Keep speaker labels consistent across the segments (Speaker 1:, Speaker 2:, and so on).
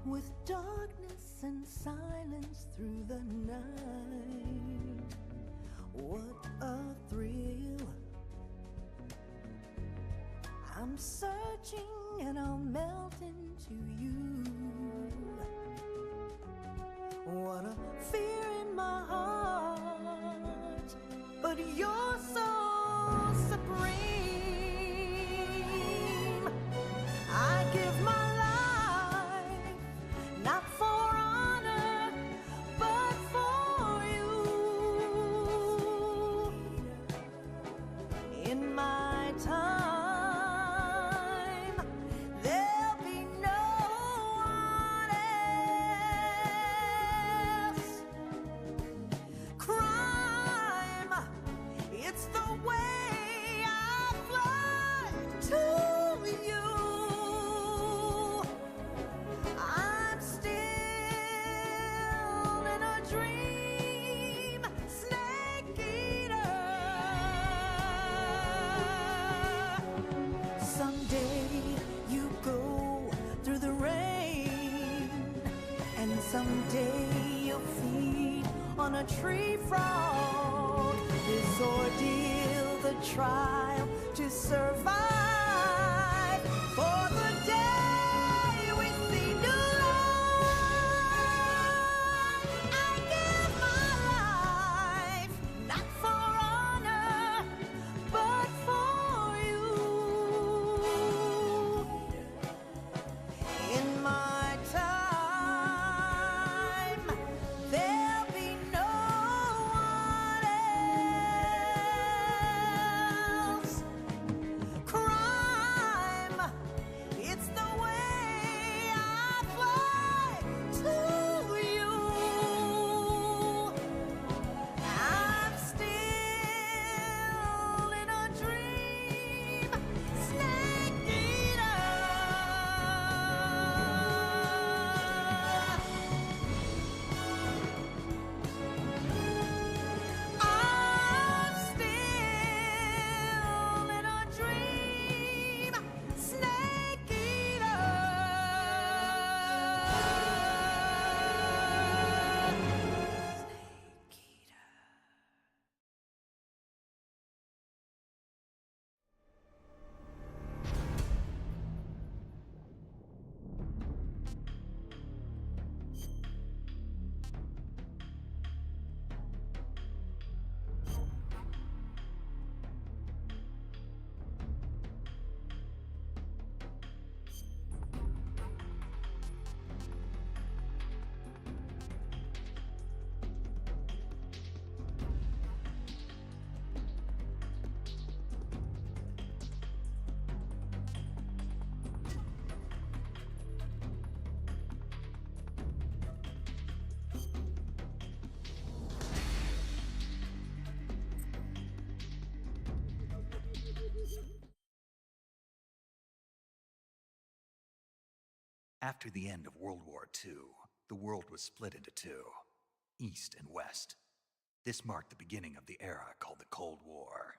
Speaker 1: with darkness and silence through the night. What a thrill. I'm searching and I'll melt into you. What a fear in my heart, but you're so supreme. I give my life, not for honor, but for you. In my time, there'll be no one else. Crime, it's the way I fly to you. I'm still in a dream, snake eater. Someday you go through the rain, and someday you'll feed on a tree frog. This ordeal, the trial to survive, for the day we see new light. I give my life, not for honor, but for you. In my time, there'll be no one else. Crime, it's the way I fly to you. I'm still in a dream, snake eater. I'm still in a dream, snake eater. Snake eater.
Speaker 2: After the end of World War II, the world was split into two, East and West. This marked the beginning of the era called the Cold War.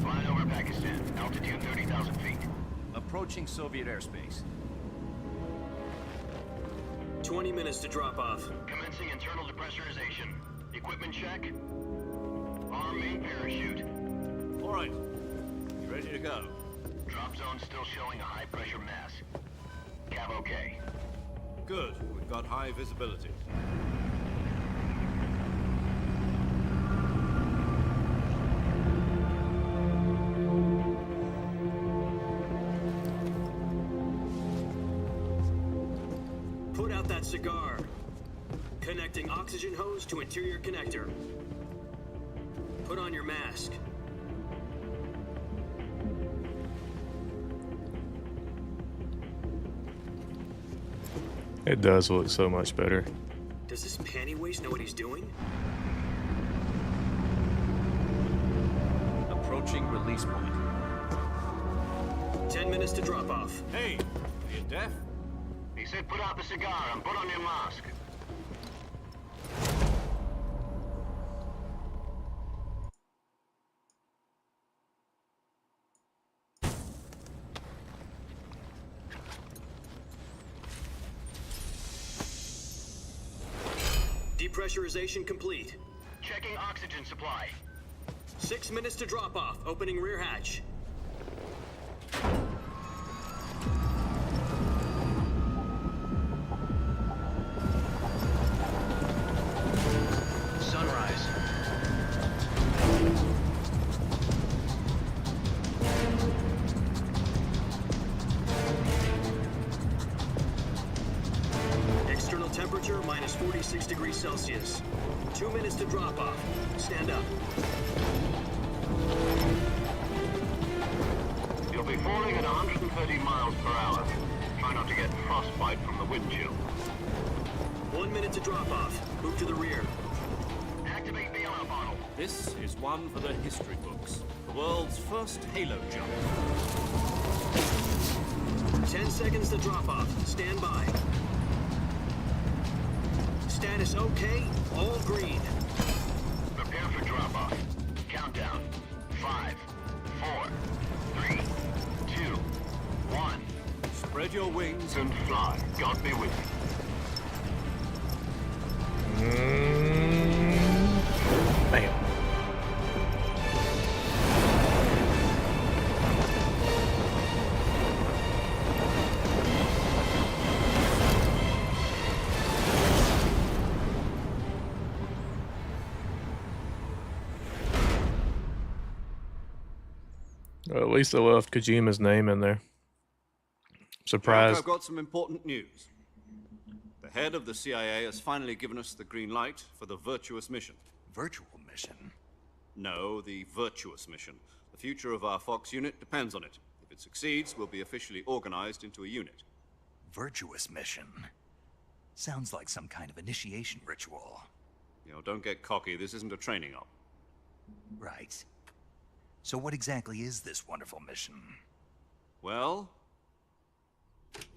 Speaker 3: Flying over Pakistan, altitude 30,000 feet.
Speaker 4: Approaching Soviet airspace.
Speaker 5: 20 minutes to drop off.
Speaker 3: Commencing internal depressurization. Equipment check. Arm main parachute.
Speaker 4: All right. You ready to go?
Speaker 3: Drop zone still showing a high pressure mass. Cav okay.
Speaker 4: Good. We've got high visibility.
Speaker 5: out that cigar. Connecting oxygen hose to interior connector. Put on your mask.
Speaker 6: It does look so much better.
Speaker 5: Does this panty waste know what he's doing?
Speaker 4: Approaching release point.
Speaker 5: 10 minutes to drop off.
Speaker 4: Hey, are you deaf?
Speaker 3: He said put out the cigar and put on your mask.
Speaker 5: Depressurization complete.
Speaker 3: Checking oxygen supply.
Speaker 5: 6 minutes to drop off. Opening rear hatch.
Speaker 3: Sunrise.
Speaker 5: External temperature minus 46 degrees Celsius. 2 minutes to drop off. Stand up.
Speaker 3: You'll be falling at 130 miles per hour. Try not to get frostbite from the wind chill.
Speaker 5: 1 minute to drop off. Move to the rear.
Speaker 3: Activate the alarm bottle.
Speaker 4: This is one for the history books. The world's first halo jump.
Speaker 5: 10 seconds to drop off. Stand by. Status okay. All green.
Speaker 3: Prepare for drop-off. Countdown. 5, 4, 3, 2, 1.
Speaker 4: Spread your wings
Speaker 3: And fly. God be with you.
Speaker 6: Bam. Well, at least they left Kojima's name in there.
Speaker 4: Jack,
Speaker 6: Surprised.
Speaker 4: I've got some important news. The head of the CIA has finally given us the green light for the virtuous mission.
Speaker 2: Virtual mission?
Speaker 4: No, the virtuous mission. The future of our Fox unit depends on it. If it succeeds, we'll be officially organized into a unit.
Speaker 2: Virtuous mission? Sounds like some kind of initiation ritual.
Speaker 4: You know, don't get cocky. This isn't a training op.
Speaker 2: Right. So what exactly is this wonderful mission?
Speaker 4: Well,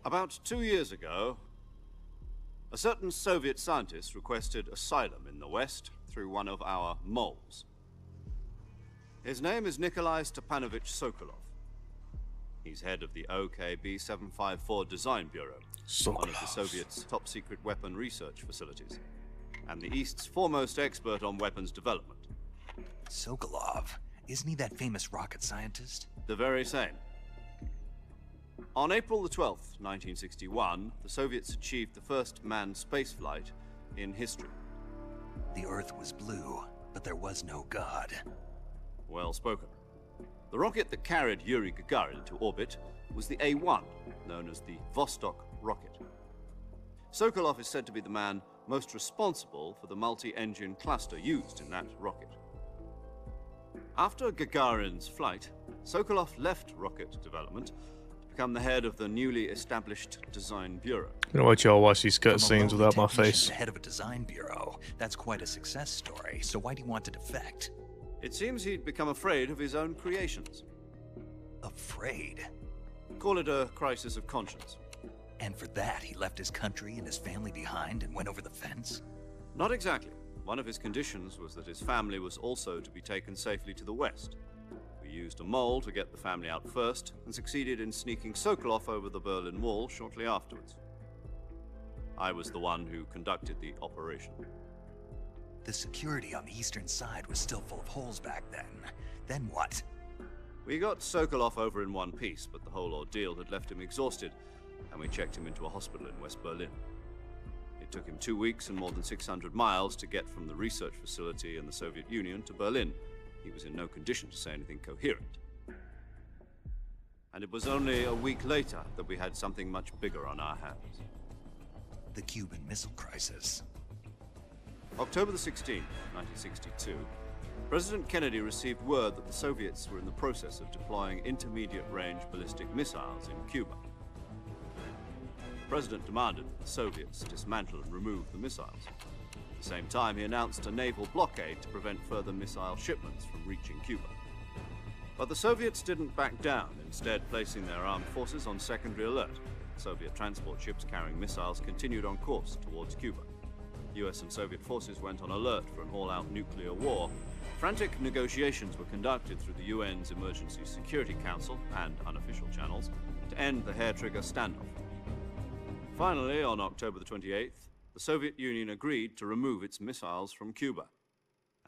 Speaker 4: about 2 years ago, a certain Soviet scientist requested asylum in the West through one of our moles. His name is Nikolai Stepanovich Sokolov. He's head of the OKB 754 Design Bureau, one of the Soviets' top-secret weapon research facilities, and the East's foremost expert on weapons development.
Speaker 2: Sokolov? Isn't he that famous rocket scientist?
Speaker 4: The very same. On April the 12th, 1961, the Soviets achieved the first manned spaceflight in history.
Speaker 2: The Earth was blue, but there was no God.
Speaker 4: Well spoken. The rocket that carried Yuri Gagarin to orbit was the A-1, known as the Vostok rocket. Sokolov is said to be the man most responsible for the multi-engine cluster used in that rocket. After Gagarin's flight, Sokolov left rocket development to become the head of the newly established Design Bureau.
Speaker 6: I'm gonna let y'all watch these
Speaker 2: From a
Speaker 6: cutscenes
Speaker 2: lowly
Speaker 6: without my
Speaker 2: technician
Speaker 6: face.
Speaker 2: to head of a design bureau. That's quite a success story. So why do you want to defect?
Speaker 4: It seems he'd become afraid of his own creations.
Speaker 2: Afraid?
Speaker 4: Call it a crisis of conscience.
Speaker 2: And for that, he left his country and his family behind and went over the fence?
Speaker 4: Not exactly. One of his conditions was that his family was also to be taken safely to the west. We used a mole to get the family out first, and succeeded in sneaking Sokolov over the Berlin Wall shortly afterwards. I was the one who conducted the operation.
Speaker 2: The security on the eastern side was still full of holes back then. Then what?
Speaker 4: We got Sokolov over in one piece, but the whole ordeal had left him exhausted, and we checked him into a hospital in West Berlin. It took him 2 weeks and more than 600 miles to get from the research facility in the Soviet Union to Berlin. He was in no condition to say anything coherent. And it was only a week later that we had something much bigger on our hands.
Speaker 2: The Cuban Missile Crisis.
Speaker 4: October the 16th, 1962, President Kennedy received word that the Soviets were in the process of deploying intermediate-range ballistic missiles in Cuba. The President demanded that the Soviets dismantle and remove the missiles. At the same time, he announced a naval blockade to prevent further missile shipments from reaching Cuba. But the Soviets didn't back down, instead placing their armed forces on secondary alert. Soviet transport ships carrying missiles continued on course towards Cuba. US and Soviet forces went on alert for an all-out nuclear war. Frantic negotiations were conducted through the UN's Emergency Security Council and unofficial channels to end the hair-trigger standoff. Finally, on October the 28th, the Soviet Union agreed to remove its missiles from Cuba,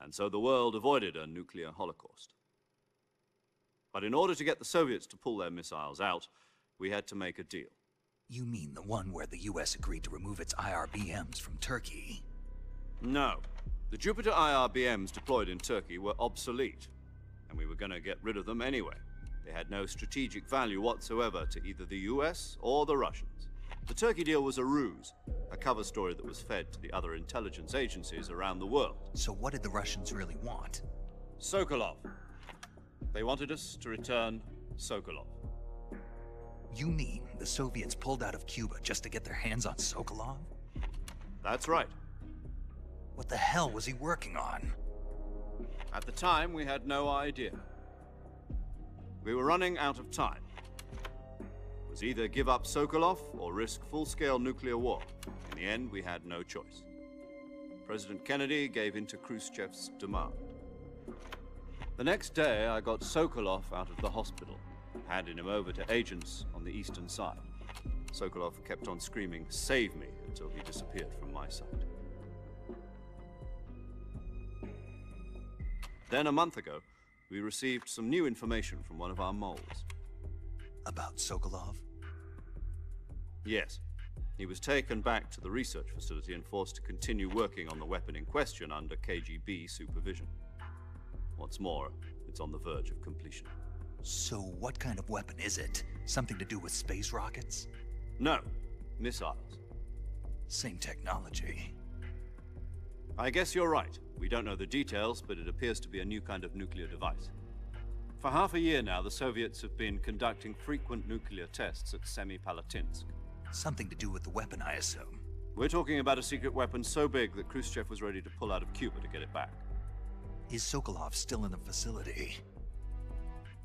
Speaker 4: and so the world avoided a nuclear holocaust. But in order to get the Soviets to pull their missiles out, we had to make a deal.
Speaker 2: You mean the one where the US agreed to remove its IRBMs from Turkey?
Speaker 4: No. The Jupiter IRBMs deployed in Turkey were obsolete, and we were going to get rid of them anyway. They had no strategic value whatsoever to either the US or the Russians. The Turkey deal was a ruse, a cover story that was fed to the other intelligence agencies around the world.
Speaker 2: So what did the Russians really want?
Speaker 4: Sokolov. They wanted us to return Sokolov.
Speaker 2: You mean the Soviets pulled out of Cuba just to get their hands on Sokolov?
Speaker 4: That's right.
Speaker 2: What the hell was he working on?
Speaker 4: At the time, we had no idea. We were running out of time. It was either give up Sokolov or risk full-scale nuclear war. In the end, we had no choice. President Kennedy gave in to Khrushchev's demand. The next day, I got Sokolov out of the hospital, handing him over to agents on the eastern side. Sokolov kept on screaming, "Save me," until he disappeared from my sight. Then, a month ago, we received some new information from one of our moles.
Speaker 2: About Sokolov?
Speaker 4: Yes. He was taken back to the research facility and forced to continue working on the weapon in question under KGB supervision. What's more, it's on the verge of completion.
Speaker 2: So what kind of weapon is it? Something to do with space rockets?
Speaker 4: No, missiles.
Speaker 2: Same technology.
Speaker 4: I guess you're right. We don't know the details, but it appears to be a new kind of nuclear device. For half a year now, the Soviets have been conducting frequent nuclear tests at Semipalatinsk.
Speaker 2: Something to do with the weapon, I assume.
Speaker 4: We're talking about a secret weapon so big that Khrushchev was ready to pull out of Cuba to get it back.
Speaker 2: Is Sokolov still in the facility?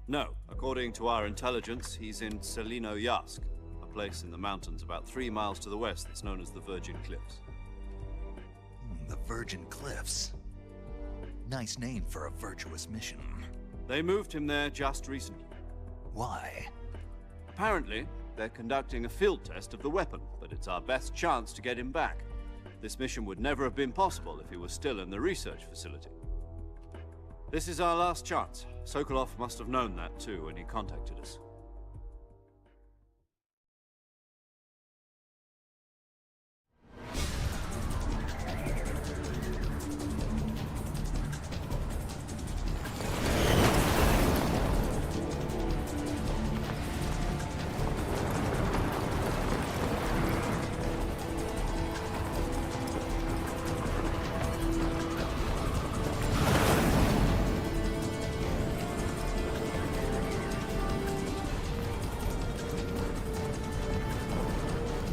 Speaker 4: No. According to our intelligence, he's in Selinoyarsk, a place in the mountains about 3 miles to the west that's known as the Virgin Cliffs.
Speaker 2: The Virgin Cliffs. Nice name for a virtuous mission.
Speaker 4: They moved him there just recently.
Speaker 2: Why?
Speaker 4: Apparently, they're conducting a field test of the weapon, but it's our best chance to get him back. This mission would never have been possible if he was still in the research facility. This is our last chance. Sokolov must have known that too when he contacted us.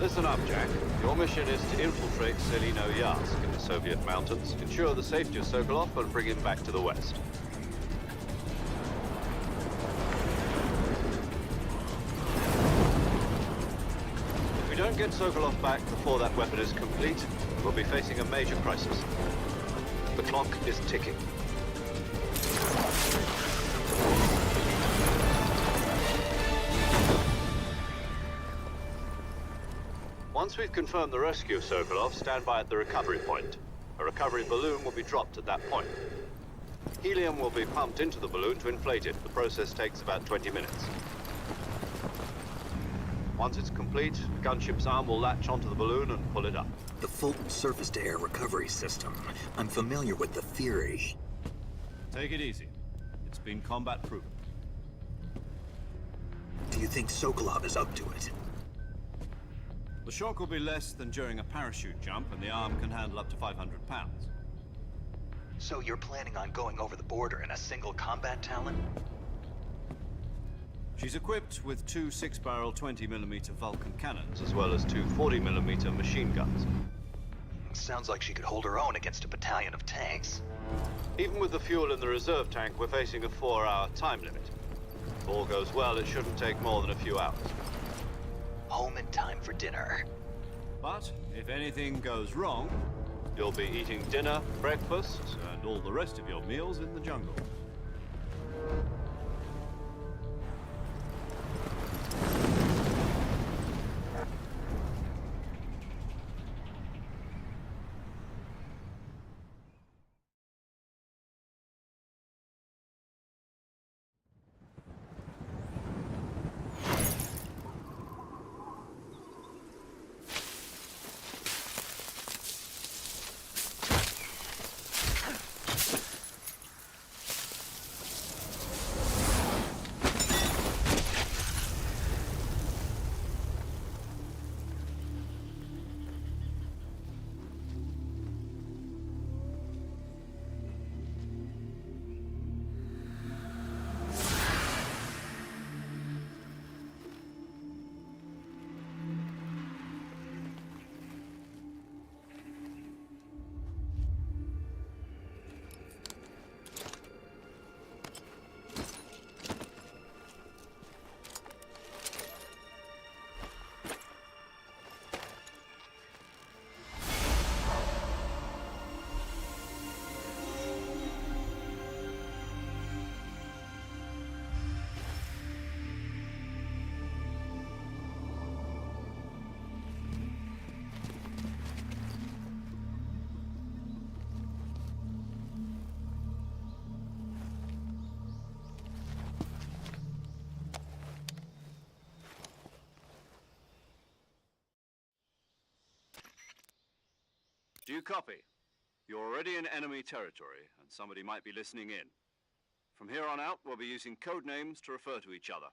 Speaker 4: Listen up, Jack. Your mission is to infiltrate Selinoyarsk in the Soviet mountains, ensure the safety of Sokolov, and bring him back to the west. If we don't get Sokolov back before that weapon is complete, we'll be facing a major crisis. The clock is ticking. Once we've confirmed the rescue of Sokolov, stand by at the recovery point. A recovery balloon will be dropped at that point. Helium will be pumped into the balloon to inflate it. The process takes about 20 minutes. Once it's complete, the gunship's arm will latch onto the balloon and pull it up.
Speaker 2: The Fulton surface-to-air recovery system. I'm familiar with the theory.
Speaker 4: Take it easy. It's been combat-proven.
Speaker 2: Do you think Sokolov is up to it?
Speaker 4: The shock will be less than during a parachute jump, and the arm can handle up to 500 pounds.
Speaker 2: So you're planning on going over the border in a single combat Talon?
Speaker 4: She's equipped with two 6-barrel 20mm Vulcan cannons, as well as two 40mm machine guns.
Speaker 2: Sounds like she could hold her own against a battalion of tanks.
Speaker 4: Even with the fuel in the reserve tank, we're facing a 4-hour time limit. If all goes well, it shouldn't take more than a few hours.
Speaker 2: Home in time for dinner.
Speaker 4: But if anything goes wrong, you'll be eating dinner, breakfast, and all the rest of your meals in the jungle. Do you copy? You're already in enemy territory, and somebody might be listening in. From here on out, we'll be using code names to refer to each other.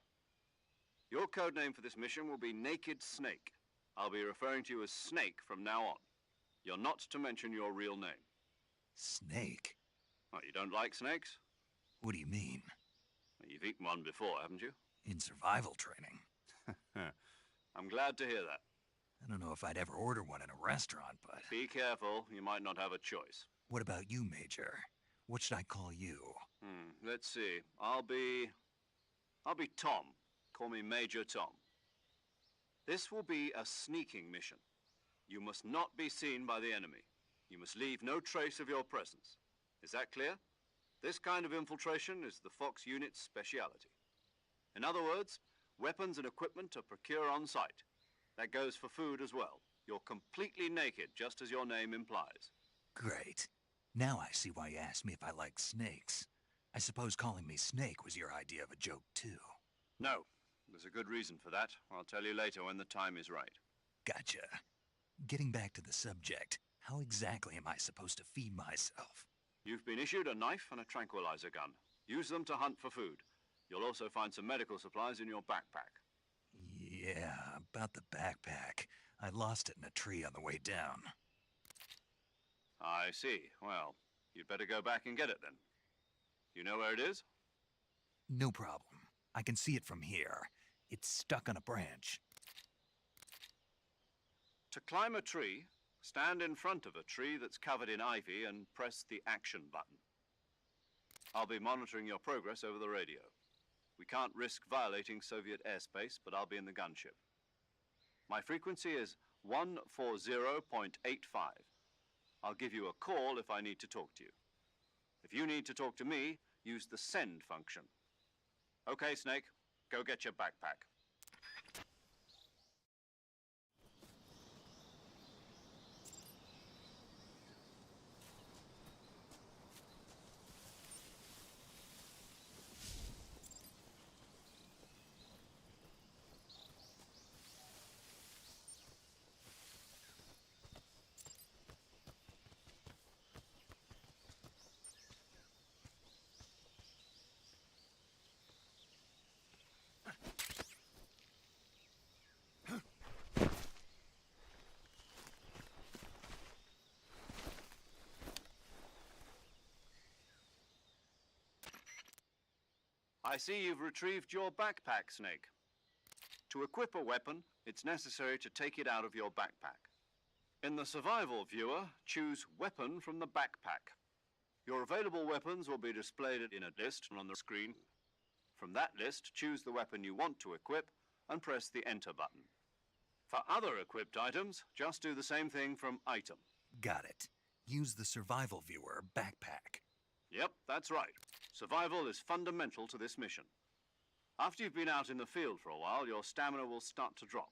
Speaker 4: Your code name for this mission will be Naked Snake. I'll be referring to you as Snake from now on. You're not to mention your real name.
Speaker 2: Snake?
Speaker 4: Oh, you don't like snakes?
Speaker 2: What do you mean?
Speaker 4: Well, you've eaten one before, haven't you?
Speaker 2: In survival training.
Speaker 4: I'm glad to hear that.
Speaker 2: I don't know if I'd ever order one in a restaurant, but...
Speaker 4: Be careful, you might not have a choice.
Speaker 2: What about you, Major? What should I call you?
Speaker 4: Let's see. I'll be Tom. Call me Major Tom. This will be a sneaking mission. You must not be seen by the enemy. You must leave no trace of your presence. Is that clear? This kind of infiltration is the Fox unit's speciality. In other words, weapons and equipment are procured on site. That goes for food as well. You're completely naked, just as your name implies.
Speaker 2: Great. Now I see why you asked me if I like snakes. I suppose calling me Snake was your idea of a joke, too.
Speaker 4: No. There's a good reason for that. I'll tell you later when the time is right.
Speaker 2: Gotcha. Getting back to the subject, how exactly am I supposed to feed myself?
Speaker 4: You've been issued a knife and a tranquilizer gun. Use them to hunt for food. You'll also find some medical supplies in your backpack.
Speaker 2: Yeah, about the backpack. I lost it in a tree on the way down.
Speaker 4: I see. Well, you'd better go back and get it then. You know where it is?
Speaker 2: No problem. I can see it from here. It's stuck on a branch.
Speaker 4: To climb a tree, stand in front of a tree that's covered in ivy and press the action button. I'll be monitoring your progress over the radio. We can't risk violating Soviet airspace, but I'll be in the gunship. My frequency is 140.85. I'll give you a call if I need to talk to you. If you need to talk to me, use the send function. Okay, Snake, go get your backpack. I see you've retrieved your backpack, Snake. To equip a weapon, it's necessary to take it out of your backpack. In the survival viewer, choose Weapon from the backpack. Your available weapons will be displayed in a list on the screen. From that list, choose the weapon you want to equip and press the Enter button. For other equipped items, just do the same thing from Item.
Speaker 2: Got it. Use the survival viewer backpack.
Speaker 4: Yep, that's right. Survival is fundamental to this mission. After you've been out in the field for a while, your stamina will start to drop.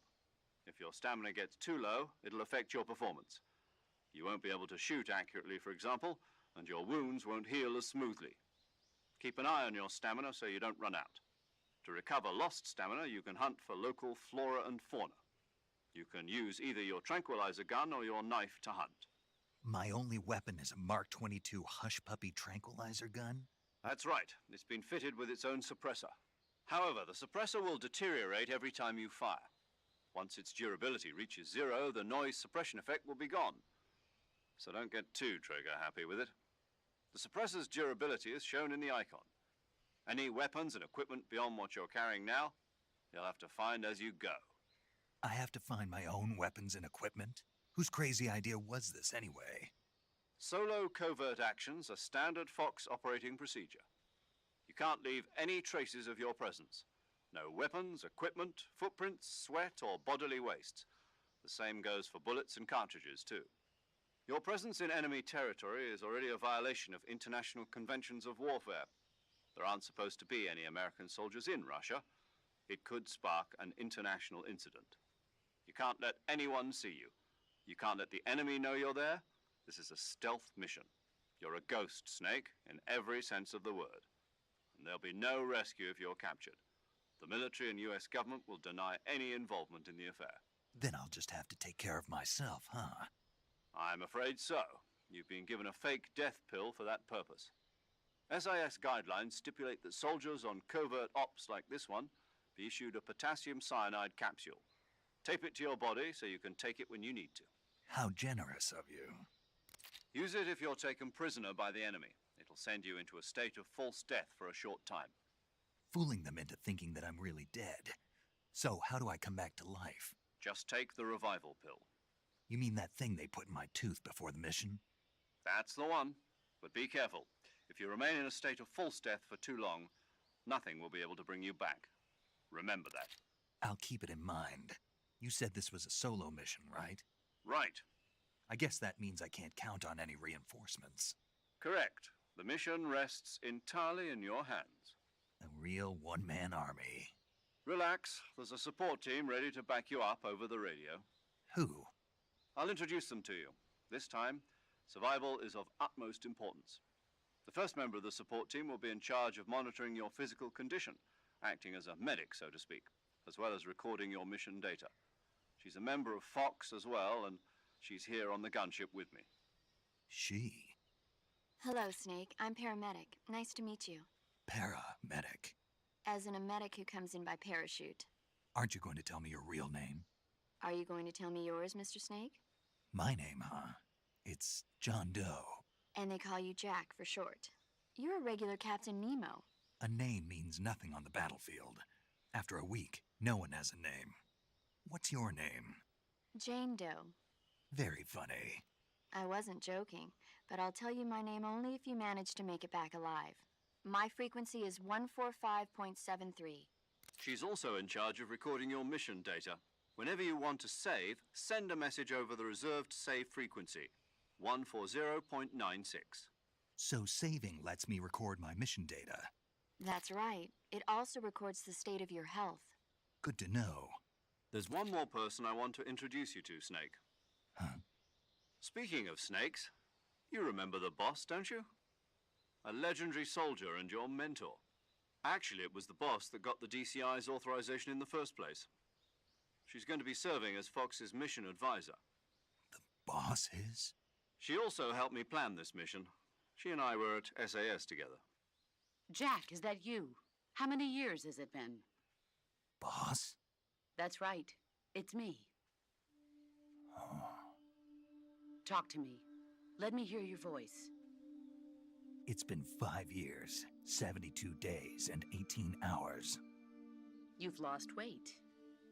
Speaker 4: If your stamina gets too low, it'll affect your performance. You won't be able to shoot accurately, for example, and your wounds won't heal as smoothly. Keep an eye on your stamina so you don't run out. To recover lost stamina, you can hunt for local flora and fauna. You can use either your tranquilizer gun or your knife to hunt.
Speaker 2: My only weapon is a Mark 22 Hush Puppy tranquilizer gun?
Speaker 4: That's right. It's been fitted with its own suppressor. However, the suppressor will deteriorate every time you fire. Once its durability reaches 0, the noise suppression effect will be gone. So don't get too trigger-happy with it. The suppressor's durability is shown in the icon. Any weapons and equipment beyond what you're carrying now, you'll have to find as you go.
Speaker 2: I have to find my own weapons and equipment? Whose crazy idea was this anyway?
Speaker 4: Solo covert actions are standard Fox operating procedure. You can't leave any traces of your presence. No weapons, equipment, footprints, sweat, or bodily waste. The same goes for bullets and cartridges, too. Your presence in enemy territory is already a violation of international conventions of warfare. There aren't supposed to be any American soldiers in Russia. It could spark an international incident. You can't let anyone see you. You can't let the enemy know you're there. This is a stealth mission. You're a ghost, Snake, in every sense of the word. And there'll be no rescue if you're captured. The military and US government will deny any involvement in the affair.
Speaker 2: Then I'll just have to take care of myself, huh?
Speaker 4: I'm afraid so. You've been given a fake death pill for that purpose. SIS guidelines stipulate that soldiers on covert ops like this one be issued a potassium cyanide capsule. Tape it to your body so you can take it when you need to.
Speaker 2: How generous of you.
Speaker 4: Use it if you're taken prisoner by the enemy. It'll send you into a state of false death for a short time.
Speaker 2: Fooling them into thinking that I'm really dead. So, how do I come back to life?
Speaker 4: Just take the revival pill.
Speaker 2: You mean that thing they put in my tooth before the mission?
Speaker 4: That's the one. But be careful. If you remain in a state of false death for too long, nothing will be able to bring you back. Remember that.
Speaker 2: I'll keep it in mind. You said this was a solo mission, right?
Speaker 4: Right.
Speaker 2: I guess that means I can't count on any reinforcements.
Speaker 4: Correct. The mission rests entirely in your hands.
Speaker 2: A real one-man army.
Speaker 4: Relax. There's a support team ready to back you up over the radio.
Speaker 2: Who?
Speaker 4: I'll introduce them to you. This time, survival is of utmost importance. The first member of the support team will be in charge of monitoring your physical condition, acting as a medic, so to speak, as well as recording your mission data. She's a member of Fox as well, and she's here on the gunship with me.
Speaker 2: She?
Speaker 7: Hello, Snake. I'm paramedic. Nice to meet you.
Speaker 2: Paramedic.
Speaker 7: As in a medic who comes in by parachute.
Speaker 2: Aren't you going to tell me your real name?
Speaker 7: Are you going to tell me yours, Mr. Snake?
Speaker 2: My name, huh? It's John Doe.
Speaker 7: And they call you Jack for short. You're a regular Captain Nemo.
Speaker 2: A name means nothing on the battlefield. After a week, no one has a name. What's your name?
Speaker 7: Jane Doe.
Speaker 2: Very funny.
Speaker 7: I wasn't joking, but I'll tell you my name only if you manage to make it back alive. My frequency is 145.73.
Speaker 4: She's also in charge of recording your mission data. Whenever you want to save, send a message over the reserved save frequency, 140.96.
Speaker 2: So saving lets me record my mission data.
Speaker 7: That's right. It also records the state of your health.
Speaker 2: Good to know.
Speaker 4: There's one more person I want to introduce you to, Snake.
Speaker 2: Huh?
Speaker 4: Speaking of snakes, you remember the boss, don't you? A legendary soldier and your mentor. Actually, it was the boss that got the DCI's authorization in the first place. She's going to be serving as Fox's mission advisor.
Speaker 2: The boss is?
Speaker 4: She also helped me plan this mission. She and I were at SAS together.
Speaker 8: Jack, is that you? How many years has it been?
Speaker 2: Boss?
Speaker 8: That's right. It's me.
Speaker 2: Oh.
Speaker 8: Talk to me. Let me hear your voice.
Speaker 2: It's been 5 years, 72 days, and 18 hours.
Speaker 8: You've lost weight.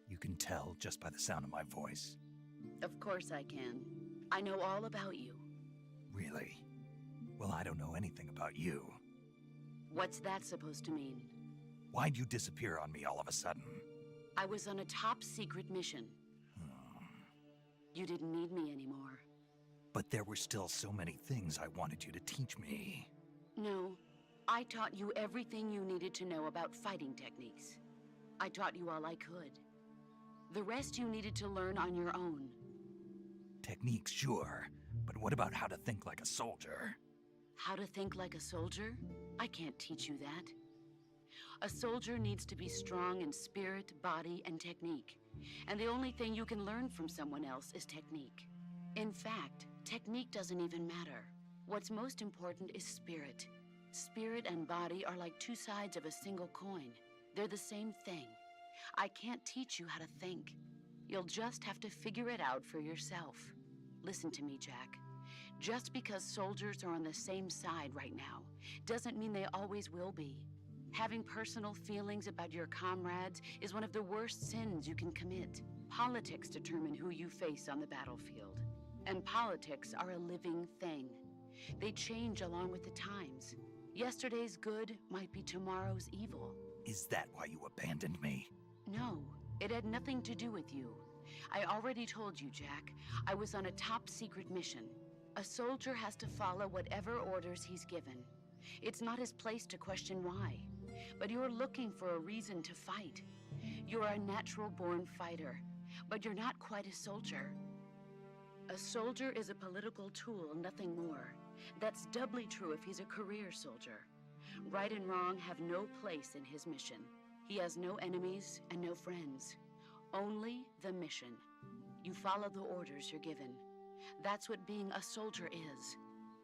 Speaker 2: You can tell just by the sound of my voice.
Speaker 8: Of course I can. I know all about you.
Speaker 2: Really? Well, I don't know anything about you.
Speaker 8: What's that supposed to mean?
Speaker 2: Why'd you disappear on me all of a sudden?
Speaker 8: I was on a top-secret mission. You didn't need me anymore.
Speaker 2: But there were still so many things I wanted you to teach me.
Speaker 8: No, I taught you everything you needed to know about fighting techniques. I taught you all I could. The rest you needed to learn on your own.
Speaker 2: Techniques, sure. But what about how to think like a soldier?
Speaker 8: How to think like a soldier? I can't teach you that. A soldier needs to be strong in spirit, body, and technique. And the only thing you can learn from someone else is technique. In fact, technique doesn't even matter. What's most important is spirit. Spirit and body are like two sides of a single coin. They're the same thing. I can't teach you how to think. You'll just have to figure it out for yourself. Listen to me, Jack. Just because soldiers are on the same side right now doesn't mean they always will be. Having personal feelings about your comrades is one of the worst sins you can commit. Politics determine who you face on the battlefield. And politics are a living thing. They change along with the times. Yesterday's good might be tomorrow's evil.
Speaker 2: Is that why you abandoned me?
Speaker 8: No, it had nothing to do with you. I already told you, Jack. I was on a top-secret mission. A soldier has to follow whatever orders he's given. It's not his place to question why. But you're looking for a reason to fight. You're a natural-born fighter, but you're not quite a soldier. A soldier is a political tool, nothing more. That's doubly true if he's a career soldier. Right and wrong have no place in his mission. He has no enemies and no friends. Only the mission. You follow the orders you're given. That's what being a soldier is.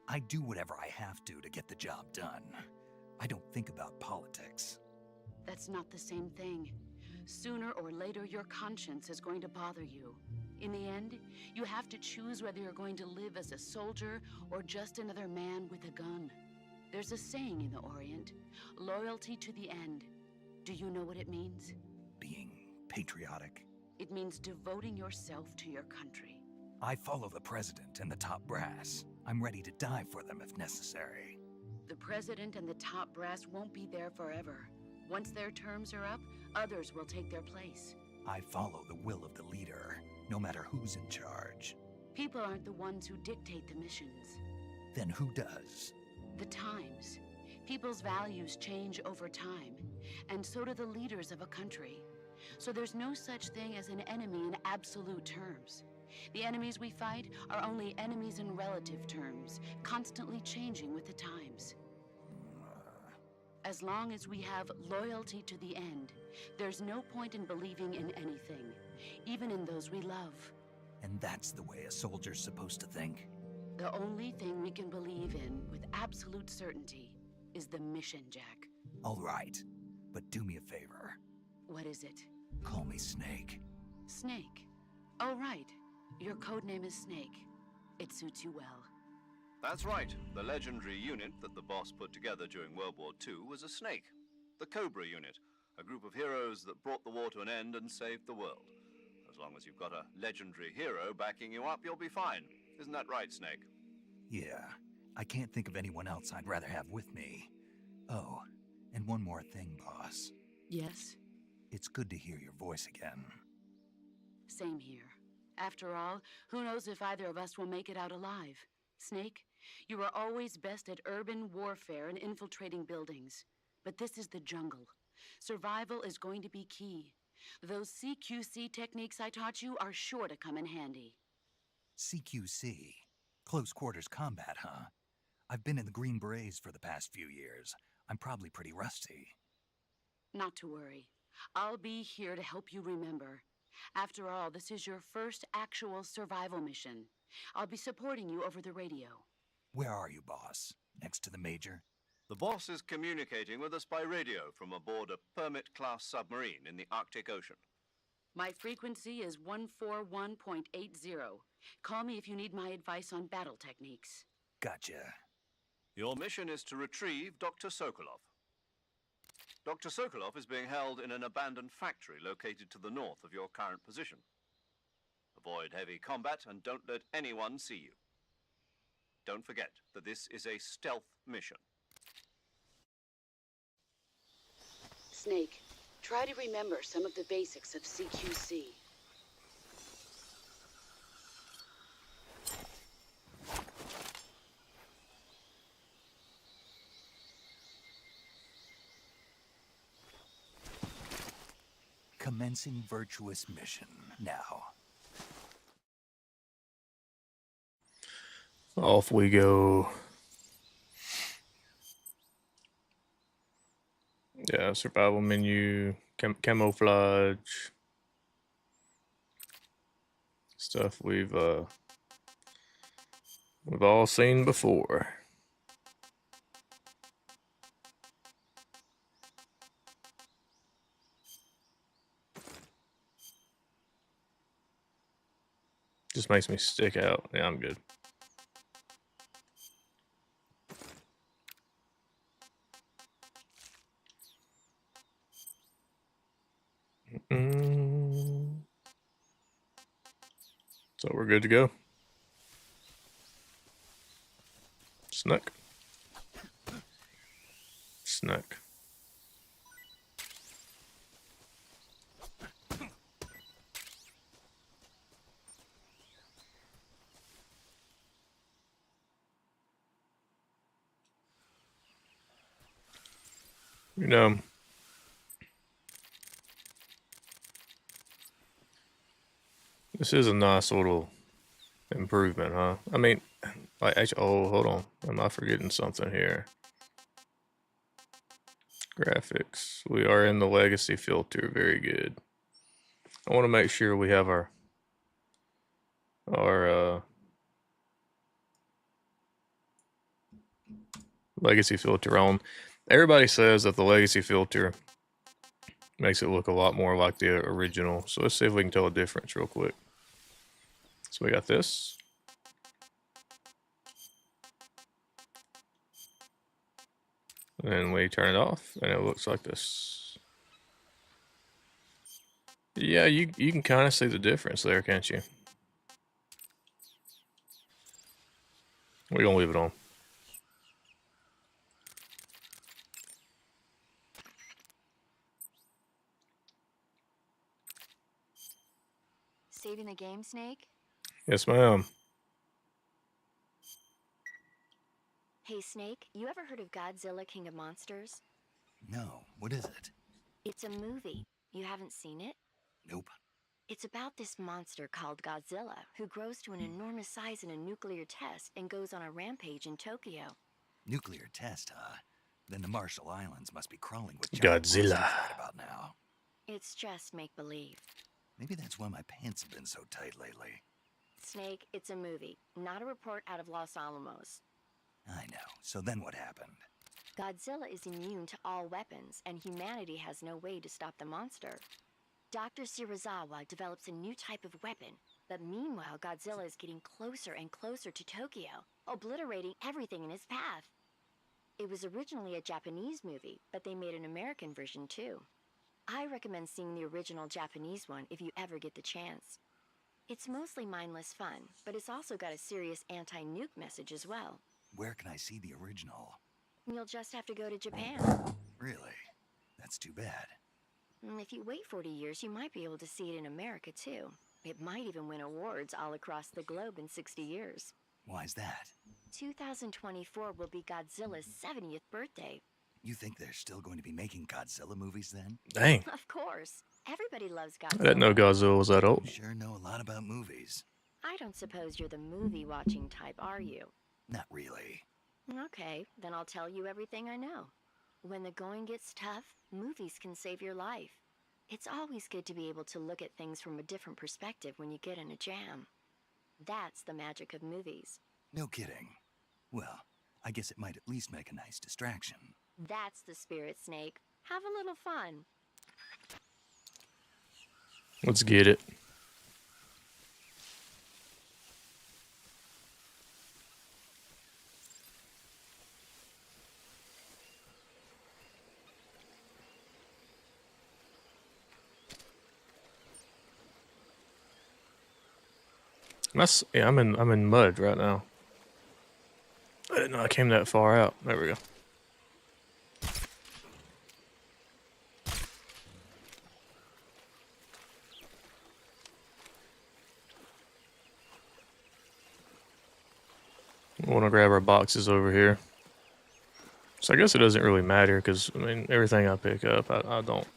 Speaker 2: I do whatever I have to get the job done. I don't think about politics.
Speaker 8: That's not the same thing. Sooner or later, your conscience is going to bother you. In the end, you have to choose whether you're going to live as a soldier or just another man with a gun. There's a saying in the Orient, loyalty to the end. Do you know what it means?
Speaker 2: Being patriotic.
Speaker 8: It means devoting yourself to your country.
Speaker 2: I follow the president and the top brass. I'm ready to die for them if necessary.
Speaker 8: The president and the top brass won't be there forever. Once their terms are up, others will take their place.
Speaker 2: I follow the will of the leader, no matter who's in charge.
Speaker 8: People aren't the ones who dictate the missions.
Speaker 2: Then who does?
Speaker 8: The times. People's values change over time, and so do the leaders of a country. So there's no such thing as an enemy in absolute terms. The enemies we fight are only enemies in relative terms, constantly changing with the times. As long as we have loyalty to the end, there's no point in believing in anything, even in those we love.
Speaker 2: And that's the way a soldier's supposed to think?
Speaker 8: The only thing we can believe in with absolute certainty is the mission, Jack.
Speaker 2: All right, but do me a favor.
Speaker 8: What is it?
Speaker 2: Call me Snake.
Speaker 8: Snake. Oh, right. Your codename is Snake. It suits you well.
Speaker 4: That's right. The legendary unit that the boss put together during World War II was a snake. The Cobra unit, a group of heroes that brought the war to an end and saved the world. As long as you've got a legendary hero backing you up, you'll be fine. Isn't that right, Snake?
Speaker 2: Yeah, I can't think of anyone else I'd rather have with me. Oh, and one more thing, boss.
Speaker 8: Yes?
Speaker 2: It's good to hear your voice again.
Speaker 8: Same here. After all, who knows if either of us will make it out alive? Snake, you are always best at urban warfare and infiltrating buildings. But this is the jungle. Survival is going to be key. Those CQC techniques I taught you are sure to come in handy.
Speaker 2: CQC? Close quarters combat, huh? I've been in the Green Berets for the past few years. I'm probably pretty rusty.
Speaker 8: Not to worry. I'll be here to help you remember. After all, this is your first actual survival mission. I'll be supporting you over the radio.
Speaker 2: Where are you, boss? Next to the Major?
Speaker 4: The boss is communicating with us by radio from aboard a Permit-class submarine in the Arctic Ocean.
Speaker 8: My frequency is 141.80. Call me if you need my advice on battle techniques.
Speaker 2: Gotcha.
Speaker 4: Your mission is to retrieve Dr. Sokolov. Dr. Sokolov is being held in an abandoned factory located to the north of your current position. Avoid heavy combat and don't let anyone see you. Don't forget that this is a stealth mission.
Speaker 8: Snake, try to remember some of the basics of CQC.
Speaker 2: Commencing virtuous mission now.
Speaker 6: Off we go. Yeah, survival menu, camouflage. Stuff we've all seen before. Just makes me stick out. Yeah, I'm good. So we're good to go. Snuck. Snuck. You know, this is a nice little improvement, huh? I mean, like, actually, oh, hold on. Am I forgetting something here? Graphics. We are in the legacy filter. Very good. I want to make sure we have our legacy filter on. Everybody says that the legacy filter makes it look a lot more like the original. So let's see if we can tell a difference real quick. So we got this. And we turn it off and it looks like this. Yeah, you can kind of see the difference there, can't you? We're gonna leave it on.
Speaker 7: Saving the game, Snake?
Speaker 6: Yes, ma'am.
Speaker 7: Hey, Snake, you ever heard of Godzilla King of Monsters?
Speaker 2: No, what is it?
Speaker 7: It's a movie. You haven't seen it?
Speaker 2: Nope.
Speaker 7: It's about this monster called Godzilla, who grows to an enormous size in a nuclear test and goes on a rampage in Tokyo.
Speaker 2: Nuclear test, huh? Then the Marshall Islands must be crawling with giant
Speaker 6: Godzilla
Speaker 2: monsters right about now.
Speaker 7: It's just make-believe.
Speaker 2: Maybe that's why my pants have been so tight lately.
Speaker 7: Snake, it's a movie, not a report out of Los Alamos.
Speaker 2: I know. So then what happened?
Speaker 7: Godzilla is immune to all weapons, and humanity has no way to stop the monster. Dr. Shirazawa develops a new type of weapon, but meanwhile Godzilla is getting closer and closer to Tokyo, obliterating everything in his path. It was originally a Japanese movie, but they made an American version too. I recommend seeing the original Japanese one if you ever get the chance. It's mostly mindless fun, but it's also got a serious anti-nuke message as well.
Speaker 2: Where can I see the original?
Speaker 7: You'll just have to go to Japan.
Speaker 2: Really? That's too bad.
Speaker 7: If you wait 40 years, you might be able to see it in America too. It might even win awards all across the globe in 60 years.
Speaker 2: Why's that?
Speaker 7: 2024 will be Godzilla's 70th birthday.
Speaker 2: You think they're still going to be making Godzilla movies then?
Speaker 6: Dang.
Speaker 7: Of course. Everybody loves
Speaker 6: I
Speaker 7: Godzilla.
Speaker 6: didn't know Godzilla was that old.
Speaker 2: You sure know a lot about movies.
Speaker 7: I don't suppose you're the movie-watching type, are you?
Speaker 2: Not really.
Speaker 7: Okay, then I'll tell you everything I know. When the going gets tough, movies can save your life. It's always good to be able to look at things from a different perspective when you get in a jam. That's the magic of movies.
Speaker 2: No kidding. Well, I guess it might at least make a nice distraction.
Speaker 7: That's the spirit, Snake. Have a little fun.
Speaker 6: Let's get it. Yeah, I'm in mud right now. I didn't know I came that far out. There we go. I want to grab our boxes over here. So I guess it doesn't really matter because I mean everything I pick up, I don't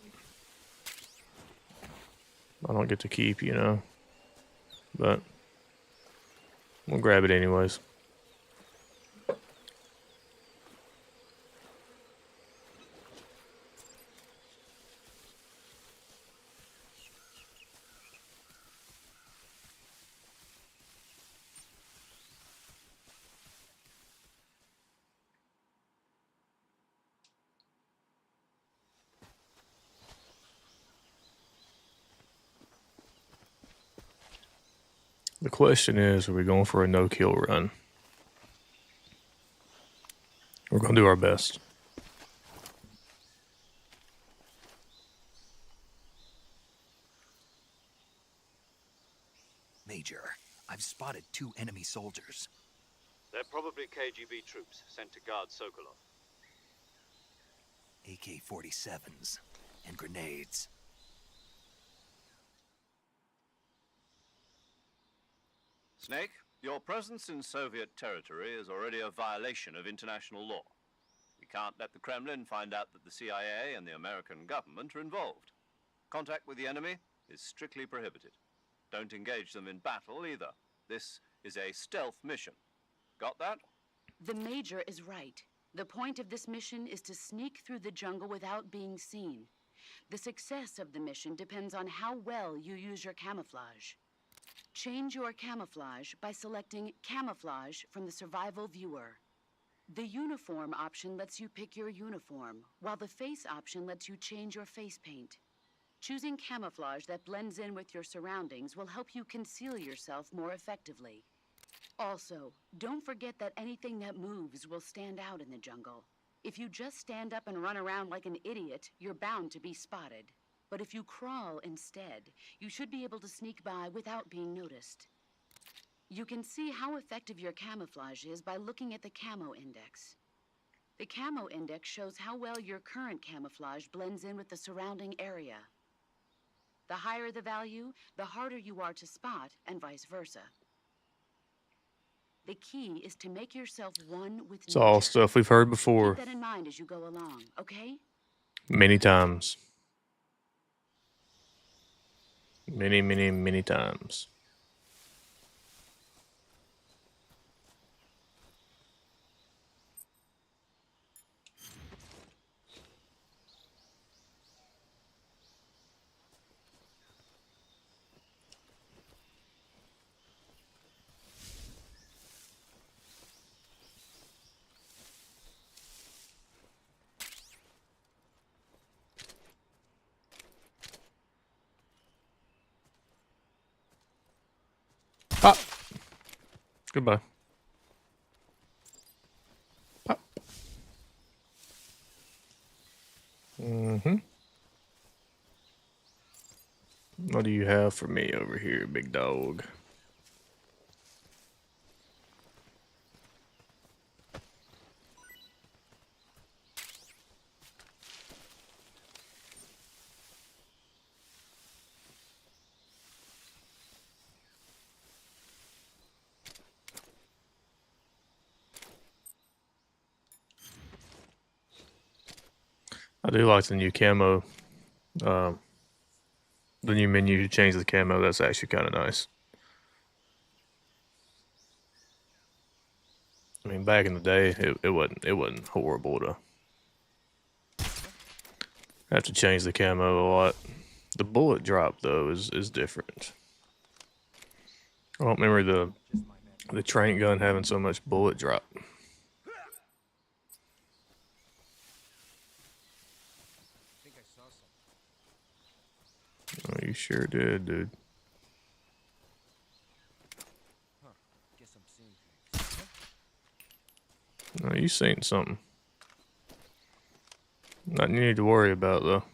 Speaker 6: get to keep, you know. But we'll grab it anyways. The question is, are we going for a no-kill run? We're going to do our best.
Speaker 2: Major, I've spotted 2 enemy soldiers.
Speaker 4: They're probably KGB troops sent to guard Sokolov.
Speaker 2: AK-47s and grenades.
Speaker 4: Snake, your presence in Soviet territory is already a violation of international law. We can't let the Kremlin find out that the CIA and the American government are involved. Contact with the enemy is strictly prohibited. Don't engage them in battle either. This is a stealth mission. Got that?
Speaker 8: The Major is right. The point of this mission is to sneak through the jungle without being seen. The success of the mission depends on how well you use your camouflage. Change your camouflage by selecting Camouflage from the Survival Viewer. The Uniform option lets you pick your uniform, while the Face option lets you change your face paint. Choosing camouflage that blends in with your surroundings will help you conceal yourself more effectively. Also, don't forget that anything that moves will stand out in the jungle. If you just stand up and run around like an idiot, you're bound to be spotted. But if you crawl instead, you should be able to sneak by without being noticed. You can see how effective your camouflage is by looking at the Camo Index. The Camo Index shows how well your current camouflage blends in with the surrounding area. The higher the value, the harder you are to spot, and vice versa. The key is to make yourself one with
Speaker 6: It's all
Speaker 8: nature.
Speaker 6: stuff we've heard before.
Speaker 8: Keep that in mind as you go along, okay?
Speaker 6: Many times. Many, many, many times. Pop. Goodbye. Pop. What do you have for me over here, big dog? I do like the new camo. The new menu to change the camo. That's actually kind of nice. I mean, back in the day, it wasn't horrible to have to change the camo a lot. The bullet drop though is different. I don't remember the train gun having so much bullet drop. Oh, you sure did, dude.
Speaker 9: Guess I'm seeing things.
Speaker 6: No, you seen something. Nothing you need to worry about though.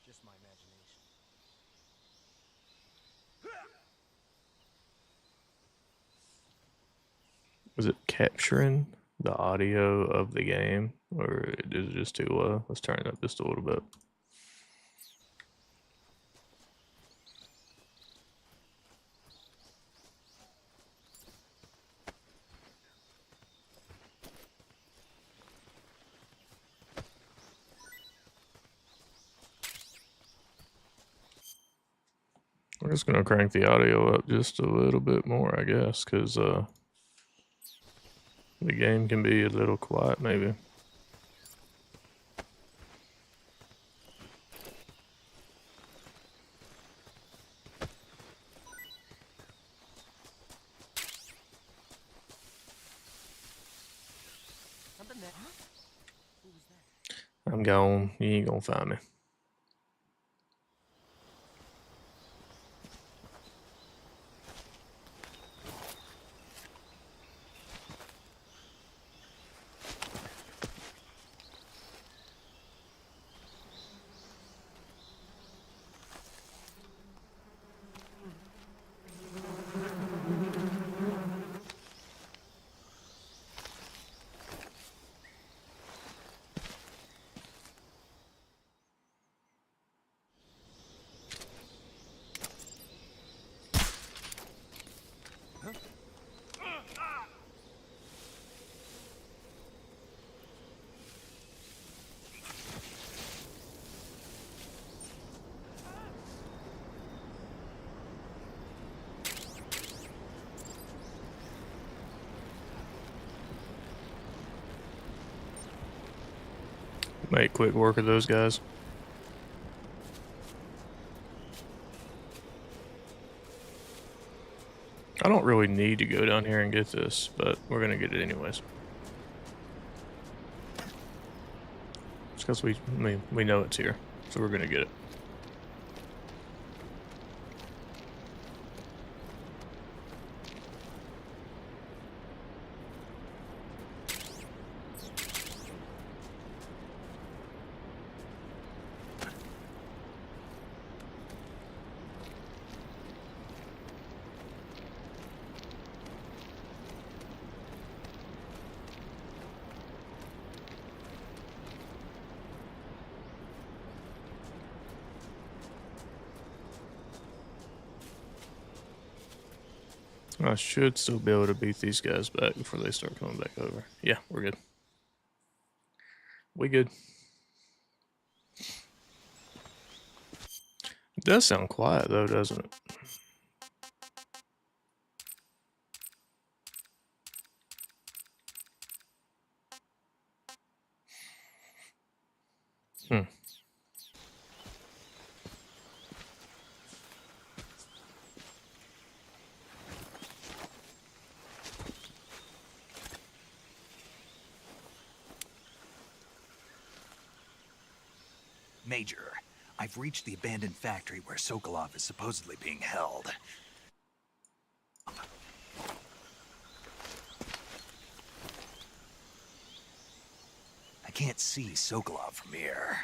Speaker 9: Just my imagination.
Speaker 6: Was it capturing the audio of the game, or is it just too low? Let's turn it up just a little bit. We're just gonna crank the audio up just a little bit more, I guess, because the game can be a little quiet, maybe.
Speaker 9: Something there. Huh? Who was that?
Speaker 6: I'm gone. You ain't gonna find me. Make quick work of those guys. I don't really need to go down here and get this, but we're gonna get it anyways. Just because we know it's here, so we're gonna get it. I should still be able to beat these guys back before they start coming back over. Yeah, we're good. We good. It does sound quiet though, doesn't it?
Speaker 2: Major, I've reached the abandoned factory where Sokolov is supposedly being held. I can't see Sokolov from here.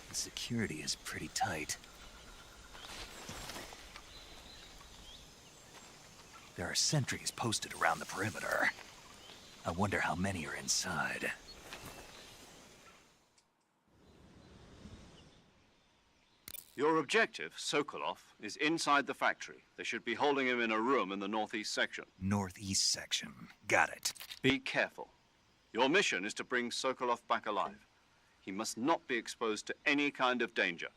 Speaker 2: The security is pretty tight. There are sentries posted around the perimeter. I wonder how many are inside.
Speaker 4: Your objective, Sokolov, is inside the factory. They should be holding him in a room in the northeast section.
Speaker 2: Northeast section. Got it.
Speaker 4: Be careful. Your mission is to bring Sokolov back alive. He must not be exposed to any kind of danger.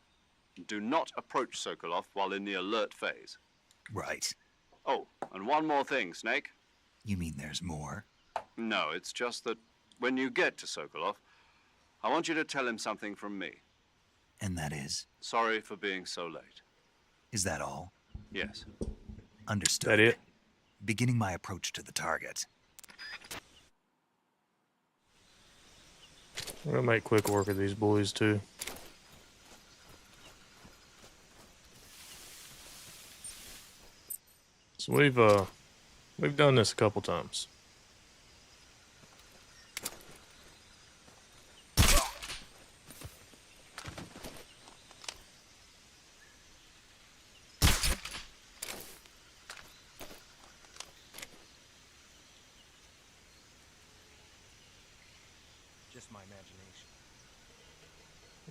Speaker 4: Do not approach Sokolov while in the alert phase.
Speaker 2: Right.
Speaker 4: Oh, and one more thing, Snake.
Speaker 2: You mean there's more?
Speaker 4: No, it's just that when you get to Sokolov, I want you to tell him something from me.
Speaker 2: And that is?
Speaker 4: Sorry for being so late.
Speaker 2: Is that all?
Speaker 4: Yes.
Speaker 2: Understood.
Speaker 6: That it?
Speaker 2: Beginning my approach to the target.
Speaker 6: We're gonna make quick work of these boys too. So we've done this a couple times.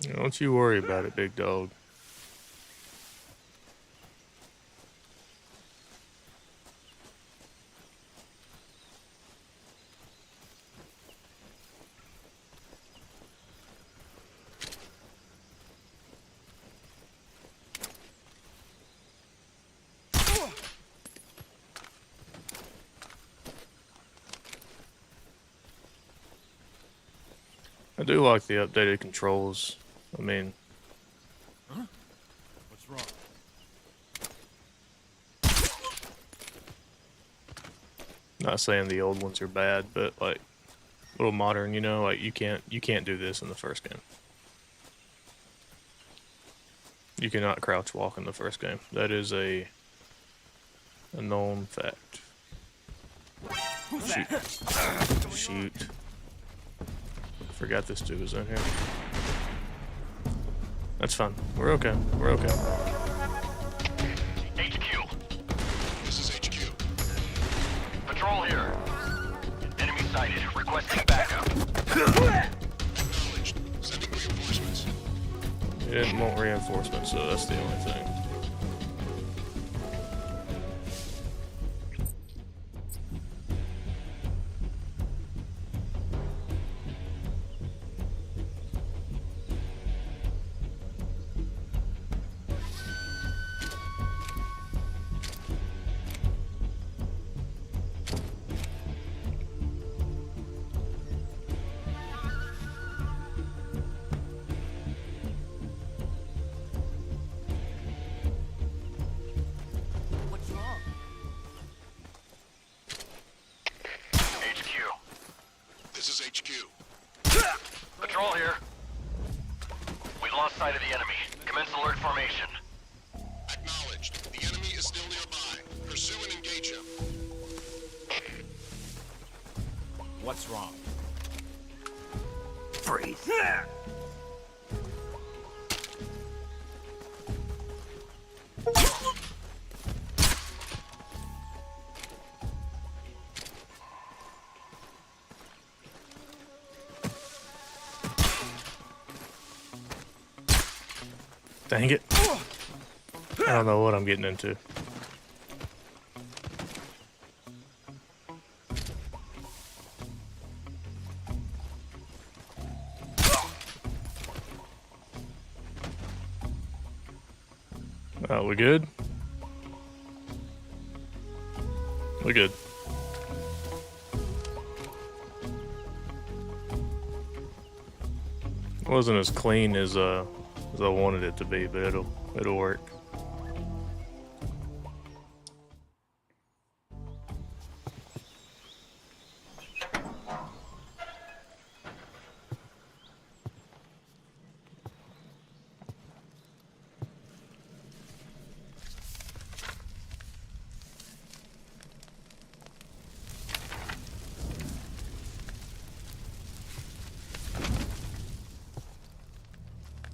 Speaker 6: Don't you worry about it, big dog. I do like the updated controls. I mean,
Speaker 9: What's wrong?
Speaker 6: not saying the old ones are bad, but like a little modern, you know, like you can't do this in the first game. You cannot crouch walk in the first game. That is a known fact. Shoot. Shoot. Forgot this dude was in here. That's fine. We're okay. We're okay.
Speaker 3: HQ.
Speaker 10: This is HQ.
Speaker 3: Patrol here. Enemy sighted. Requesting backup.
Speaker 10: Acknowledged. Sending reinforcements.
Speaker 6: We didn't want reinforcements, so that's the only thing.
Speaker 9: What's wrong?
Speaker 3: HQ.
Speaker 10: This is HQ.
Speaker 3: Patrol here. We lost sight of the enemy. Commence alert formation.
Speaker 10: Acknowledged. The enemy is still nearby. Pursue and engage him.
Speaker 9: What's wrong?
Speaker 2: Freeze.
Speaker 6: Dang it. I don't know what I'm getting into. We good? We good. Wasn't as clean as I wanted it to be, but it'll work.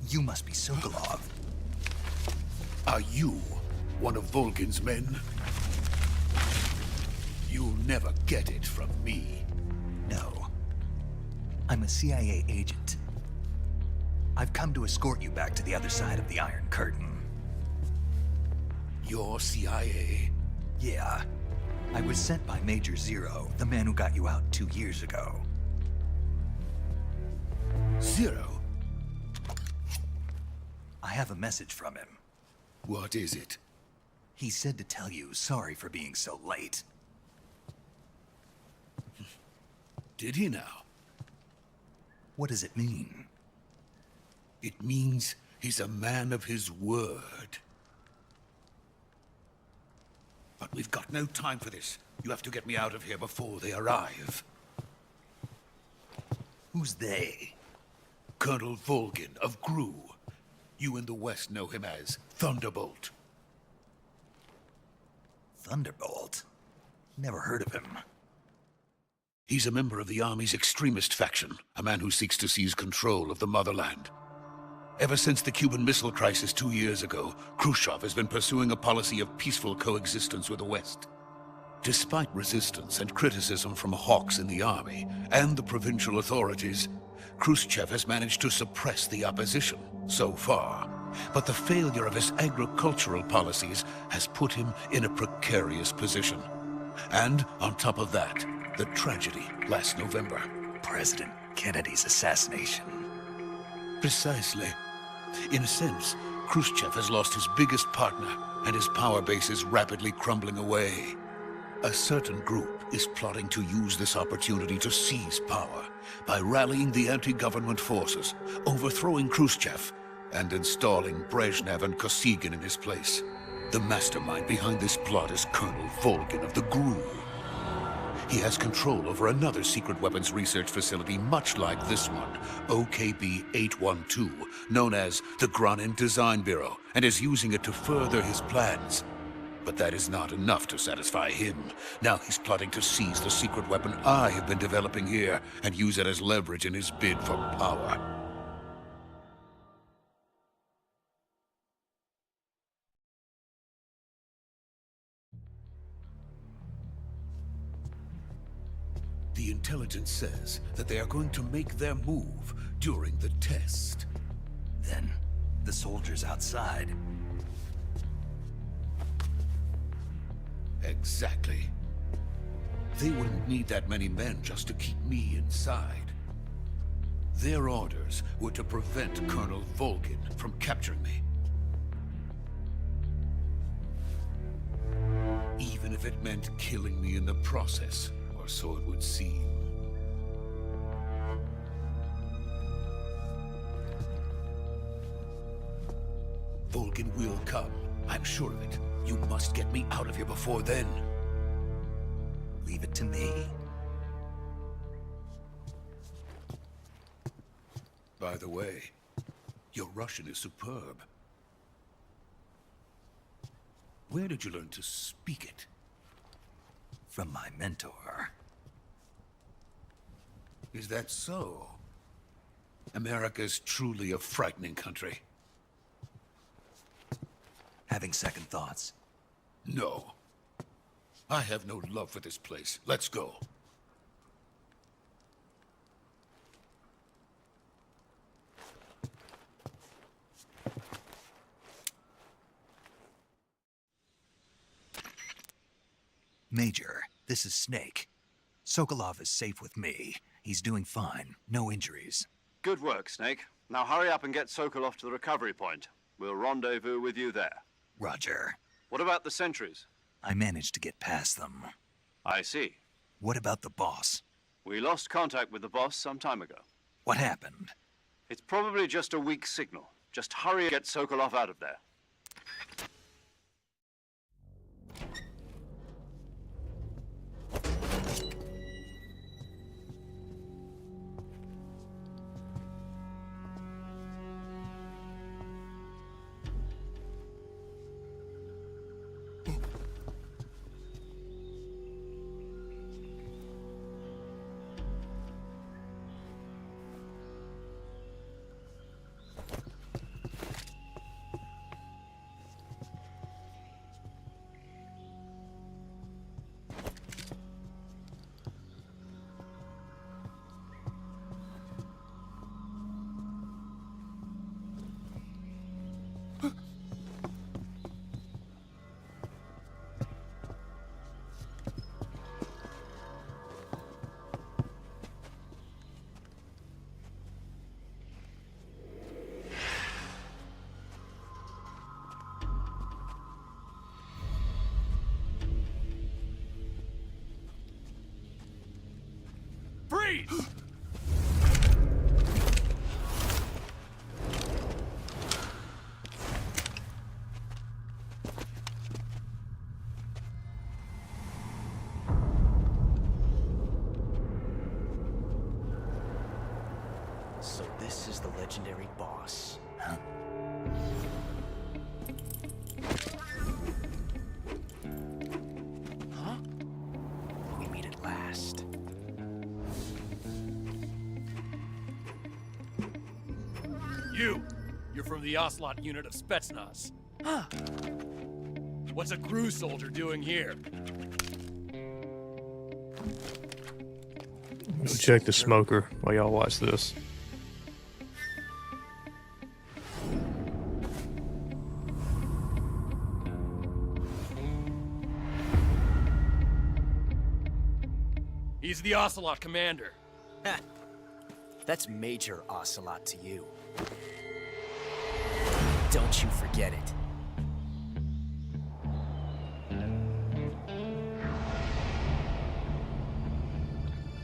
Speaker 2: You must be Sokolov.
Speaker 11: Are you one of Volgin's men? You'll never get it from me.
Speaker 2: No. I'm a CIA agent. I've come to escort you back to the other side of the Iron Curtain.
Speaker 11: You're CIA?
Speaker 2: Yeah. I was sent by Major Zero, the man who got you out 2 years ago.
Speaker 11: Zero?
Speaker 2: I have a message from him.
Speaker 11: What is it?
Speaker 2: He said to tell you sorry for being so late.
Speaker 11: Did he now?
Speaker 2: What does it mean?
Speaker 11: It means he's a man of his word. But we've got no time for this. You have to get me out of here before they arrive.
Speaker 2: Who's they?
Speaker 11: Colonel Volgin of Gru. You in the West know him as Thunderbolt.
Speaker 2: Thunderbolt? Never heard of him.
Speaker 11: He's a member of the Army's extremist faction, a man who seeks to seize control of the motherland. Ever since the Cuban Missile Crisis 2 years ago, Khrushchev has been pursuing a policy of peaceful coexistence with the West. Despite resistance and criticism from hawks in the Army and the provincial authorities, Khrushchev has managed to suppress the opposition, so far. But the failure of his agricultural policies has put him in a precarious position. And on top of that, the tragedy last November.
Speaker 2: President Kennedy's assassination.
Speaker 11: Precisely. In a sense, Khrushchev has lost his biggest partner, and his power base is rapidly crumbling away. A certain group is plotting to use this opportunity to seize power by rallying the anti-government forces, overthrowing Khrushchev, and installing Brezhnev and Kosygin in his place. The mastermind behind this plot is Colonel Volgin of the GRU. He has control over another secret weapons research facility much like this one, OKB-812, known as the Granin Design Bureau, and is using it to further his plans. But that is not enough to satisfy him. Now he's plotting to seize the secret weapon I have been developing here and use it as leverage in his bid for power. The intelligence says that they are going to make their move during the test.
Speaker 2: Then, the soldiers outside.
Speaker 11: Exactly. They wouldn't need that many men just to keep me inside. Their orders were to prevent Colonel Volgin from capturing me. Even if it meant killing me in the process, or so it would seem. Volgin will come. I'm sure of it. You must get me out of here before then.
Speaker 2: Leave it to me.
Speaker 11: By the way, your Russian is superb. Where did you learn to speak it?
Speaker 2: From my mentor.
Speaker 11: Is that so? America's truly a frightening country.
Speaker 2: Having second thoughts?
Speaker 11: No. I have no love for this place. Let's go.
Speaker 2: Major, this is Snake. Sokolov is safe with me. He's doing fine. No injuries.
Speaker 4: Good work, Snake. Now hurry up and get Sokolov to the recovery point. We'll rendezvous with you there.
Speaker 2: Roger.
Speaker 4: What about the sentries?
Speaker 2: I managed to get past them.
Speaker 4: I see.
Speaker 2: What about the boss?
Speaker 4: We lost contact with the boss some time ago.
Speaker 2: What happened?
Speaker 4: It's probably just a weak signal. Just hurry and get Sokolov out of there.
Speaker 12: Freeze!
Speaker 9: So this is the legendary boss.
Speaker 2: Huh?
Speaker 9: Huh? We meet at last.
Speaker 12: You're from the Ocelot unit of Spetsnaz.
Speaker 9: Huh.
Speaker 12: What's a GRU soldier doing here?
Speaker 6: Go check the smoker while y'all watch this.
Speaker 12: He's the Ocelot commander.
Speaker 9: Ha! That's Major Ocelot to you. Don't you forget it.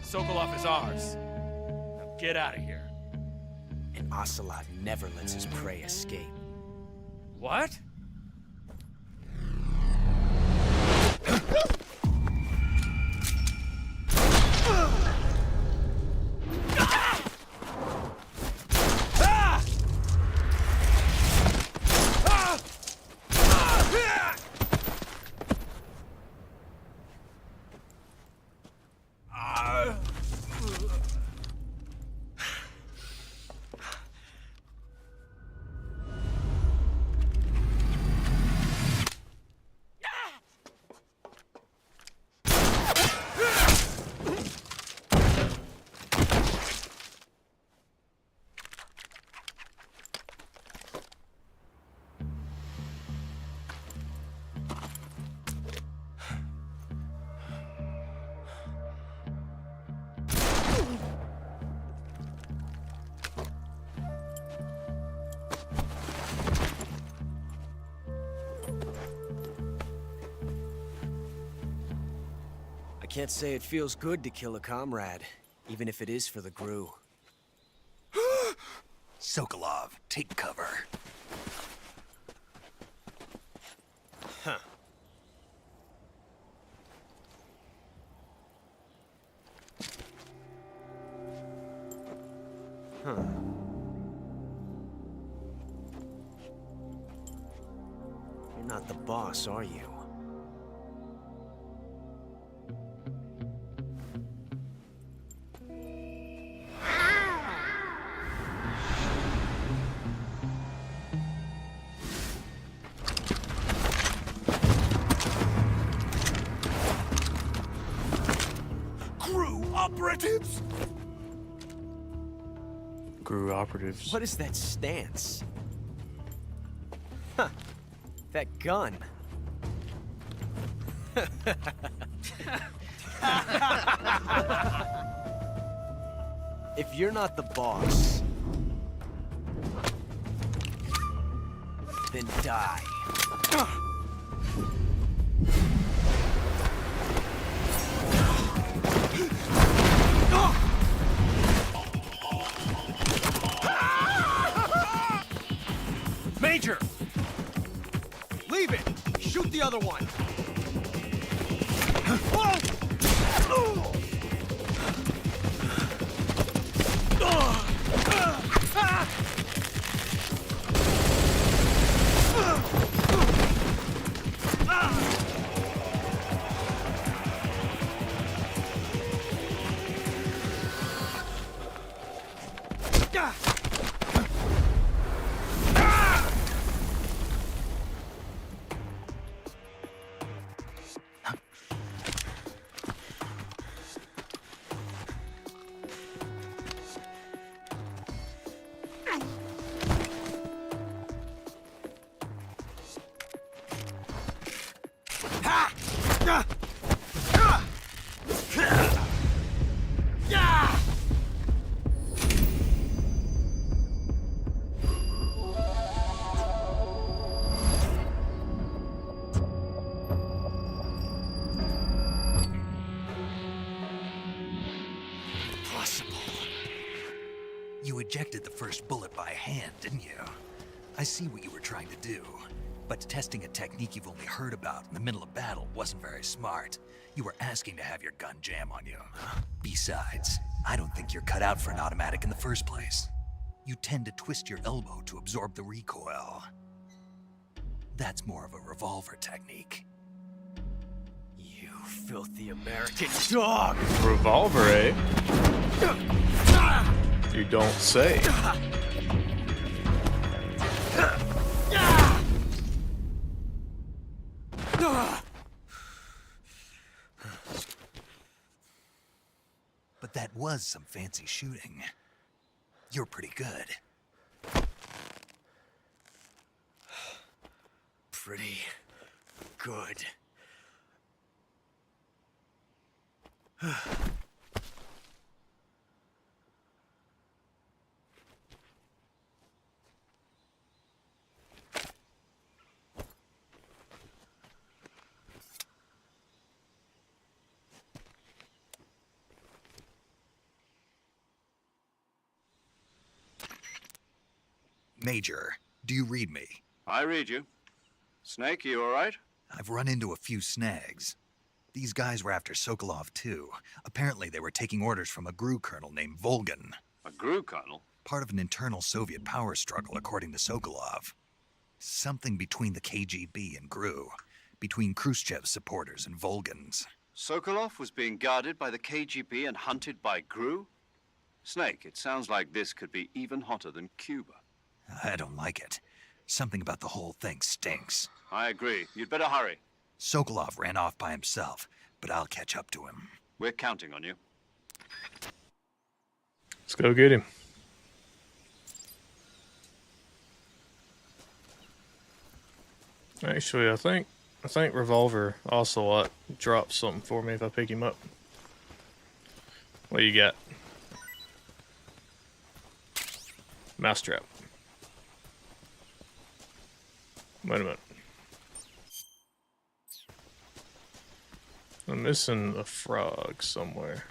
Speaker 12: Sokolov is ours. Now get out of here.
Speaker 9: And Ocelot never lets his prey escape.
Speaker 12: What?
Speaker 9: I can't say it feels good to kill a comrade, even if it is for the Gru.
Speaker 2: Sokolov, take cover.
Speaker 9: Huh. Huh. You're not the boss, are you?
Speaker 11: Operatives?
Speaker 6: Gru operatives.
Speaker 9: What is that stance? Huh. That gun. If you're not the boss, then die.
Speaker 12: Major! Leave it! Shoot the other one!
Speaker 2: You ejected the first bullet by hand, didn't you? I see what you were trying to do. But testing a technique you've only heard about in the middle of battle wasn't very smart. You were asking to have your gun jam on you. Besides, I don't think you're cut out for an automatic in the first place. You tend to twist your elbow to absorb the recoil. That's more of a revolver technique.
Speaker 9: You filthy American dog!
Speaker 6: Revolver, eh? You don't say.
Speaker 2: But that was some fancy shooting. You're pretty good.
Speaker 9: Pretty good.
Speaker 2: Major, do you read me?
Speaker 4: I read you. Snake, you all right?
Speaker 2: I've run into a few snags. These guys were after Sokolov too. Apparently they were taking orders from a GRU colonel named Volgan.
Speaker 4: A GRU colonel?
Speaker 2: Part of an internal Soviet power struggle, according to Sokolov. Something between the KGB and GRU. Between Khrushchev's supporters and Volgan's.
Speaker 4: Sokolov was being guarded by the KGB and hunted by GRU? Snake, it sounds like this could be even hotter than Cuba.
Speaker 2: I don't like it. Something about the whole thing stinks.
Speaker 4: I agree. You'd better hurry.
Speaker 2: Sokolov ran off by himself, but I'll catch up to him.
Speaker 4: We're counting on you.
Speaker 6: Let's go get him. Actually, I think Revolver Ocelot drops something for me if I pick him up. What do you got? Mousetrap. Wait a minute. I'm missing a frog somewhere.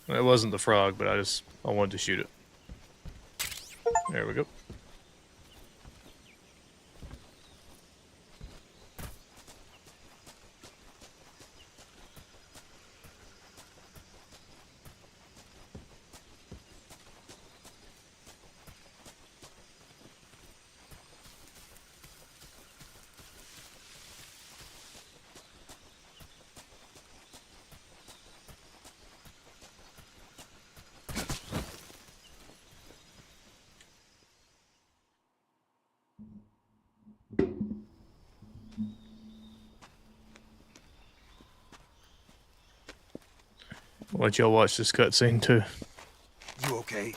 Speaker 6: It wasn't the frog, but I wanted to shoot it. There we go. I'll let y'all watch this cutscene too.
Speaker 11: You okay?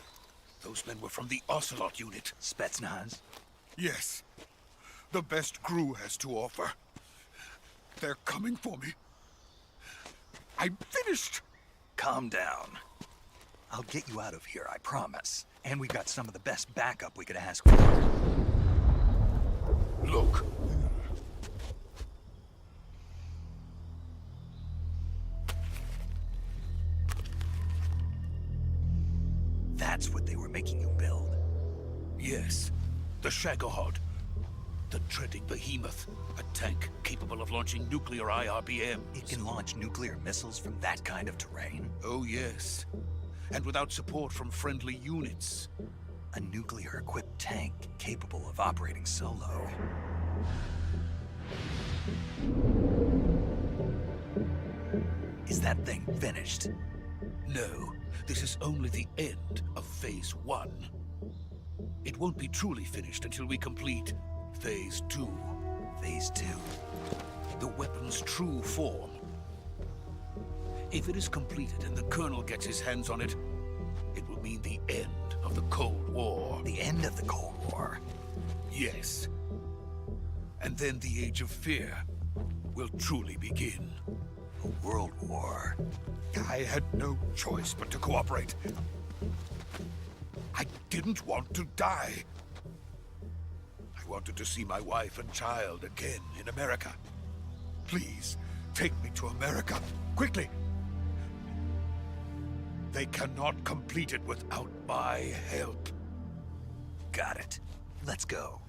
Speaker 11: Those men were from the Ocelot unit.
Speaker 2: Spetsnaz?
Speaker 11: Yes. The best GRU has to offer. They're coming for me. I'm finished.
Speaker 2: Calm down. I'll get you out of here, I promise. And we've got some of the best backup we could ask for.
Speaker 11: Look.
Speaker 2: That's what they were making you build?
Speaker 11: Yes. The Shagohod. The dreaded behemoth. A tank capable of launching nuclear IRBMs.
Speaker 2: It can launch nuclear missiles from that kind of terrain?
Speaker 11: Oh, yes. And without support from friendly units.
Speaker 2: A nuclear-equipped tank capable of operating solo. Is that thing finished?
Speaker 11: No. This is only the end of Phase 1. It won't be truly finished until we complete Phase 2.
Speaker 2: Phase 2?
Speaker 11: The weapon's true form. If it is completed and the Colonel gets his hands on it, it will mean the end of the Cold War.
Speaker 2: The end of the Cold War?
Speaker 11: Yes. And then the Age of Fear will truly begin.
Speaker 2: A world war?
Speaker 11: I had no choice but to cooperate. I didn't want to die. I wanted to see my wife and child again in America. Please, take me to America, quickly. They cannot complete it without my help.
Speaker 2: Got it. Let's go.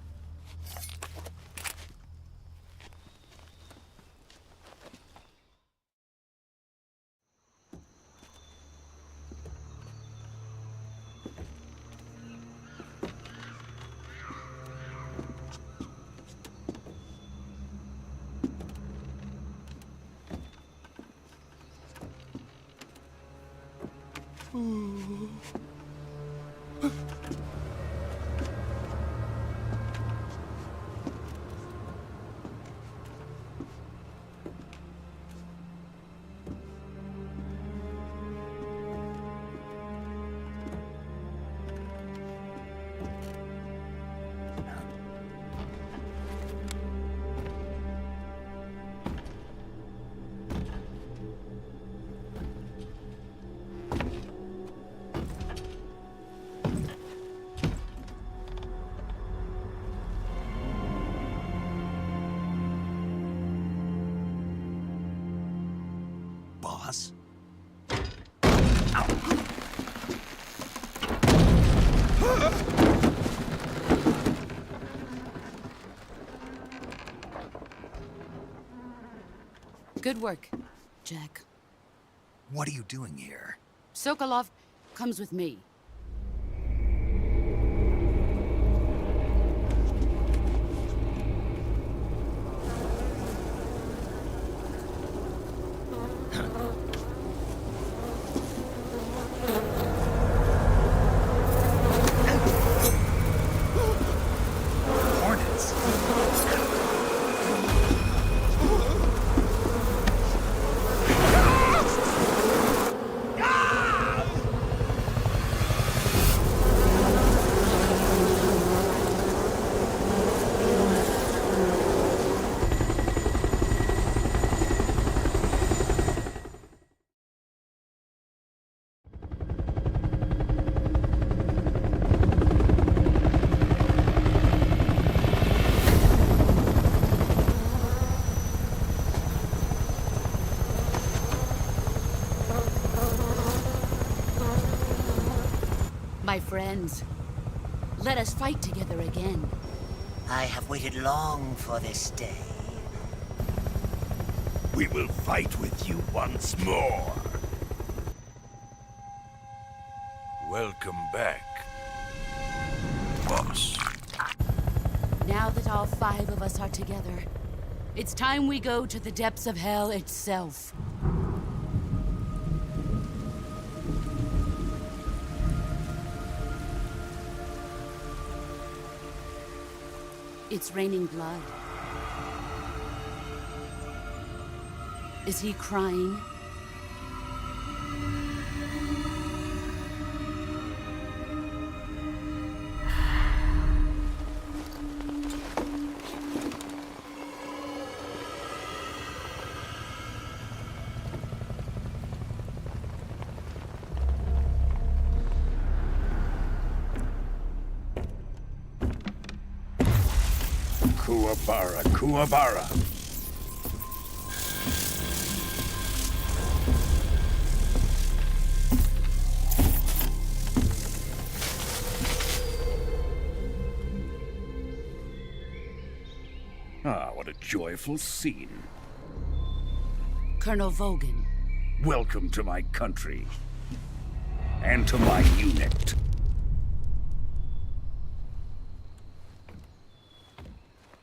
Speaker 8: Good work, Jack.
Speaker 2: What are you doing here?
Speaker 8: Sokolov comes with me.
Speaker 2: Hornets.
Speaker 8: My friends, let us fight together again.
Speaker 1: I have waited long for this day.
Speaker 11: We will fight with you once more. Welcome back, boss.
Speaker 8: Now that all 5 of us are together, it's time we go to the depths of hell itself. It's raining blood. Is he crying?
Speaker 11: Kuwabara, Kuwabara. Ah, what a joyful scene.
Speaker 8: Colonel Vogan.
Speaker 11: Welcome to my country. And to my unit.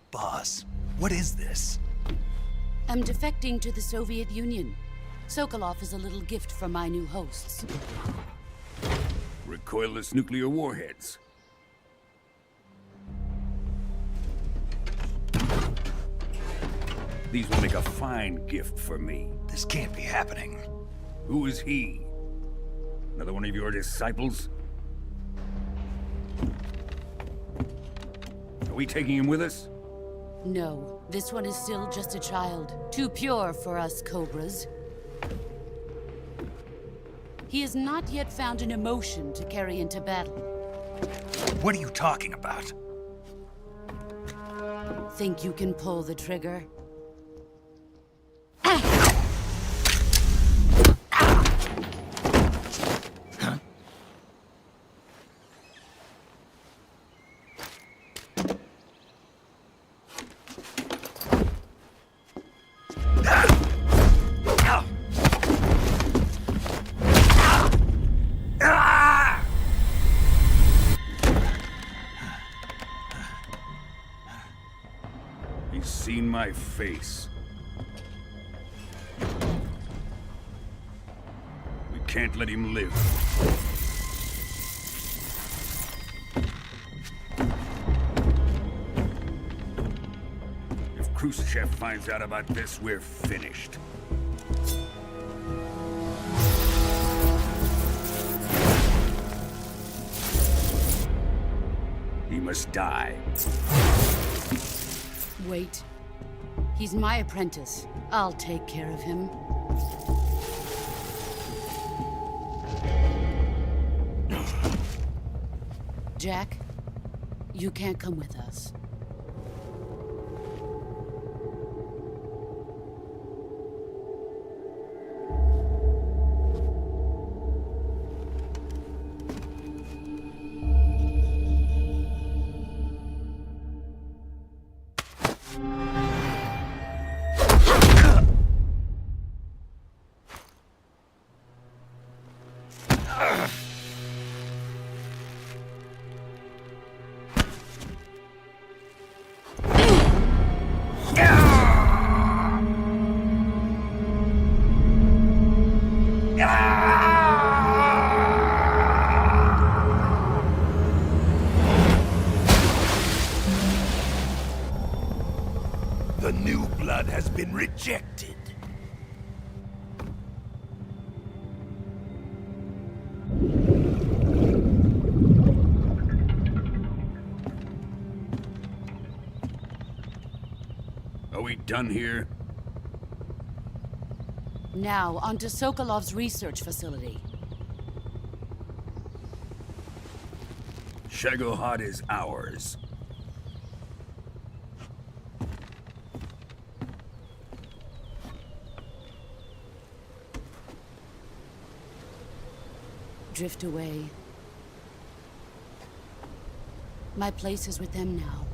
Speaker 2: Boss, what is this?
Speaker 8: I'm defecting to the Soviet Union. Sokolov is a little gift from my new hosts.
Speaker 11: Recoilless nuclear warheads. These will make a fine gift for me.
Speaker 2: This can't be happening.
Speaker 11: Who is he? Another one of your disciples? Are we taking him with us?
Speaker 8: No, this one is still just a child. Too pure for us Cobras. He has not yet found an emotion to carry into battle.
Speaker 2: What are you talking about?
Speaker 8: Think you can pull the trigger?
Speaker 11: He's seen my face. We can't let him live. If Khrushchev finds out about this, we're finished. He must die.
Speaker 8: Wait. He's my apprentice. I'll take care of him. Jack, you can't come with us.
Speaker 13: new blood has been rejected.
Speaker 11: Are we done here?
Speaker 8: Now, on to Sokolov's research facility.
Speaker 13: Shagohod is ours.
Speaker 8: Drift away. My place is with them now.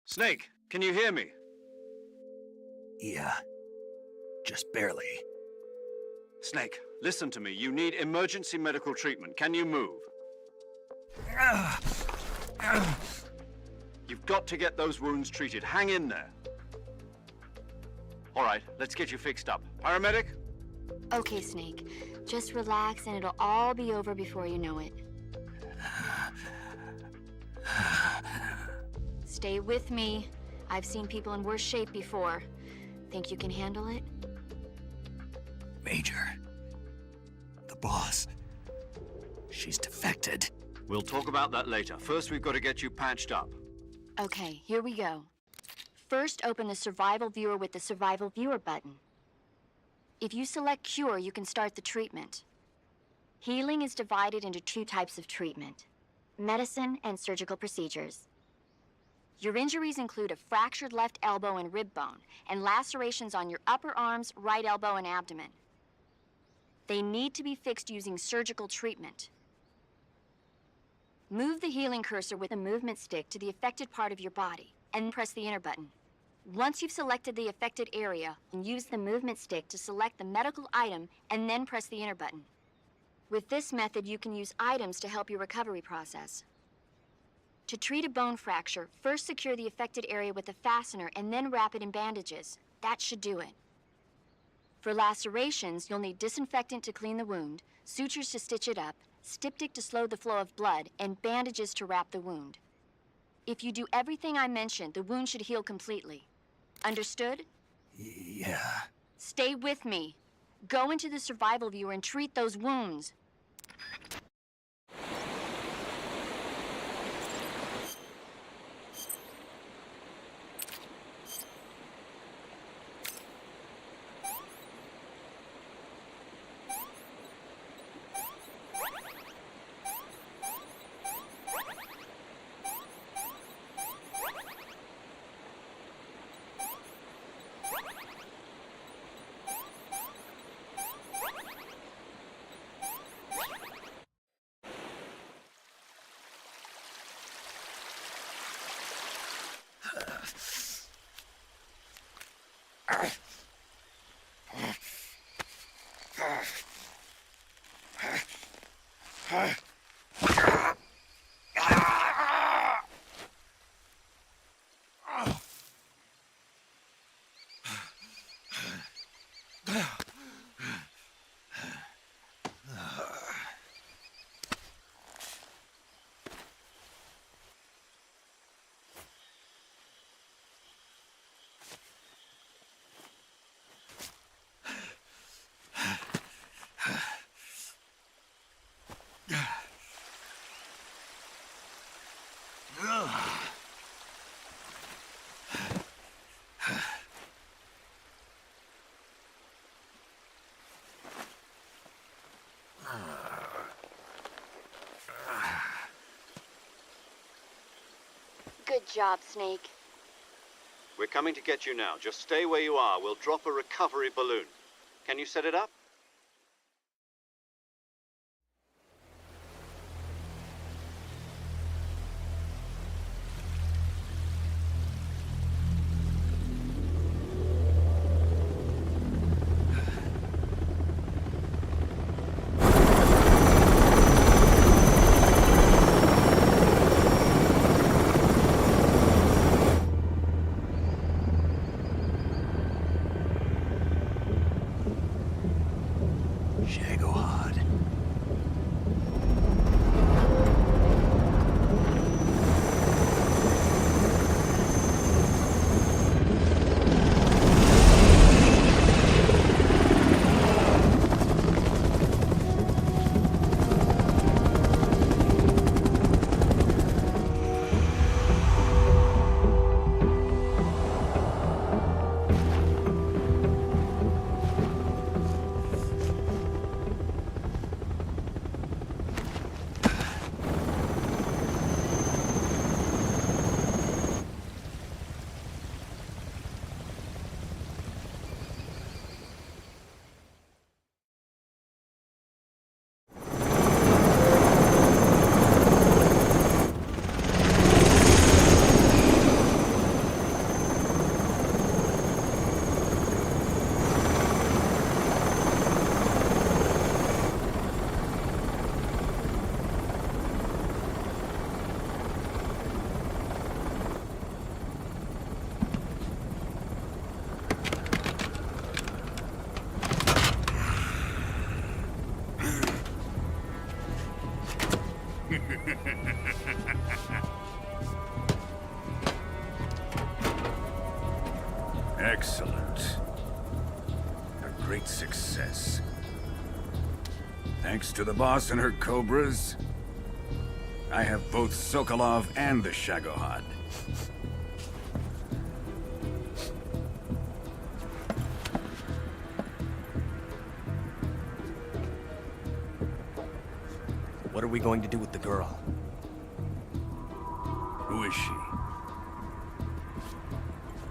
Speaker 4: Snake, can you hear me?
Speaker 2: Yeah. Just barely.
Speaker 4: Snake, listen to me. You need emergency medical treatment. Can you move? You've got to get those wounds treated. Hang in there. All right, let's get you fixed up. Paramedic?
Speaker 7: Okay, Snake. Just relax and it'll all be over before you know it. Stay with me. I've seen people in worse shape before. Think you can handle it?
Speaker 2: Major. The boss. She's defected.
Speaker 4: We'll talk about that later. First, we've got to get you patched up.
Speaker 7: Okay, here we go. First, open the Survival Viewer with the Survival Viewer button. If you select Cure, you can start the treatment. Healing is divided into two types of treatment: medicine and surgical procedures. Your injuries include a fractured left elbow and rib bone, and lacerations on your upper arms, right elbow, and abdomen. They need to be fixed using surgical treatment. Move the healing cursor with a movement stick to the affected part of your body, and press the enter button. Once you've selected the affected area, use the movement stick to select the medical item, and then press the enter button. With this method, you can use items to help your recovery process. To treat a bone fracture, first secure the affected area with a fastener and then wrap it in bandages. That should do it. For lacerations, you'll need disinfectant to clean the wound, sutures to stitch it up, styptic to slow the flow of blood, and bandages to wrap the wound. If you do everything I mentioned, the wound should heal completely. Understood?
Speaker 2: Yeah.
Speaker 7: Stay with me. Go into the Survival Viewer and treat those wounds. Good job, Snake.
Speaker 4: We're coming to get you now. Just stay where you are. We'll drop a recovery balloon. Can you set it up?
Speaker 13: Excellent. A great success. Thanks to the boss and her cobras, I have both Sokolov and the Shagohod.
Speaker 9: What are we going to do with the girl?
Speaker 13: Who is she?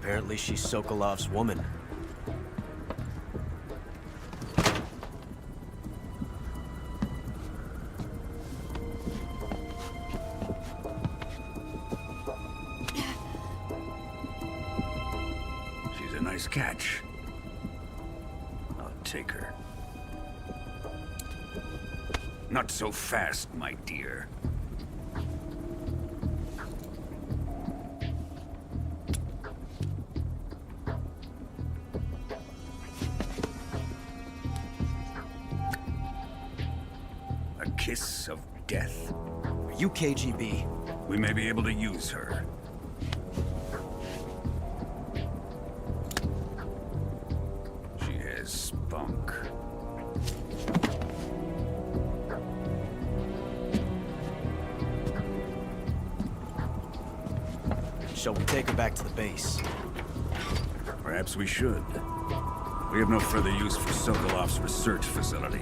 Speaker 9: Apparently she's Sokolov's woman.
Speaker 13: She's a nice catch. I'll take her. Not so fast, my dear. A kiss of death.
Speaker 9: Are you KGB?
Speaker 13: We may be able to use her. She has spunk.
Speaker 9: Shall we take her back to the base?
Speaker 13: Perhaps we should. We have no further use for Sokolov's research facility.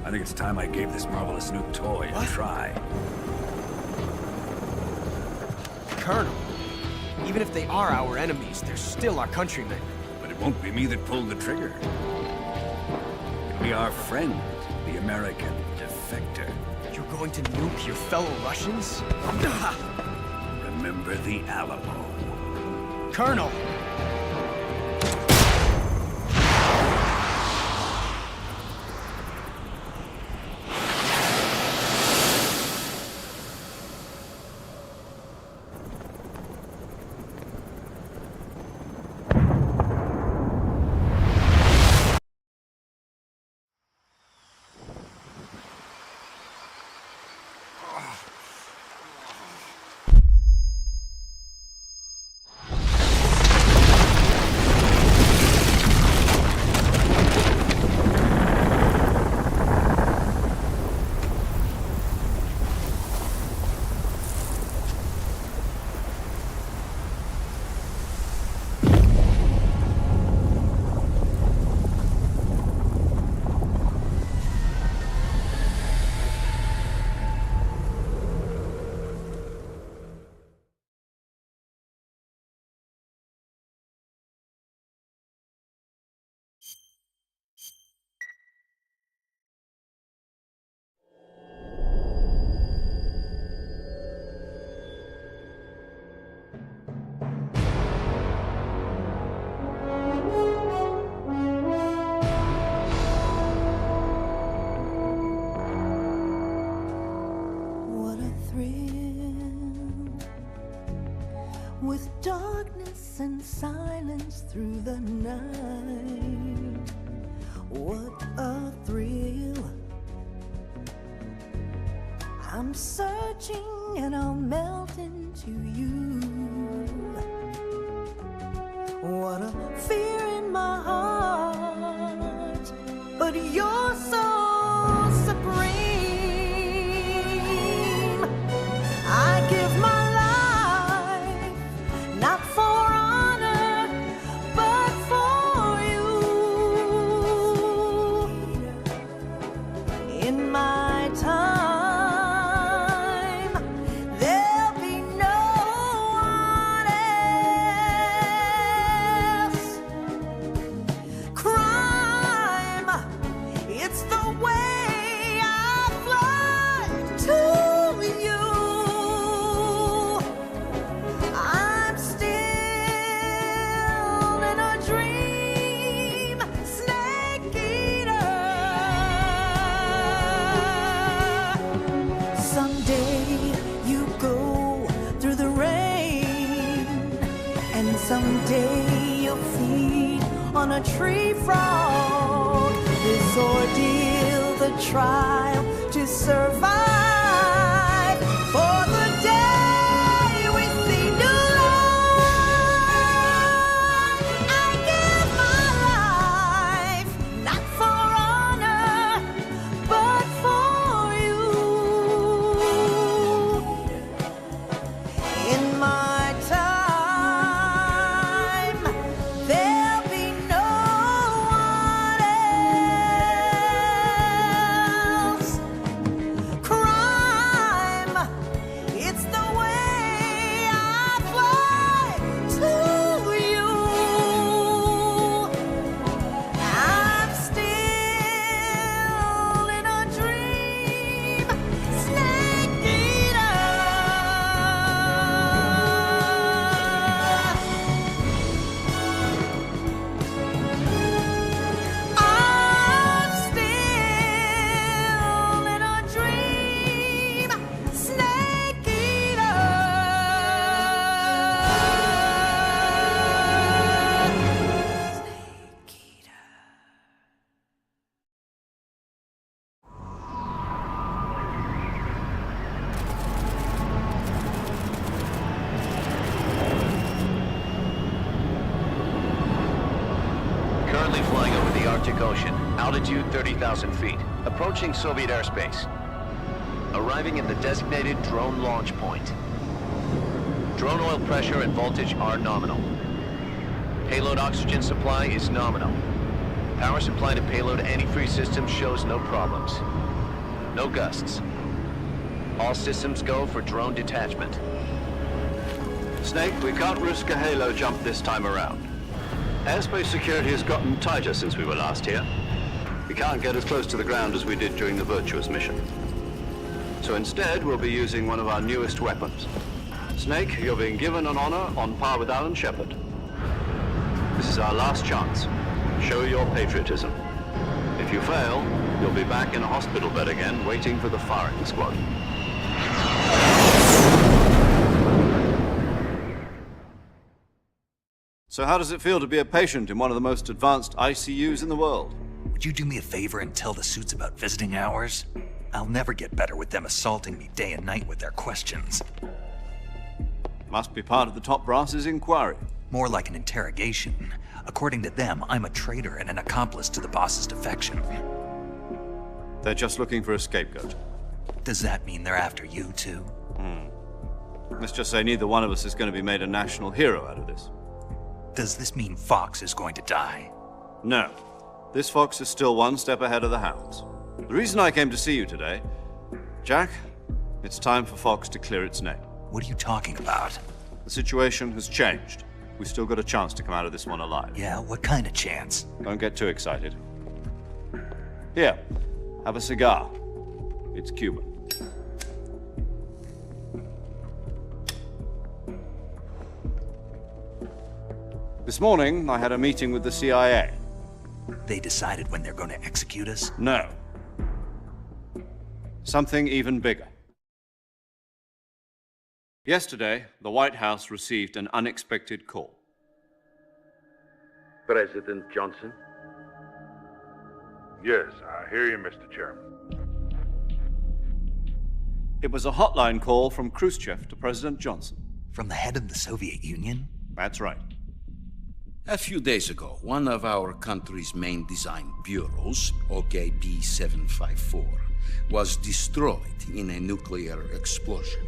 Speaker 13: I think it's time I gave this marvelous new toy a try.
Speaker 9: Colonel, even if they are our enemies, they're still our countrymen.
Speaker 13: But it won't be me that pulled the trigger. It'll be our friend, the American defector.
Speaker 9: You're going to nuke your fellow Russians?
Speaker 13: Remember the Alamo.
Speaker 9: Colonel!
Speaker 1: with darkness and silence through the night. What a thrill. I'm searching and I'll melt into you. What a fear in my heart, but you're so supreme. I give my life, not for honor, but for you. In my time, there'll be no one else. Crime, it's the way I fly to you. I'm still in a dream, snake eater. Someday you go through the rain, and someday you'll feed on a tree frog. This ordeal, the trial to survive, for the day we see new light. I give my life, not for honor, but for you. In my time, there'll be no one else. Crime, it's the way I fly to you. I'm still in a dream, snake eater. I'm still in a dream, snake eater.
Speaker 14: Currently flying over the Arctic Ocean, altitude 30,000 feet, approaching Soviet airspace. Arriving at the designated drone launch point. Drone oil pressure and voltage are nominal. Payload oxygen supply is nominal. Power supply to payload antifreeze systems shows no problems. No gusts. All systems go for drone detachment.
Speaker 4: Snake, we can't risk a halo jump this time around. Airspace security has gotten tighter since we were last here. We can't get as close to the ground as we did during the Virtuous mission. So instead, we'll be using one of our newest weapons. Snake, you're being given an honor on par with Alan Shepard. This is our last chance. Show your patriotism. If you fail, you'll be back in a hospital bed again, waiting for the firing squad. So how does it feel to be a patient in one of the most advanced ICUs in the world?
Speaker 2: Would you do me a favor and tell the suits about visiting hours? I'll never get better with them assaulting me day and night with their questions.
Speaker 4: Must be part of the top brass's inquiry.
Speaker 2: More like an interrogation. According to them, I'm a traitor and an accomplice to the boss's defection.
Speaker 4: They're just looking for a scapegoat.
Speaker 2: Does that mean they're after you, too?
Speaker 4: Let's just say neither one of us is going to be made a national hero out of this.
Speaker 2: Does this mean Fox is going to die?
Speaker 4: No. This fox is still one step ahead of the hounds. The reason I came to see you today, Jack, it's time for Fox to clear its name.
Speaker 2: What are you talking about?
Speaker 4: The situation has changed. We've still got a chance to come out of this one alive.
Speaker 2: Yeah, what kind of chance?
Speaker 4: Don't get too excited. Here, have a cigar. It's Cuban. This morning, I had a meeting with the CIA.
Speaker 2: They decided when they're going to execute us?
Speaker 4: No. Something even bigger. Yesterday, the White House received an unexpected call.
Speaker 15: President Johnson?
Speaker 16: Yes, I hear you, Mr. Chairman.
Speaker 4: It was a hotline call from Khrushchev to President Johnson.
Speaker 2: From the head of the Soviet Union?
Speaker 4: That's right.
Speaker 17: A few days ago, one of our country's main design bureaus, OKB 754, was destroyed in a nuclear explosion.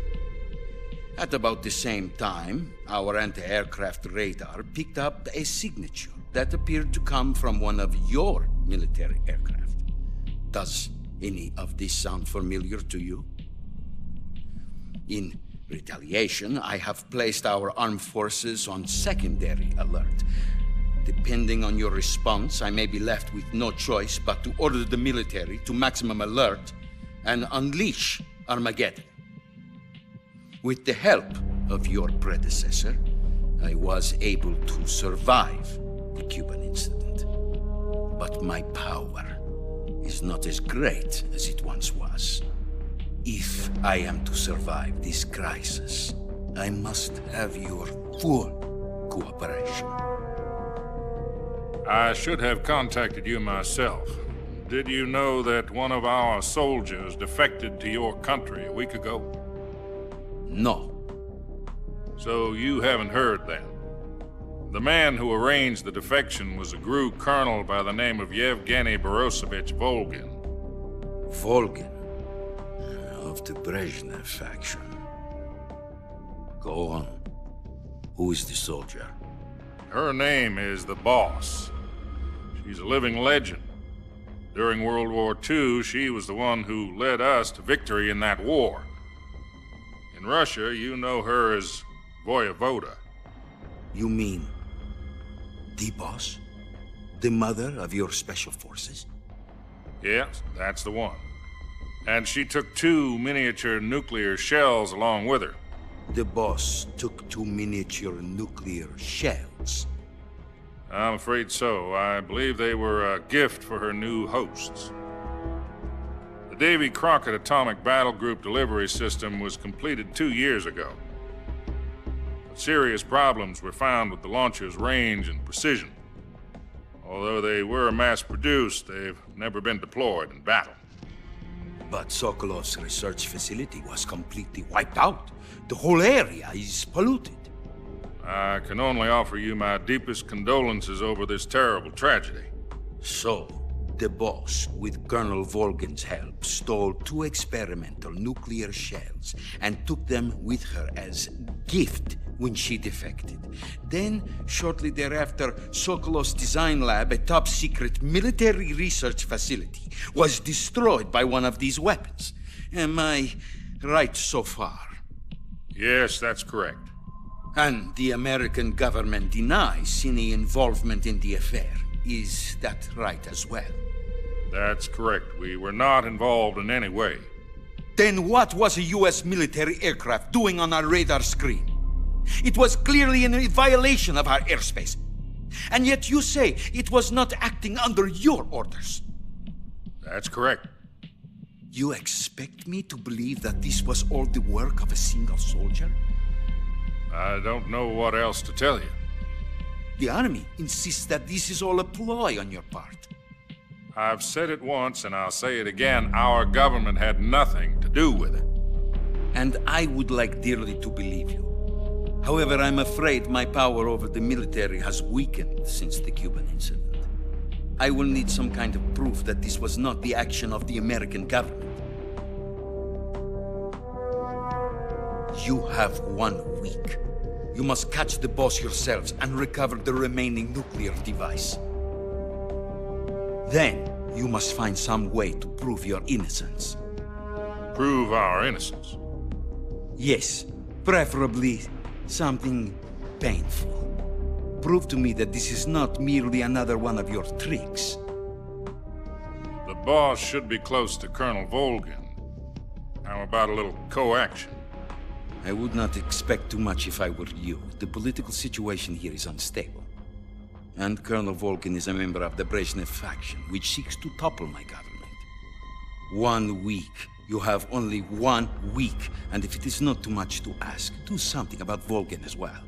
Speaker 17: At about the same time, our anti-aircraft radar picked up a signature that appeared to come from one of your military aircraft. Does any of this sound familiar to you? In retaliation, I have placed our armed forces on secondary alert. Depending on your response, I may be left with no choice but to order the military to maximum alert and unleash Armageddon. With the help of your predecessor, I was able to survive the Cuban incident. But my power is not as great as it once was. If I am to survive this crisis, I must have your full cooperation.
Speaker 16: I should have contacted you myself. Did you know that one of our soldiers defected to your country a week ago?
Speaker 17: No.
Speaker 16: So you haven't heard then? The man who arranged the defection was a GRU colonel by the name of Yevgeny Borosovich Volgin.
Speaker 17: Volgin? Of the Brezhnev faction. Go on. Who is the soldier?
Speaker 16: Her name is the Boss. She's a living legend. During World War II, she was the one who led us to victory in that war. In Russia, you know her as Voyevoda.
Speaker 17: You mean the Boss? The mother of your special forces?
Speaker 16: Yes, that's the one. And she took 2 miniature nuclear shells along with her.
Speaker 17: The Boss took 2 miniature nuclear shells?
Speaker 16: I'm afraid so. I believe they were a gift for her new hosts. The Davy Crockett Atomic Battle Group delivery system was completed 2 years ago. But serious problems were found with the launcher's range and precision. Although they were mass-produced, they've never been deployed in battle.
Speaker 17: But Sokolov's research facility was completely wiped out. The whole area is polluted.
Speaker 16: I can only offer you my deepest condolences over this terrible tragedy.
Speaker 17: So, the Boss, with Colonel Volgin's help, stole 2 experimental nuclear shells and took them with her as gift when she defected. Then, shortly thereafter, Sokolov's design lab, a top-secret military research facility, was destroyed by one of these weapons. Am I right so far?
Speaker 16: Yes, that's correct.
Speaker 17: And the American government denies any involvement in the affair. Is that right as well?
Speaker 16: That's correct. We were not involved in any way.
Speaker 17: Then what was a U.S. military aircraft doing on our radar screen? It was clearly in violation of our airspace. And yet you say it was not acting under your orders.
Speaker 16: That's correct.
Speaker 17: You expect me to believe that this was all the work of a single soldier?
Speaker 16: I don't know what else to tell you.
Speaker 17: The Army insists that this is all a ploy on your part.
Speaker 16: I've said it once and I'll say it again. Our government had nothing to do with it.
Speaker 17: And I would like dearly to believe you. However, I'm afraid my power over the military has weakened since the Cuban incident. I will need some kind of proof that this was not the action of the American government. You have 1 week. You must catch the Boss yourselves and recover the remaining nuclear device. Then, you must find some way to prove your innocence.
Speaker 16: Prove our innocence?
Speaker 17: Yes, preferably something painful. Prove to me that this is not merely another one of your tricks.
Speaker 16: The Boss should be close to Colonel Volgin. How about a little co-action?
Speaker 17: I would not expect too much if I were you. The political situation here is unstable. And Colonel Volgin is a member of the Brezhnev faction, which seeks to topple my government. 1 week You have only 1 week, and if it is not too much to ask, do something about Volgin as well.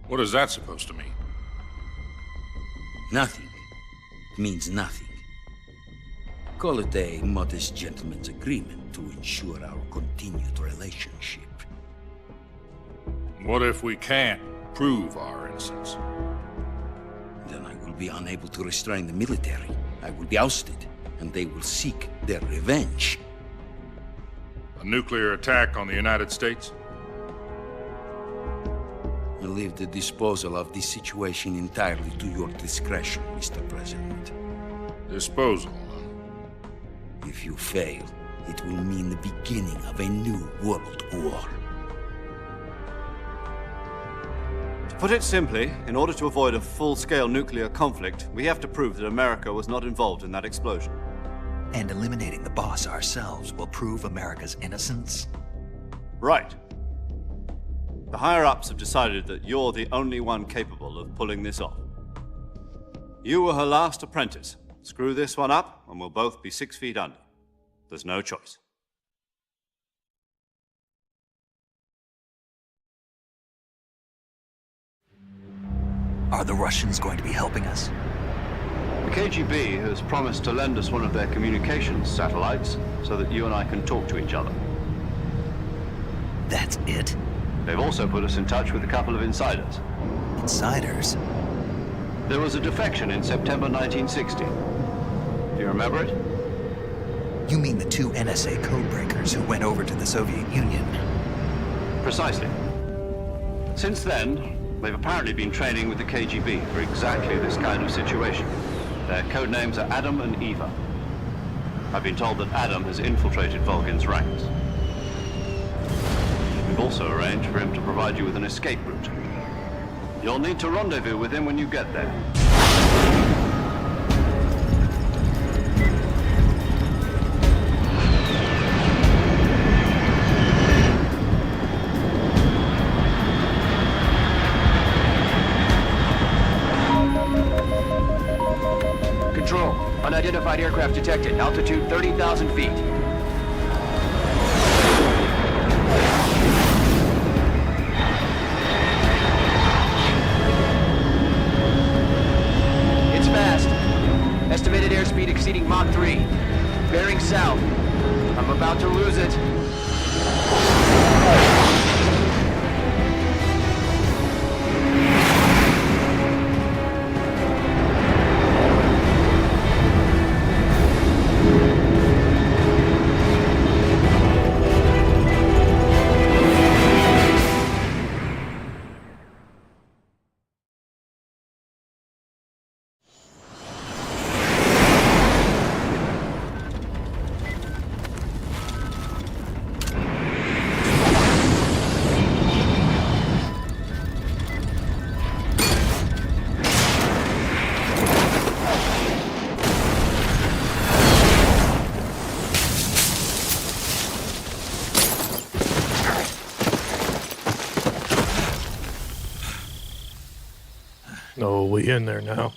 Speaker 16: What is that supposed to mean?
Speaker 17: Nothing. It means nothing. Call it a modest gentleman's agreement to ensure our continued relationship.
Speaker 16: What if we can't prove our innocence?
Speaker 17: Then I will be unable to restrain the military. I will be ousted, and they will seek their revenge.
Speaker 16: A nuclear attack on the United States?
Speaker 17: I leave the disposal of this situation entirely to your discretion, Mr. President.
Speaker 16: Disposal?
Speaker 17: If you fail, it will mean the beginning of a new world war.
Speaker 4: To put it simply, in order to avoid a full-scale nuclear conflict, we have to prove that America was not involved in that explosion.
Speaker 2: And eliminating the boss ourselves will prove America's innocence?
Speaker 4: Right. The higher-ups have decided that you're the only one capable of pulling this off. You were her last apprentice. Screw this one up, and we'll both be 6 feet under. There's no choice.
Speaker 2: Are the Russians going to be helping us?
Speaker 4: The KGB has promised to lend us one of their communications satellites so that you and I can talk to each other.
Speaker 2: That's it?
Speaker 4: They've also put us in touch with a couple of insiders.
Speaker 2: Insiders?
Speaker 4: There was a defection in September 1960. Do you remember it?
Speaker 2: You mean the 2 NSA codebreakers who went over to the Soviet Union?
Speaker 4: Precisely. Since then, they've apparently been training with the KGB for exactly this kind of situation. Their code names are Adam and Eva. I've been told that Adam has infiltrated Volgin's ranks. We've also arranged for him to provide you with an escape route. You'll need to rendezvous with him when you get there.
Speaker 15: Control, unidentified aircraft detected. Altitude 30,000 feet. It's fast. Estimated airspeed exceeding Mach 3. Bearing south. I'm about to lose it.
Speaker 6: Oh, we in there now.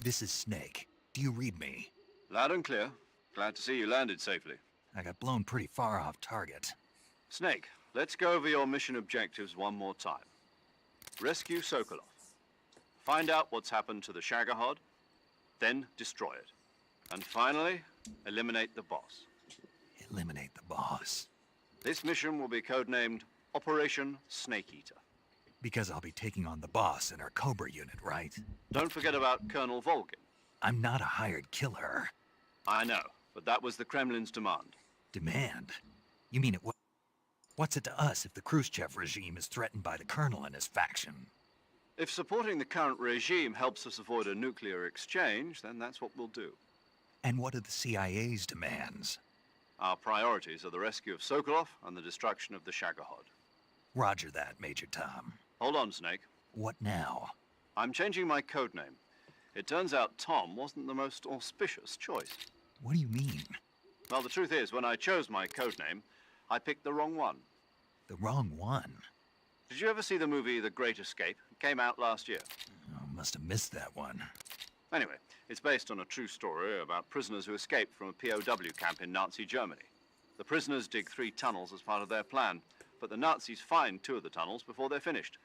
Speaker 2: This is Snake. Do you read me?
Speaker 4: Loud and clear. Glad to see you landed safely.
Speaker 2: I got blown pretty far off target.
Speaker 4: Snake, let's go over your mission objectives one more time. Rescue Sokolov. Find out what's happened to the Shagohod, then destroy it. And finally, eliminate the boss.
Speaker 2: Eliminate the boss.
Speaker 4: This mission will be codenamed Operation Snake Eater.
Speaker 2: Because I'll be taking on the boss in our Cobra unit, right?
Speaker 4: Don't forget about Colonel Volgin.
Speaker 2: I'm not a hired killer.
Speaker 4: I know, but that was the Kremlin's demand.
Speaker 2: Demand? You mean what's it to us if the Khrushchev regime is threatened by the Colonel and his faction?
Speaker 4: If supporting the current regime helps us avoid a nuclear exchange, then that's what we'll do.
Speaker 2: And what are the CIA's demands?
Speaker 4: Our priorities are the rescue of Sokolov and the destruction of the Shagohod.
Speaker 2: Roger that, Major Tom.
Speaker 4: Hold on, Snake.
Speaker 2: What now?
Speaker 4: I'm changing my code name. It turns out Tom wasn't the most auspicious choice.
Speaker 2: What do you mean?
Speaker 4: Well, the truth is, when I chose my code name, I picked the wrong one.
Speaker 2: The wrong one?
Speaker 4: Did you ever see the movie The Great Escape? It came out last year.
Speaker 2: Oh, must have missed that one.
Speaker 4: Anyway, it's based on a true story about prisoners who escaped from a POW camp in Nazi Germany. The prisoners dig 3 tunnels as part of their plan, but the Nazis find 2 of the tunnels before they're finished.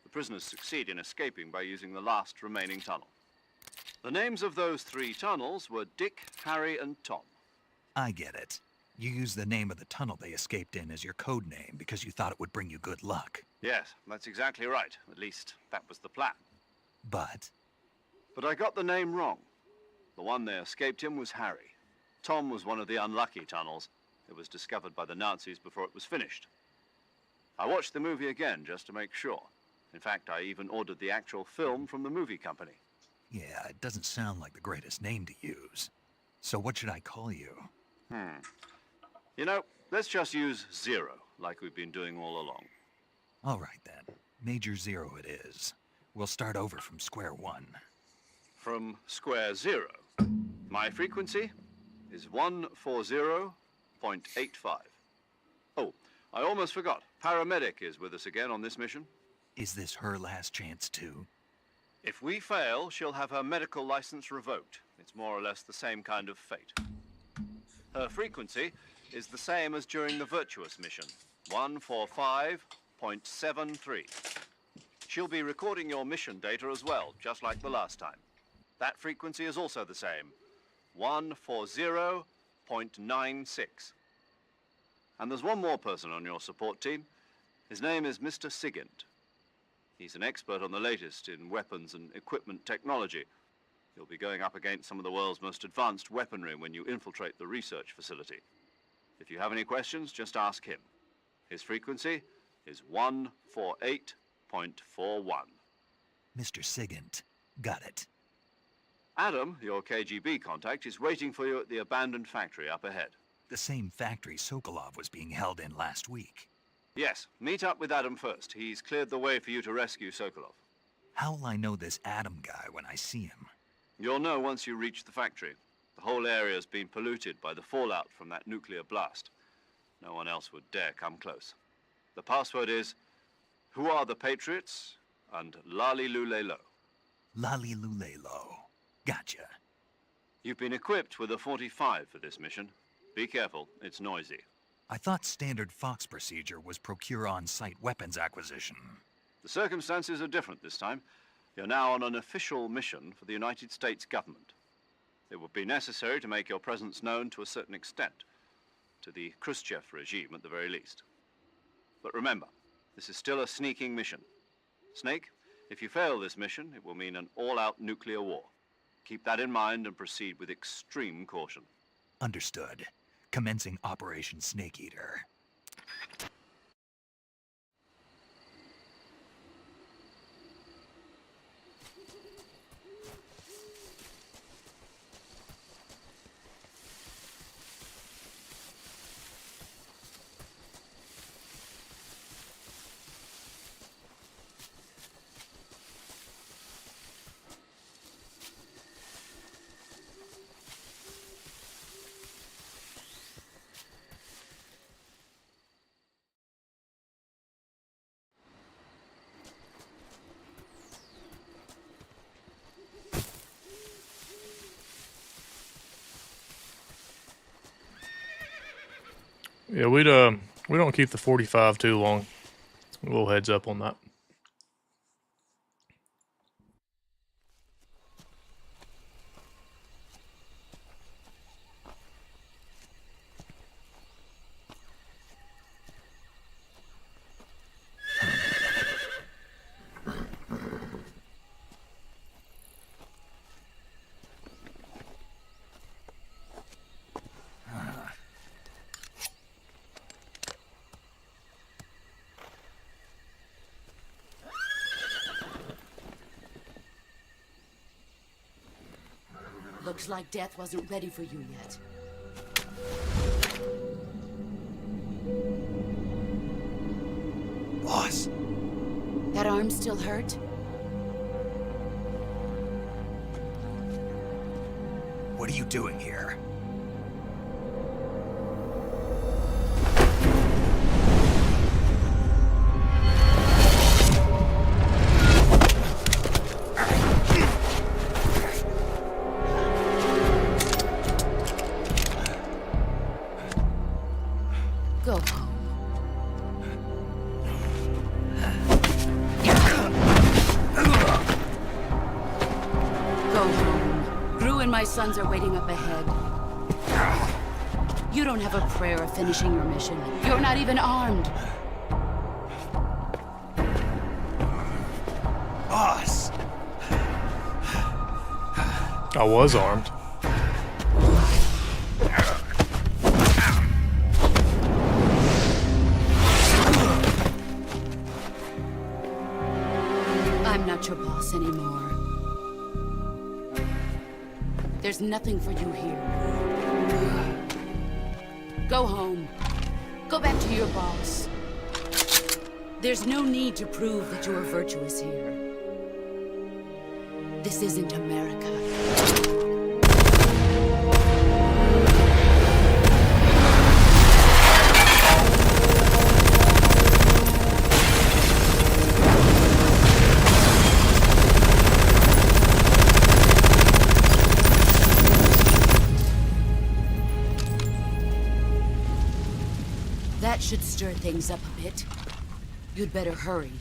Speaker 4: The prisoners succeed in escaping by using the last remaining tunnel. The names of those 3 tunnels were Dick, Harry, and Tom.
Speaker 2: I get it. You used the name of the tunnel they escaped in as your code name because you thought it would bring you good luck.
Speaker 4: Yes, that's exactly right. At least, that was the plan.
Speaker 2: But
Speaker 4: I got the name wrong. The one they escaped in was Harry. Tom was one of the unlucky tunnels. It was discovered by the Nazis before it was finished. I watched the movie again just to make sure. In fact, I even ordered the actual film from the movie company.
Speaker 2: yeah, it doesn't sound like the greatest name to use. So what should I call you?
Speaker 4: You know, let's just use Zero, like we've been doing all along.
Speaker 2: All right then. Major Zero it is. We'll start over from square one.
Speaker 4: From square 0. My frequency is 140.85. Oh, I almost forgot. Paramedic is with us again on this mission.
Speaker 2: Is this her last chance too?
Speaker 4: If we fail, she'll have her medical license revoked. It's more or less the same kind of fate. Her frequency is the same as during the Virtuous mission, 145.73. She'll be recording your mission data as well, just like the last time. That frequency is also the same, 140.96. And there's one more person on your support team. His name is Mr. Sigint. He's an expert on the latest in weapons and equipment technology. You'll be going up against some of the world's most advanced weaponry when you infiltrate the research facility. If you have any questions, just ask him. His frequency is 148.41.
Speaker 2: Mr. Sigint. Got it.
Speaker 4: Adam, your KGB contact, is waiting for you at the abandoned factory up ahead.
Speaker 2: The same factory Sokolov was being held in last week.
Speaker 4: Yes, meet up with Adam first. He's cleared the way for you to rescue Sokolov.
Speaker 2: How will I know this Adam guy when I see him?
Speaker 4: You'll know once you reach the factory. The whole area's been polluted by the fallout from that nuclear blast. No one else would dare come close. The password is, "Who are the Patriots?" and Lali Lule Lo.
Speaker 2: Lali Lule Lo. Gotcha.
Speaker 4: You've been equipped with a 45 for this mission. Be careful, it's noisy.
Speaker 2: I thought standard Fox procedure was procure on-site weapons acquisition.
Speaker 4: The circumstances are different this time. You're now on an official mission for the United States government. It would be necessary to make your presence known to a certain extent, to the Khrushchev regime at the very least. But remember, this is still a sneaking mission. Snake, if you fail this mission, it will mean an all-out nuclear war. Keep that in mind and proceed with extreme caution.
Speaker 2: Understood. Commencing Operation Snake Eater.
Speaker 6: Yeah, we don't keep the 45 too long. A little heads up on that.
Speaker 8: Looks like death wasn't ready for you yet.
Speaker 2: Boss.
Speaker 8: That arm still hurt?
Speaker 2: What are you doing here?
Speaker 8: Go home. Go home. Gru and my sons are waiting up ahead. You don't have a prayer of finishing your mission. You're not even armed.
Speaker 2: Boss!
Speaker 6: I was armed.
Speaker 8: I'm not your boss anymore. There's nothing for you here. Go home. Go back to your boss. There's no need to prove that you are virtuous here. This isn't America. That should stir things up a bit. You'd better hurry.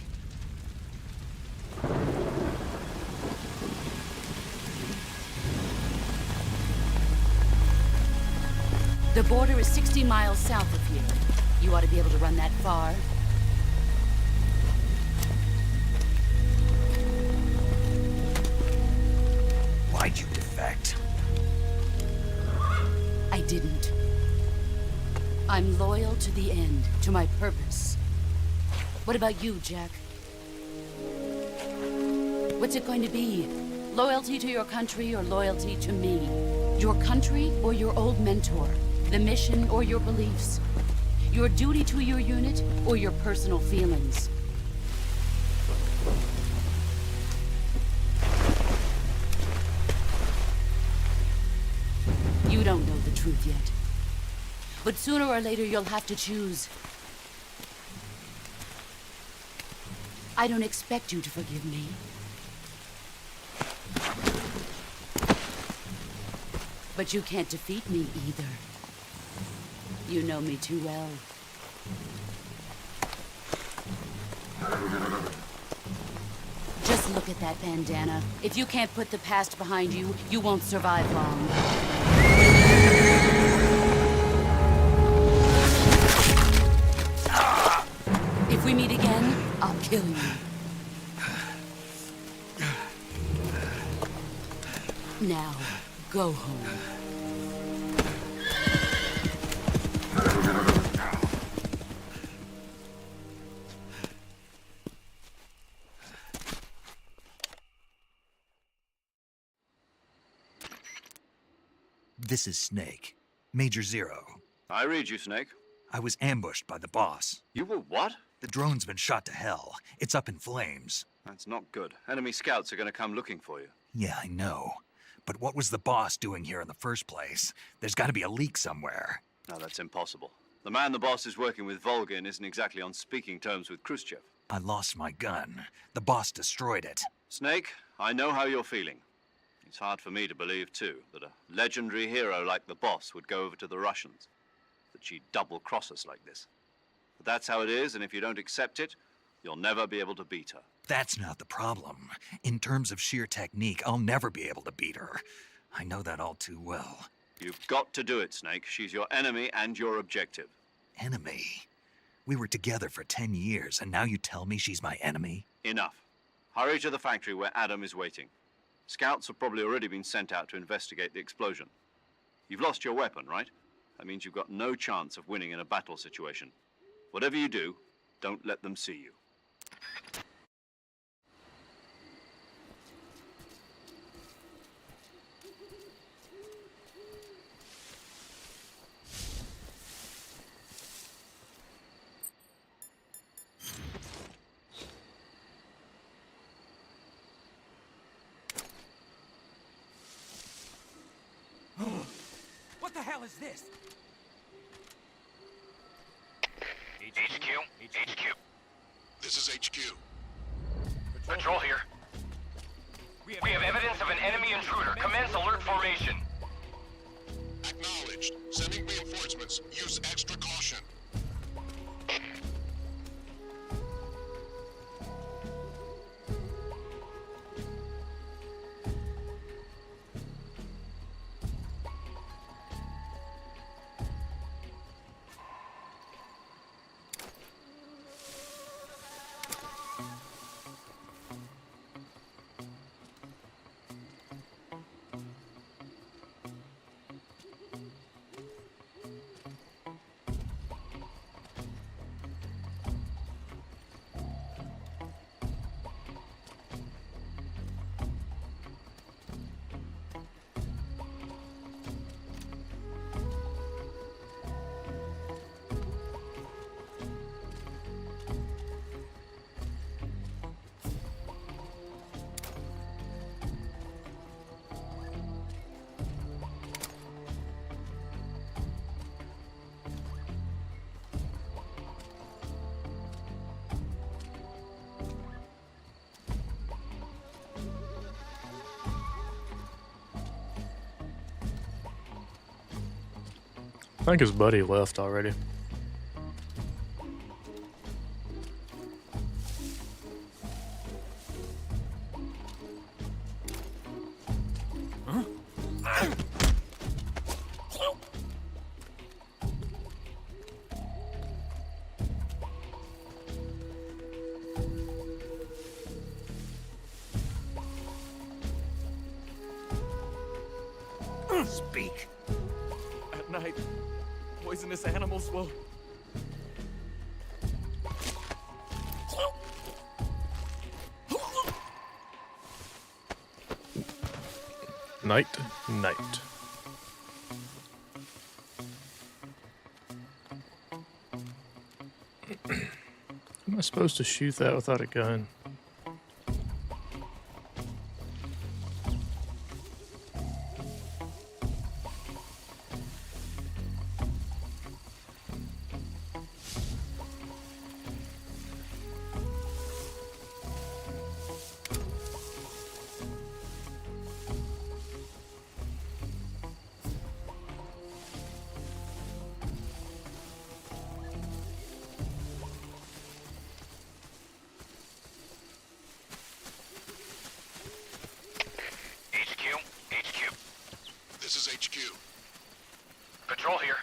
Speaker 8: The border is 60 miles south of here. You ought to be able to run that far.
Speaker 2: Why'd you defect?
Speaker 8: I didn't. I'm loyal to the end, to my purpose. What about you, Jack? What's it going to be? Loyalty to your country or loyalty to me? Your country or your old mentor? The mission or your beliefs? Your duty to your unit or your personal feelings? You don't know the truth yet. But sooner or later you'll have to choose. I don't expect you to forgive me. But you can't defeat me either. You know me too well. Just look at that bandana. If you can't put the past behind you, you won't survive long. If we meet again, I'll kill you. Now, go home.
Speaker 2: This is Snake. Major Zero.
Speaker 4: I read you, Snake.
Speaker 2: I was ambushed by the boss.
Speaker 4: You were what?
Speaker 2: The drone's been shot to hell. It's up in flames.
Speaker 4: That's not good. Enemy scouts are going to come looking for you.
Speaker 2: Yeah, I know. But what was the boss doing here in the first place? There's got to be a leak somewhere.
Speaker 4: No, that's impossible. The man the boss is working with, Volgin, isn't exactly on speaking terms with Khrushchev.
Speaker 2: I lost my gun. The boss destroyed it.
Speaker 4: Snake, I know how you're feeling. It's hard for me to believe, too, that a legendary hero like the boss would go over to the Russians. That she'd double-cross us like this. But that's how it is, and if you don't accept it, you'll never be able to beat her.
Speaker 2: That's not the problem. In terms of sheer technique, I'll never be able to beat her. I know that all too well.
Speaker 4: You've got to do it, Snake. She's your enemy and your objective.
Speaker 2: Enemy? We were together for 10 years, and now you tell me she's my enemy?
Speaker 4: Enough. Hurry to the factory where Adam is waiting. Scouts have probably already been sent out to investigate the explosion. You've lost your weapon, right? That means you've got no chance of winning in a battle situation. Whatever you do, don't let them see you.
Speaker 18: the hell is this?
Speaker 10: HQ. This is HQ.
Speaker 15: Patrol here. We have evidence of an enemy intruder. Commence alert formation.
Speaker 10: Acknowledged. Sending reinforcements. Use extra caution.
Speaker 6: I think his buddy left already.
Speaker 18: Speak. At night, poisonous animals will...
Speaker 6: Night. Am I supposed to shoot that without a gun?
Speaker 10: This is HQ.
Speaker 15: Patrol here.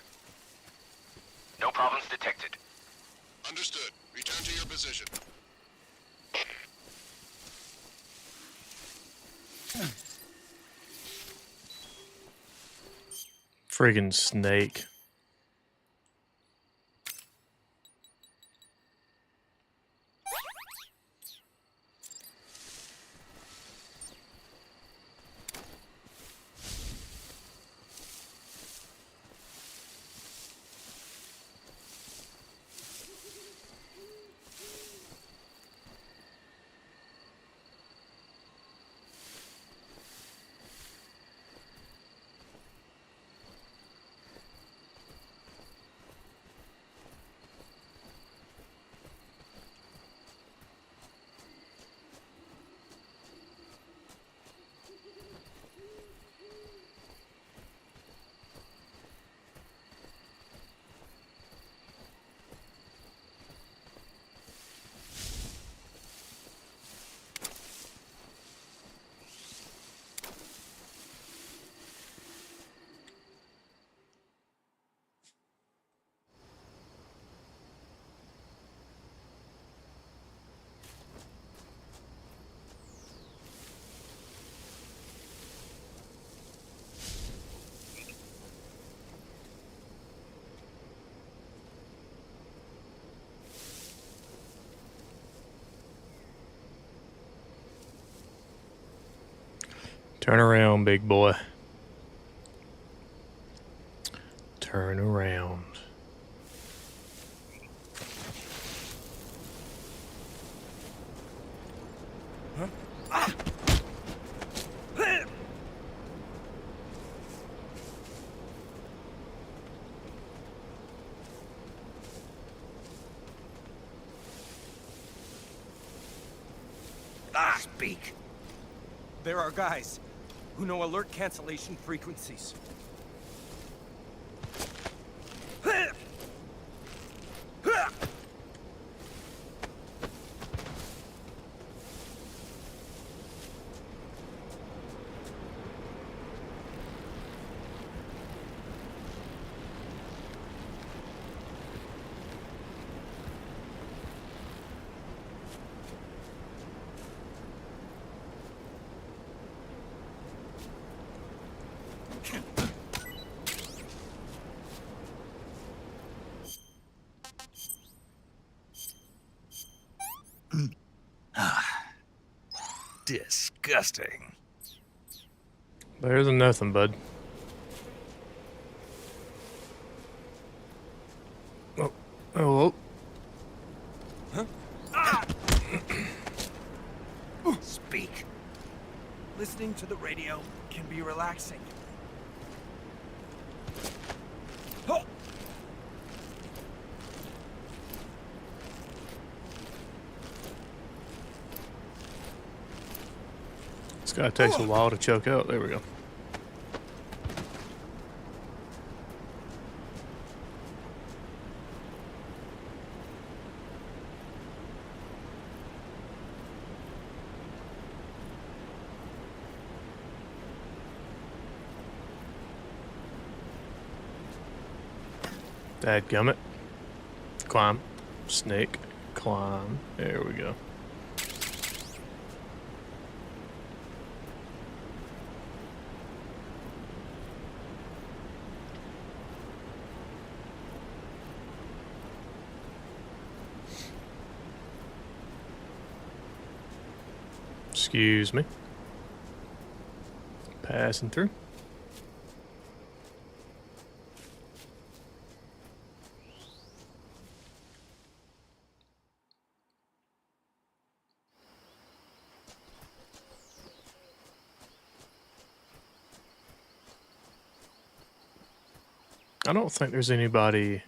Speaker 15: No problems detected.
Speaker 10: Understood. Return to your position.
Speaker 6: Friggin' snake. Turn around, big boy. Turn around.
Speaker 18: Huh? Ah!
Speaker 2: Speak.
Speaker 18: There are guys who know alert cancellation frequencies.
Speaker 2: Disgusting.
Speaker 6: Better than nothing, bud. Oh, oh,
Speaker 2: Speak.
Speaker 18: Listening to the radio can be relaxing.
Speaker 6: This guy takes a while to choke out. There we go. Dadgummit. Climb. Snake. Climb. There we go. Excuse me. Passing through. I don't think there's anybody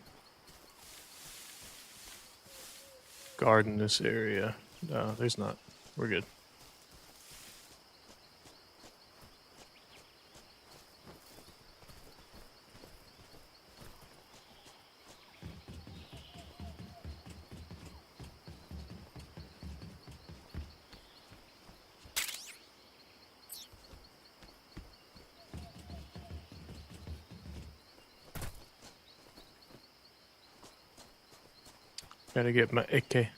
Speaker 6: guarding this area. No, there's not. We're good. Gotta get my AK.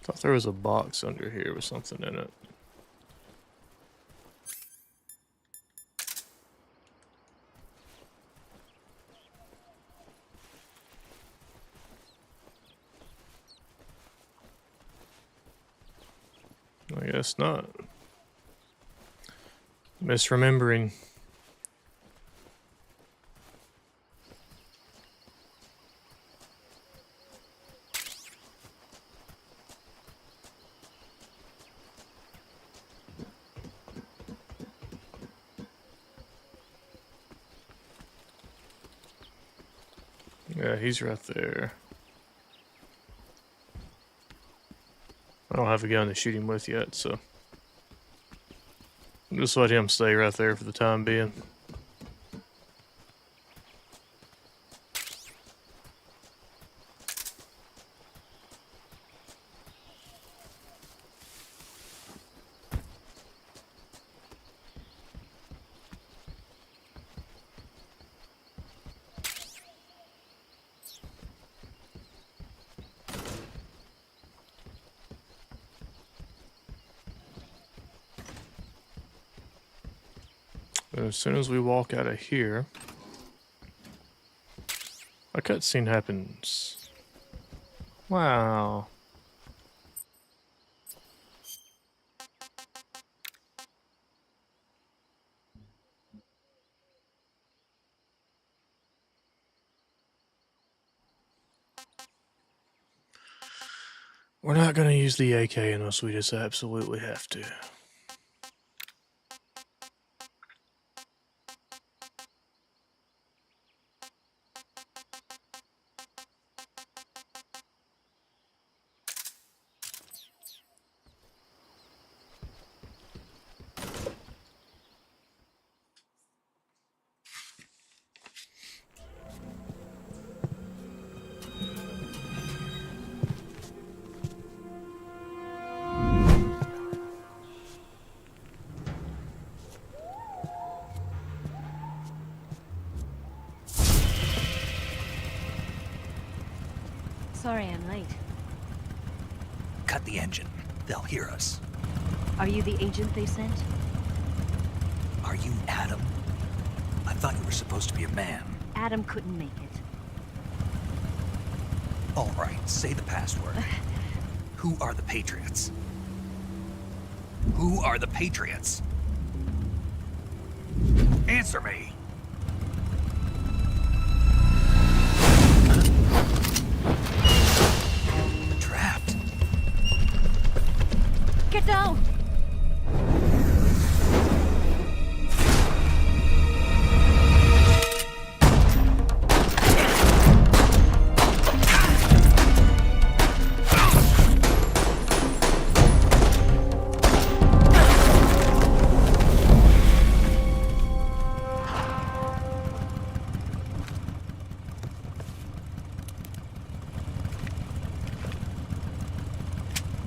Speaker 6: Thought there was a box under here with something in it. I guess not. Misremembering. Yeah, he's right there. I don't have a gun to shoot him with yet, so I'll just let him stay right there for the time being. As soon as we walk out of here, a cutscene happens. Wow. We're not going to use the AK unless we just absolutely have to.
Speaker 19: Sorry I'm late.
Speaker 2: Cut the engine. They'll hear us.
Speaker 19: Are you the agent they sent?
Speaker 2: Are you Adam? I thought you were supposed to be a man.
Speaker 19: Adam couldn't make it.
Speaker 2: All right, say the password. Who are the Patriots? Who are the Patriots? Answer me! Trapped.
Speaker 19: Get down!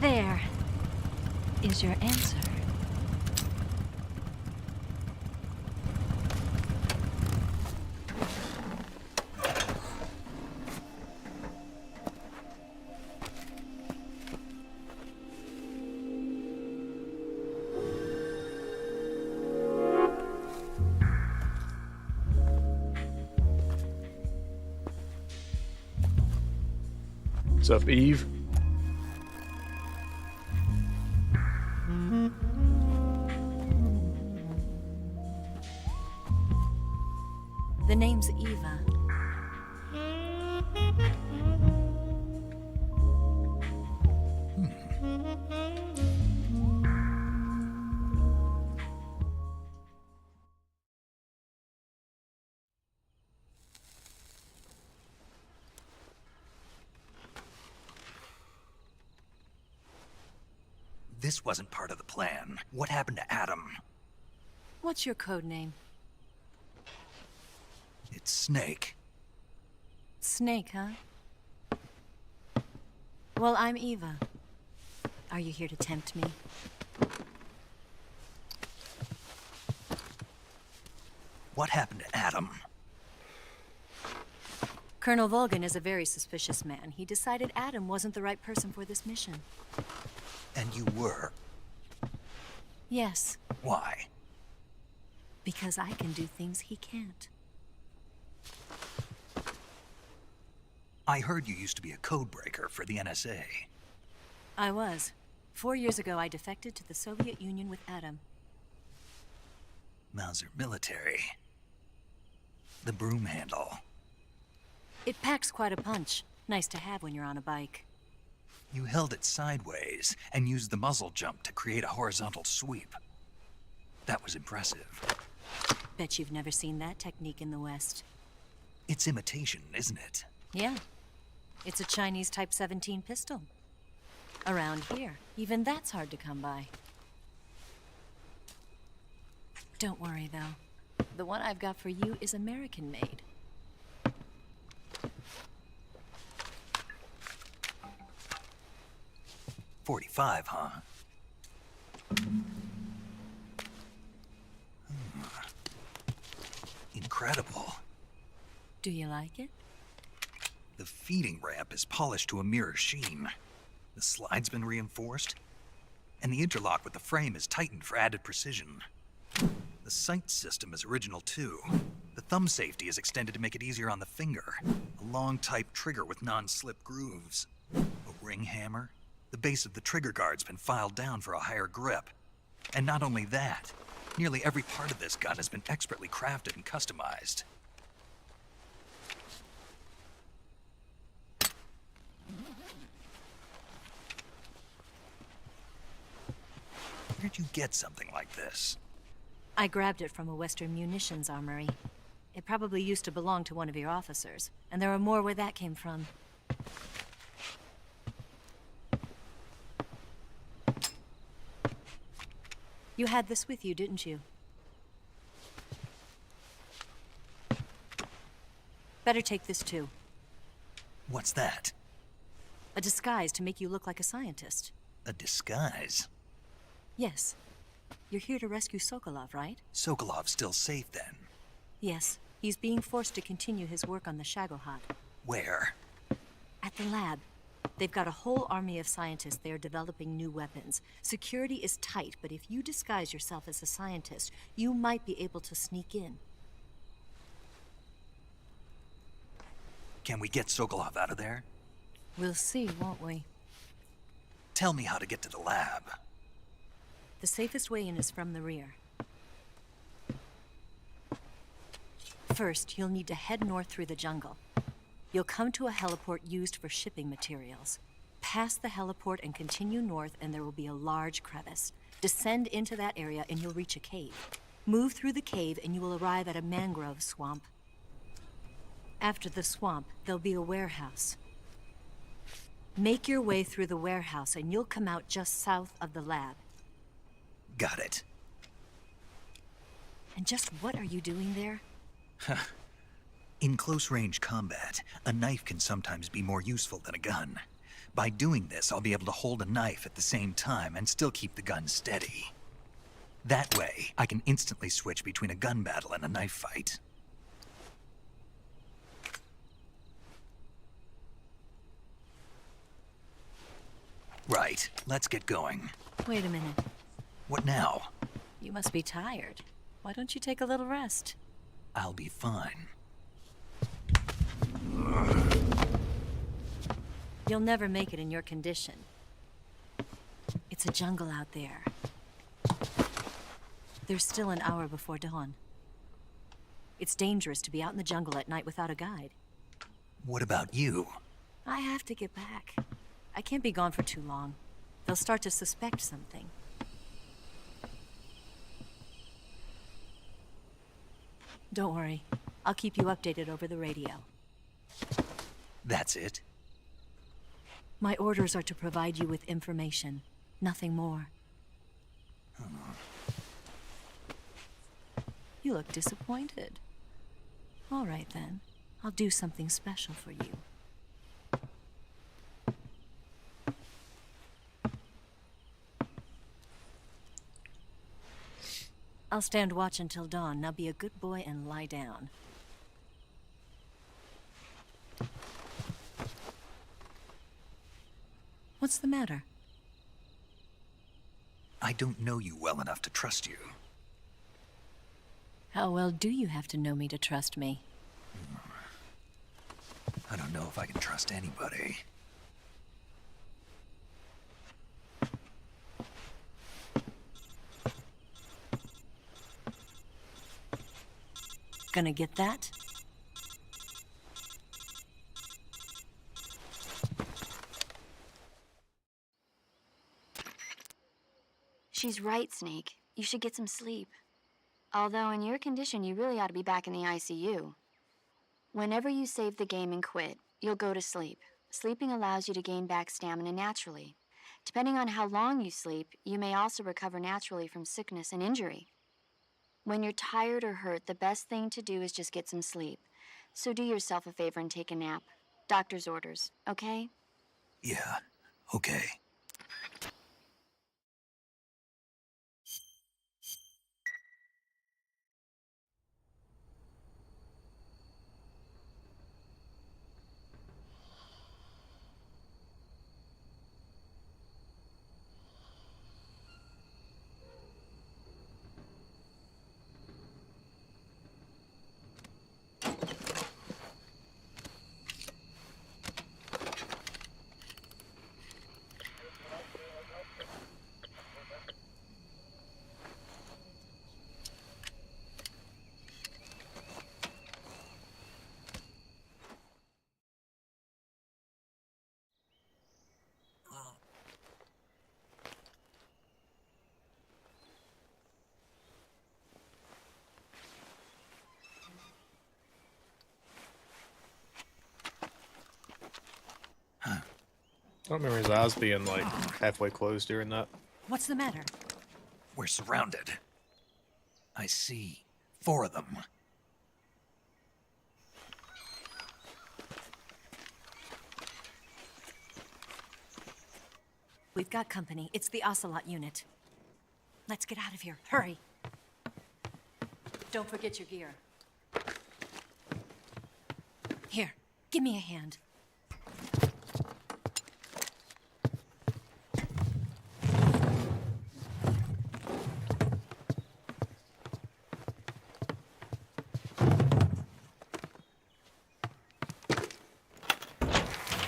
Speaker 19: There is your answer.
Speaker 6: What's up, Eve?
Speaker 19: The name's Eva.
Speaker 2: This wasn't part of the plan. What happened to Adam?
Speaker 19: What's your code name?
Speaker 2: It's Snake.
Speaker 19: Snake, huh? Well, I'm Eva. Are you here to tempt me?
Speaker 2: What happened to Adam?
Speaker 19: Colonel Volgan is a very suspicious man. He decided Adam wasn't the right person for this mission.
Speaker 2: And you were?
Speaker 19: Yes.
Speaker 2: Why?
Speaker 19: Because I can do things he can't.
Speaker 2: I heard you used to be a codebreaker for the NSA.
Speaker 19: I was. 4 years ago, I defected to the Soviet Union with Adam.
Speaker 2: Mauser military. The broom handle.
Speaker 19: It packs quite a punch. Nice to have when you're on a bike.
Speaker 2: You held it sideways and used the muzzle jump to create a horizontal sweep. That was impressive.
Speaker 19: Bet you've never seen that technique in the West.
Speaker 2: It's imitation, isn't it?
Speaker 19: Yeah. It's a Chinese Type 17 pistol. Around here, even that's hard to come by. Don't worry, though. The one I've got for you is American-made.
Speaker 2: .45, huh? Incredible.
Speaker 19: Do you like it?
Speaker 2: The feeding ramp is polished to a mirror sheen. The slide's been reinforced, and the interlock with the frame is tightened for added precision. The sight system is original too. The thumb safety is extended to make it easier on the finger. A long type trigger with non-slip grooves. A ring hammer. The base of the trigger guard's been filed down for a higher grip. And not only that, nearly every part of this gun has been expertly crafted and customized. Where'd you get something like this?
Speaker 19: I grabbed it from a Western munitions armory. It probably used to belong to one of your officers, and there are more where that came from. You had this with you, didn't you? Better take this too.
Speaker 2: What's that?
Speaker 19: A disguise to make you look like a scientist.
Speaker 2: A disguise?
Speaker 19: Yes. You're here to rescue Sokolov, right?
Speaker 2: Sokolov's still safe then?
Speaker 19: Yes. He's being forced to continue his work on the Shagohod.
Speaker 2: Where?
Speaker 19: At the lab. They've got a whole army of scientists there developing new weapons. Security is tight, but if you disguise yourself as a scientist, you might be able to sneak in.
Speaker 2: Can we get Sokolov out of there?
Speaker 19: We'll see, won't we?
Speaker 2: Tell me how to get to the lab.
Speaker 19: The safest way in is from the rear. First, you'll need to head north through the jungle. You'll come to a heliport used for shipping materials. Pass the heliport and continue north, and there will be a large crevice. Descend into that area and you'll reach a cave. Move through the cave and you will arrive at a mangrove swamp. After the swamp, there'll be a warehouse. Make your way through the warehouse and you'll come out just south of the lab.
Speaker 2: Got it.
Speaker 19: And just what are you doing there?
Speaker 2: In close-range combat, a knife can sometimes be more useful than a gun. By doing this, I'll be able to hold a knife at the same time and still keep the gun steady. That way, I can instantly switch between a gun battle and a knife fight. Right, let's get going.
Speaker 19: Wait a minute.
Speaker 2: What now?
Speaker 19: You must be tired. Why don't you take a little rest?
Speaker 2: I'll be fine.
Speaker 19: You'll never make it in your condition. It's a jungle out there. There's still an hour before dawn. It's dangerous to be out in the jungle at night without a guide.
Speaker 2: What about you?
Speaker 19: I have to get back. I can't be gone for too long. They'll start to suspect something. Don't worry. I'll keep you updated over the radio.
Speaker 2: That's it?
Speaker 19: My orders are to provide you with information. Nothing more. You look disappointed. All right, then. I'll do something special for you. I'll stand watch until dawn. Now be a good boy and lie down. What's the matter?
Speaker 2: I don't know you well enough to trust you.
Speaker 19: How well do you have to know me to trust me?
Speaker 2: I don't know if I can trust anybody.
Speaker 19: Gonna get that?
Speaker 7: She's right, Snake. You should get some sleep. Although in your condition, you really ought to be back in the ICU. Whenever you save the game and quit, you'll go to sleep. Sleeping allows you to gain back stamina naturally. Depending on how long you sleep, you may also recover naturally from sickness and injury. When you're tired or hurt, the best thing to do is just get some sleep. So do yourself a favor and take a nap. Doctor's orders, okay?
Speaker 2: Yeah, okay.
Speaker 6: I don't remember his eyes being like halfway closed during that.
Speaker 19: What's the matter?
Speaker 2: We're surrounded. I see 4 of them.
Speaker 19: We've got company. It's the Ocelot unit. Let's get out of here. Hurry. Don't forget your gear. Here, give me a hand.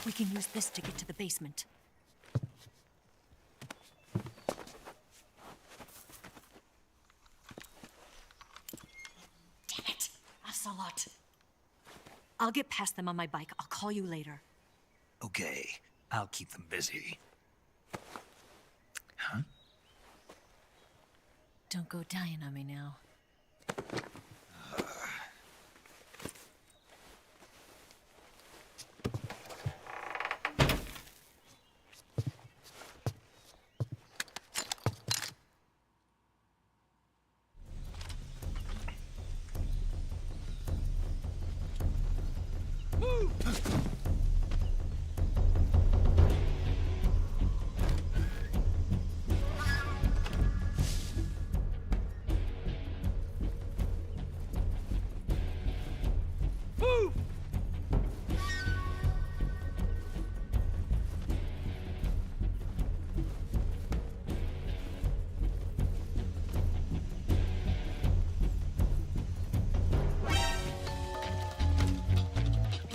Speaker 19: We can use this to get to the basement. Damn it! Ocelot. I'll get past them on my bike. I'll call you later.
Speaker 2: Okay, I'll keep them busy. Huh?
Speaker 19: Don't go dying on me now.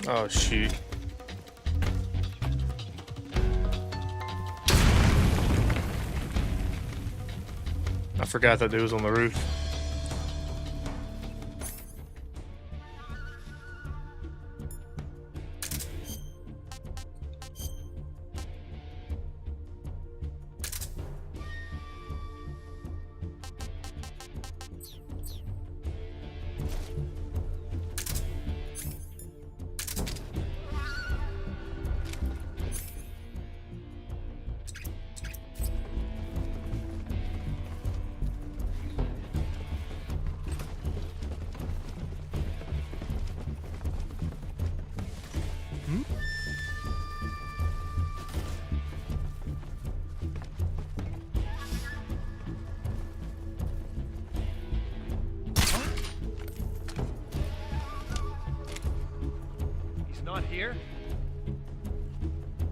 Speaker 6: Oh, shoot. I forgot that dude was on the roof.
Speaker 18: Not here?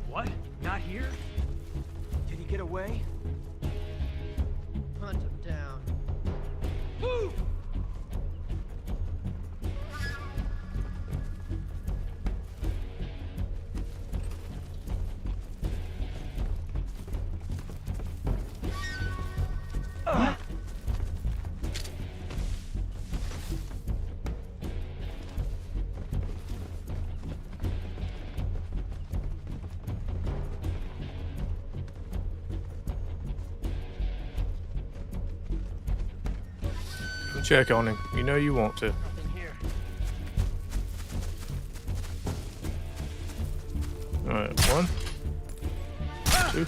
Speaker 18: What? Not here? Did he get away?
Speaker 15: Hunt him down.
Speaker 18: Move!
Speaker 6: Check on him. You know you want to.
Speaker 15: Nothing here.
Speaker 6: Alright, 1, 2,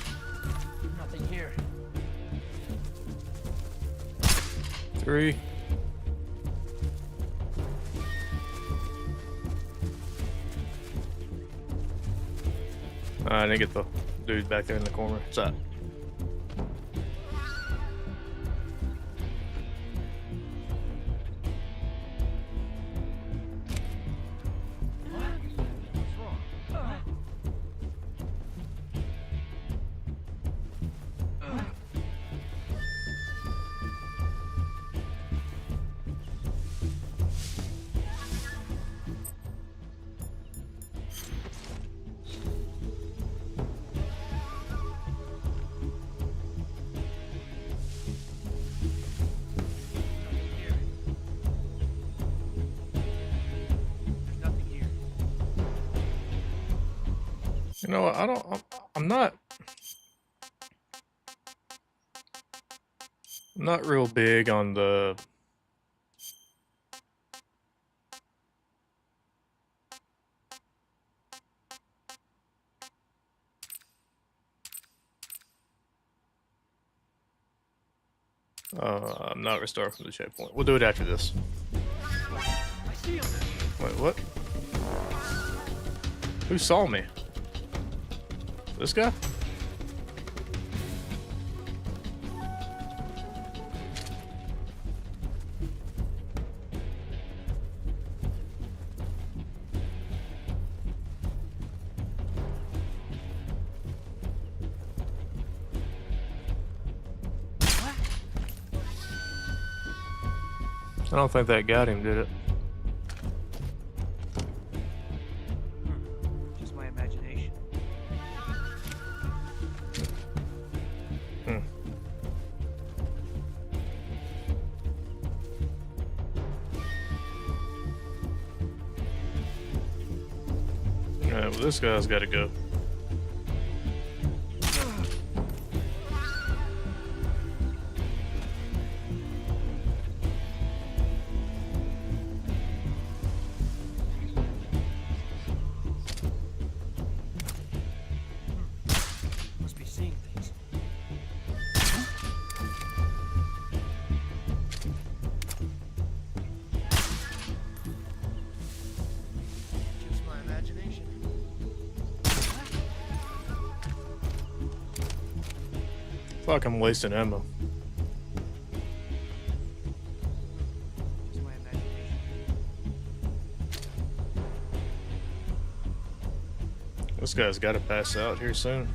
Speaker 15: Nothing here.
Speaker 6: 3. I didn't get the dude back there in the corner. What's that? You know what? I'm not real big on the I'm not restarting from the checkpoint. We'll do it after this. Wait, what? Who saw me? This guy? I don't think that got him, did it?
Speaker 20: Just my imagination.
Speaker 6: Alright, well this guy's gotta go.
Speaker 20: Must be seeing things. Just my imagination.
Speaker 6: I feel like I'm wasting ammo.
Speaker 20: Just my imagination.
Speaker 6: This guy's gotta pass out here soon.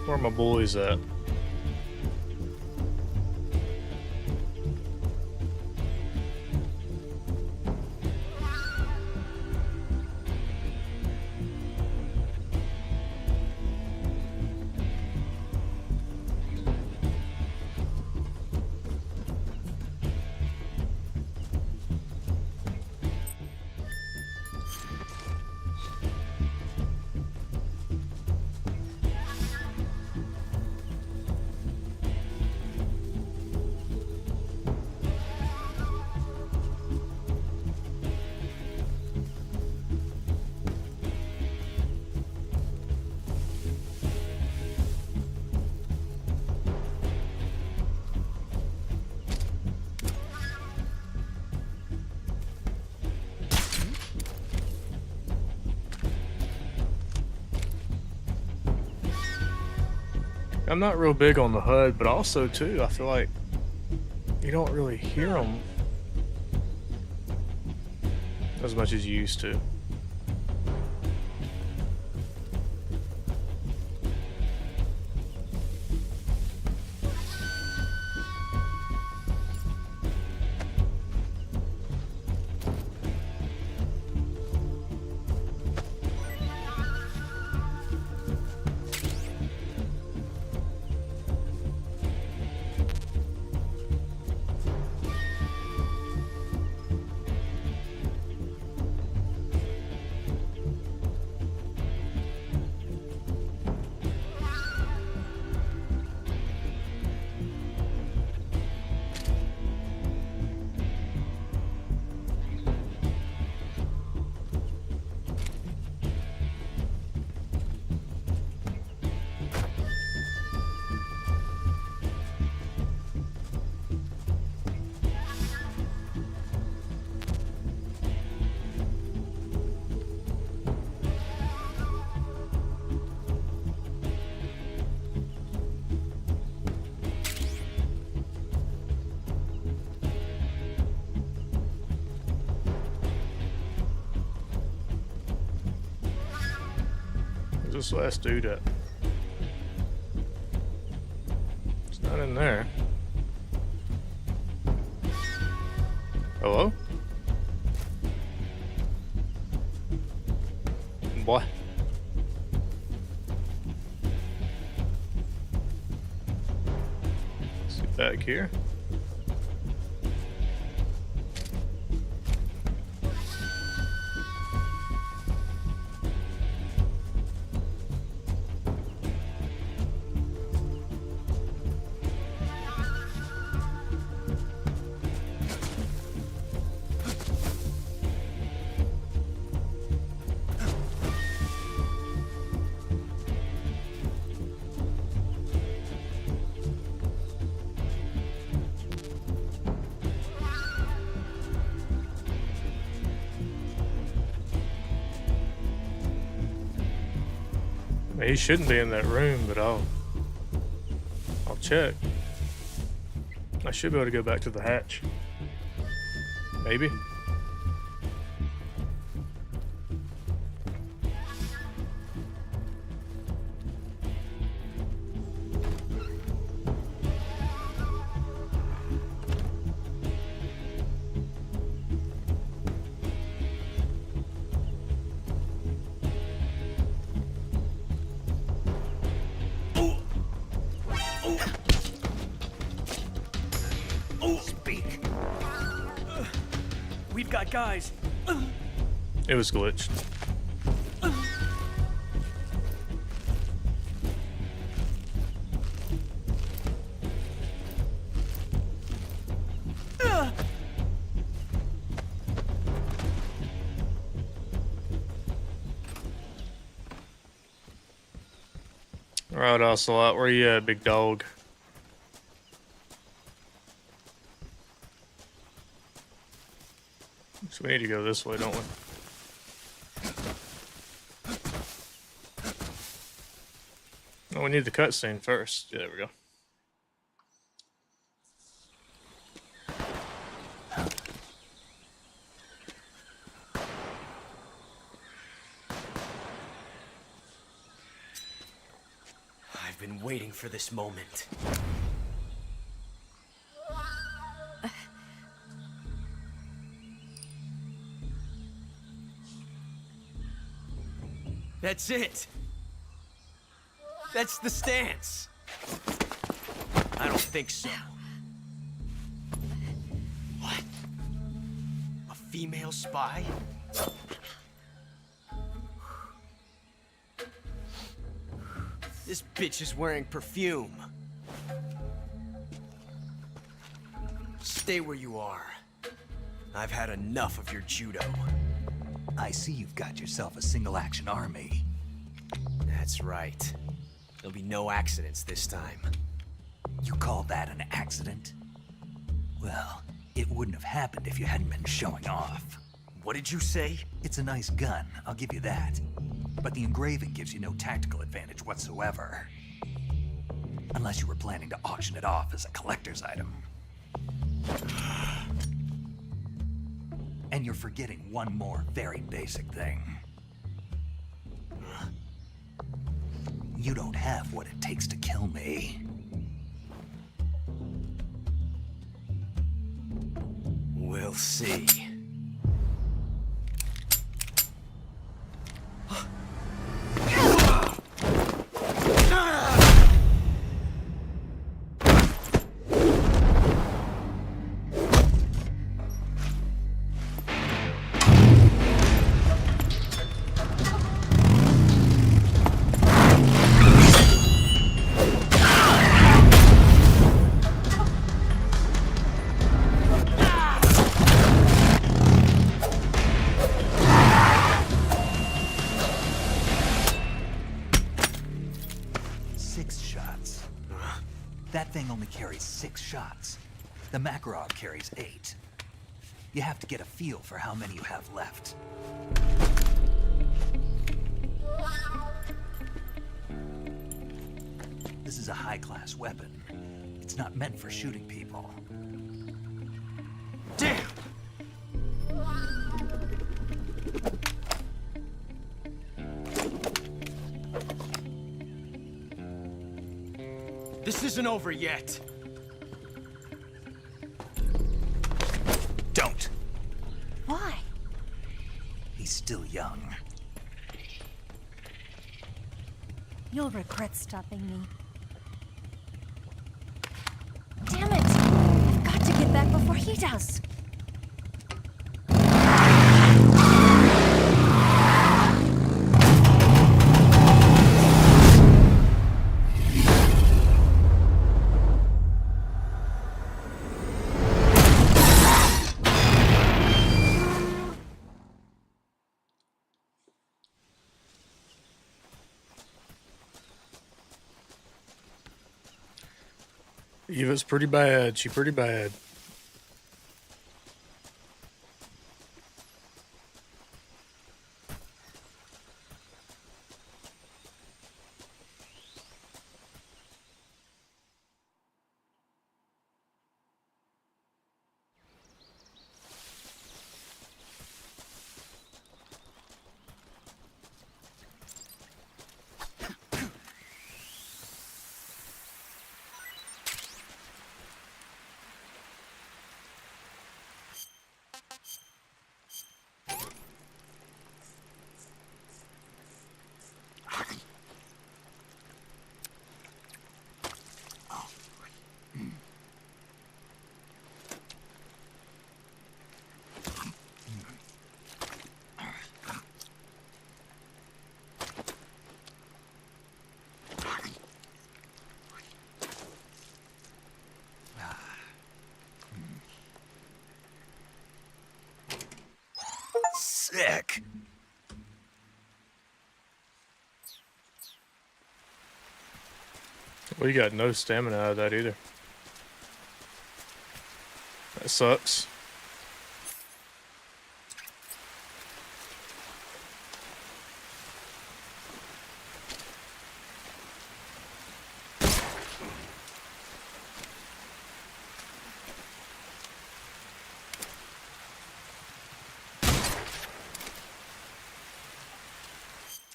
Speaker 6: Where are my boys at? I'm not real big on the HUD, but also too, I feel like you don't really hear them as much as you used to. Where's this last dude at? It's not in there. Hello? What? Sit back here. He shouldn't be in that room, but I'll check. I should be able to go back to the hatch. Maybe.
Speaker 2: Speak.
Speaker 18: We've got guys.
Speaker 6: It was glitched. Alright, Ocelot, where you at, big dog? So we need to go this way, don't we? Oh, we need the cutscene first. Yeah, there we go.
Speaker 9: I've been waiting for this moment. That's it. That's the stance. I don't think so. What? A female spy? This bitch is wearing perfume. Stay where you are. I've had enough of your judo.
Speaker 2: I see you've got yourself a single-action army.
Speaker 9: That's right. There'll be no accidents this time.
Speaker 2: You call that an accident? Well, it wouldn't have happened if you hadn't been showing off.
Speaker 9: What did you say?
Speaker 2: It's a nice gun, I'll give you that. But the engraving gives you no tactical advantage whatsoever. Unless you were planning to auction it off as a collector's item. And you're forgetting one more very basic thing. You don't have what it takes to kill me.
Speaker 9: We'll see.
Speaker 2: That thing only carries 6 shots. The Makarov carries 8. You have to get a feel for how many you have left. This is a high-class weapon. It's not meant for shooting people.
Speaker 9: Damn! This isn't over yet.
Speaker 2: Don't. still young.
Speaker 19: You'll regret stopping me. Damn it! I've got to get back before he does.
Speaker 6: Eva's pretty bad. She pretty bad.
Speaker 2: Sick.
Speaker 6: Well, you got no stamina out of that either. That sucks.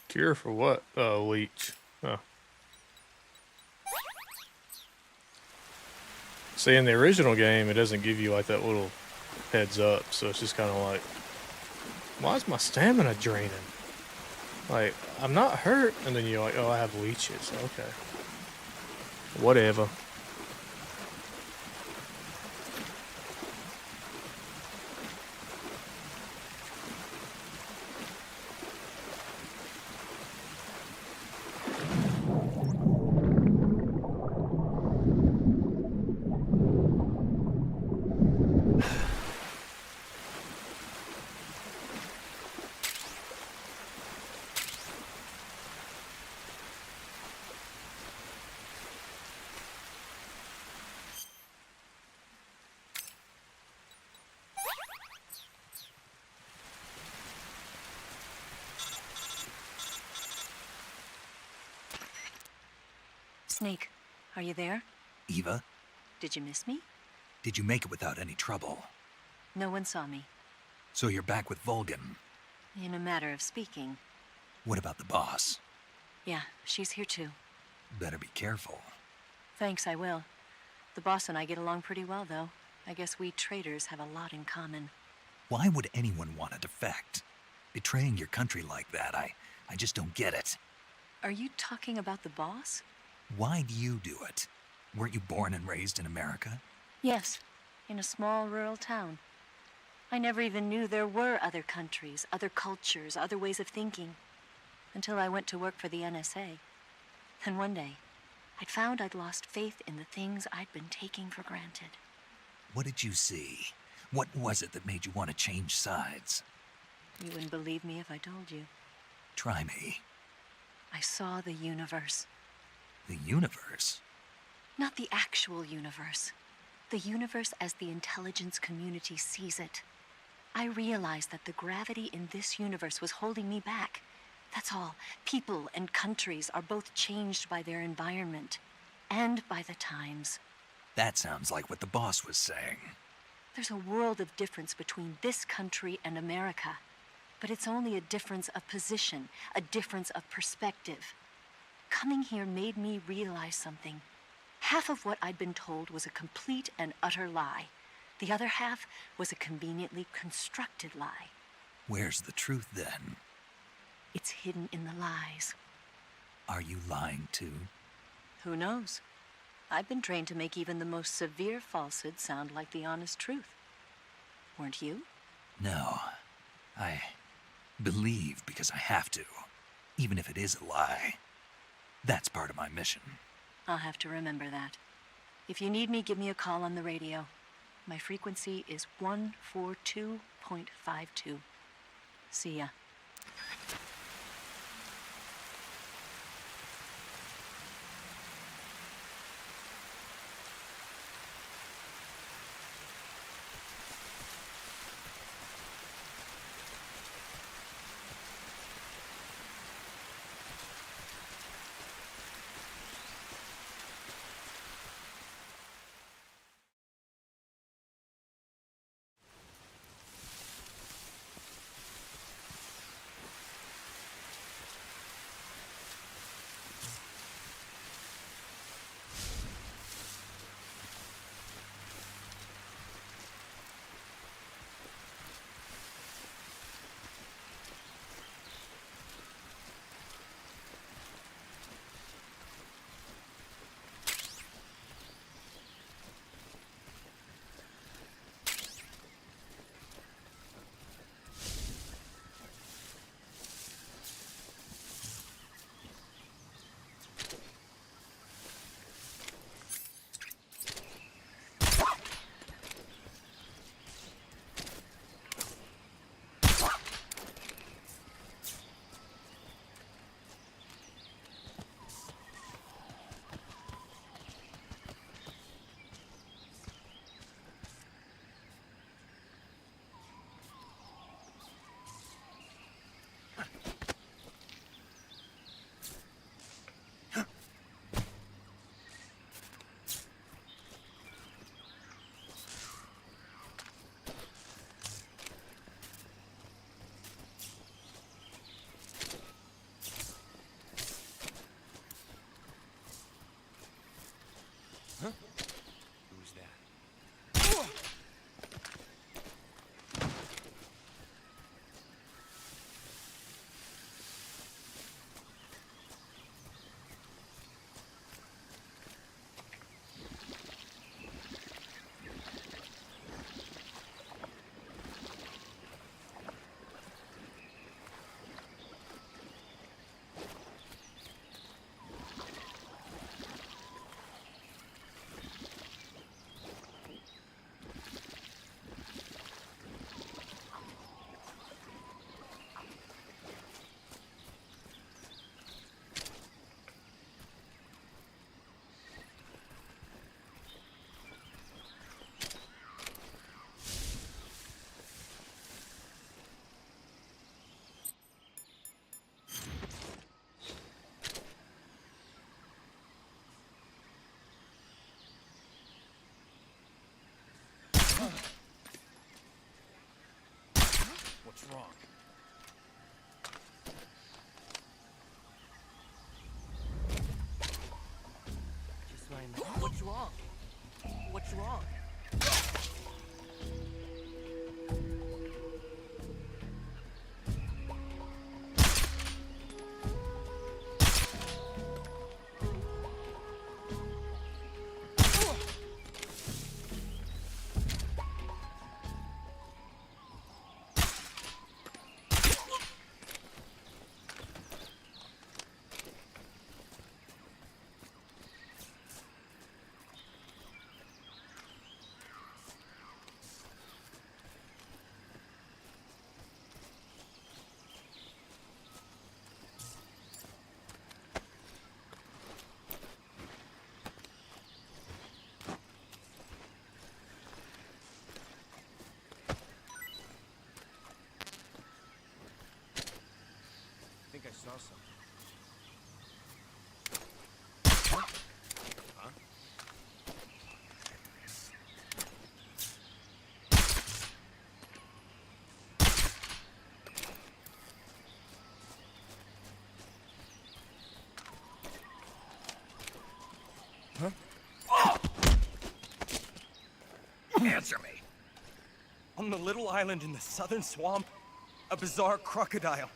Speaker 6: Cure for what? Leech. Huh. See, in the original game, it doesn't give you like that little heads up, so it's just kind of like, why is my stamina draining? Like, I'm not hurt, and then you're like, oh, I have leeches. Okay. Whatever.
Speaker 19: Snake, are you there?
Speaker 2: Eva,
Speaker 19: Did you miss me?
Speaker 2: did you make it without any trouble?
Speaker 19: No one saw me.
Speaker 2: So you're back with Vulcan.
Speaker 19: In a matter of speaking.
Speaker 2: What about the boss?
Speaker 19: Yeah, she's here too.
Speaker 2: Better be careful.
Speaker 19: Thanks, I will. The boss and I get along pretty well, though. I guess we traitors have a lot in common.
Speaker 2: Why would anyone want to defect? Betraying your country like that, I just don't get it.
Speaker 19: Are you talking about the boss?
Speaker 2: Why do you do it? Weren't you born and raised in America?
Speaker 19: Yes, in a small rural town. I never even knew there were other countries, other cultures, other ways of thinking. Until I went to work for the NSA. Then one day, I'd found I'd lost faith in the things I'd been taking for granted.
Speaker 2: What did you see? What was it that made you want to change sides?
Speaker 19: You wouldn't believe me if I told you.
Speaker 2: Try me.
Speaker 19: I saw the universe.
Speaker 2: The universe?
Speaker 19: Not the actual universe. The universe as the intelligence community sees it. I realized that the gravity in this universe was holding me back. That's all. People and countries are both changed by their environment and by the times.
Speaker 2: That sounds like what the boss was saying.
Speaker 19: There's a world of difference between this country and America. But it's only a difference of position, a difference of perspective. Coming here made me realize something. Half of what I'd been told was a complete and utter lie. The other half was a conveniently constructed lie.
Speaker 2: Where's the truth then?
Speaker 19: It's hidden in the lies.
Speaker 2: Are you lying too?
Speaker 19: Who knows? I've been trained to make even the most severe falsehood sound like the honest truth. Weren't you?
Speaker 2: No. I believe because I have to, even if it is a lie. That's part of my mission.
Speaker 19: I'll have to remember that. If you need me, give me a call on the radio. My frequency is 142.52. See ya.
Speaker 18: Who's that?
Speaker 12: What's wrong?
Speaker 20: Just my imagination. What's wrong? What's wrong?
Speaker 18: I think I saw something. Huh?
Speaker 2: Answer me.
Speaker 18: On the little island in the southern swamp? A bizarre crocodile.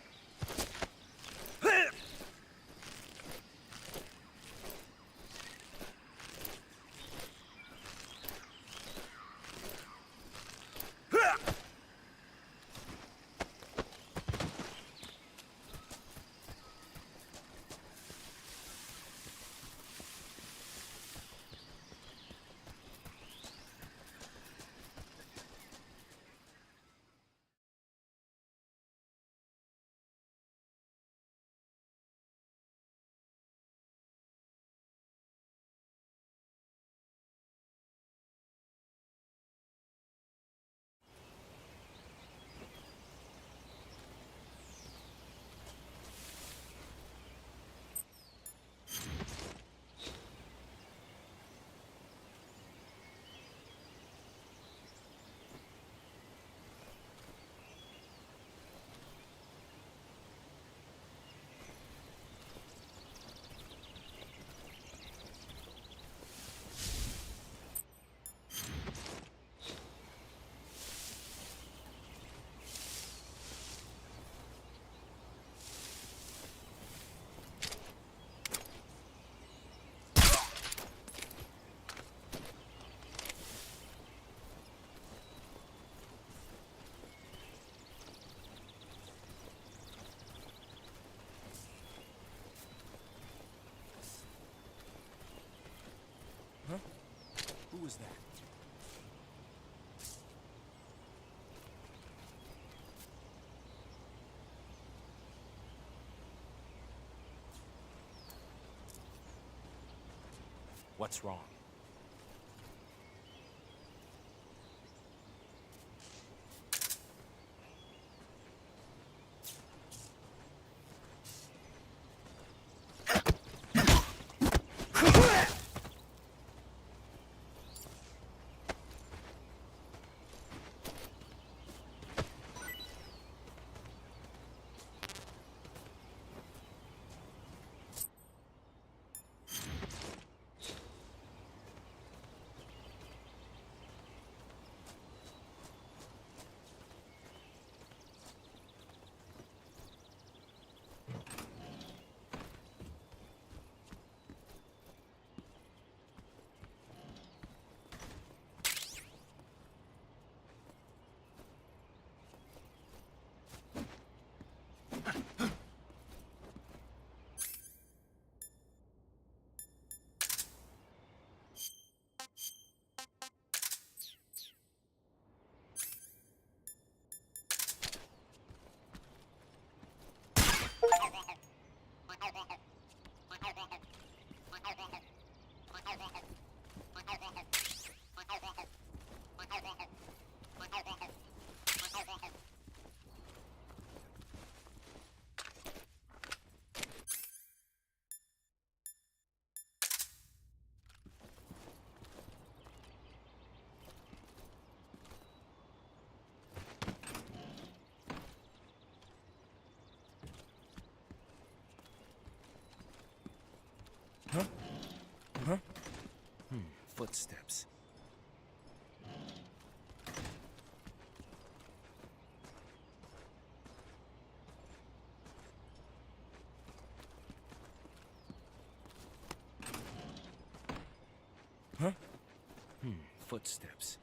Speaker 18: Huh? Who was that? What's wrong? Huh? Huh? Footsteps. Huh? Footsteps.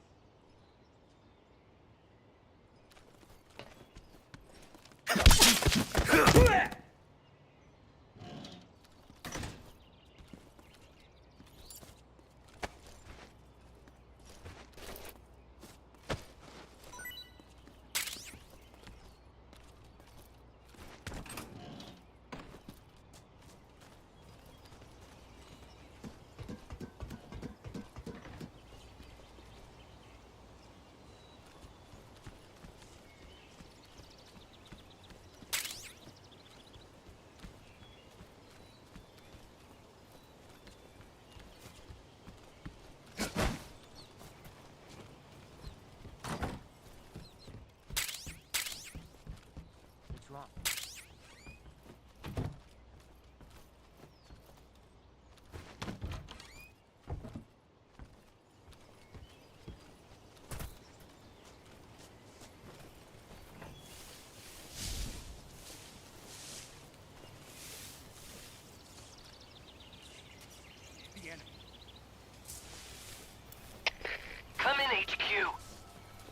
Speaker 20: What's wrong?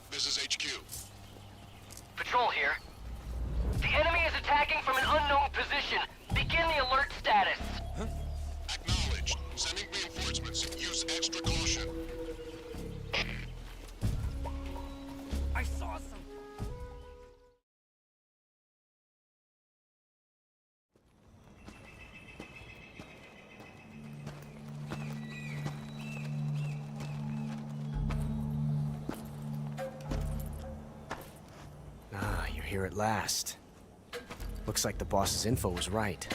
Speaker 10: This is HQ.
Speaker 15: Patrol here. The enemy is attacking from an unknown position. Begin the alert status.
Speaker 10: Acknowledged. Sending reinforcements. Use extra caution.
Speaker 20: I saw something.
Speaker 9: Ah, you're here at last. Looks like the boss's info was right.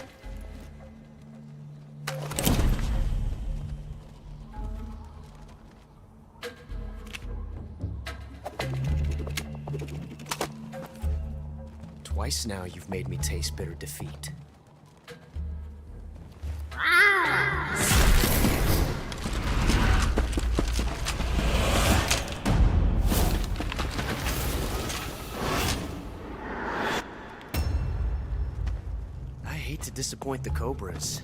Speaker 9: Twice now you've made me taste bitter defeat. I hate to disappoint the Cobras,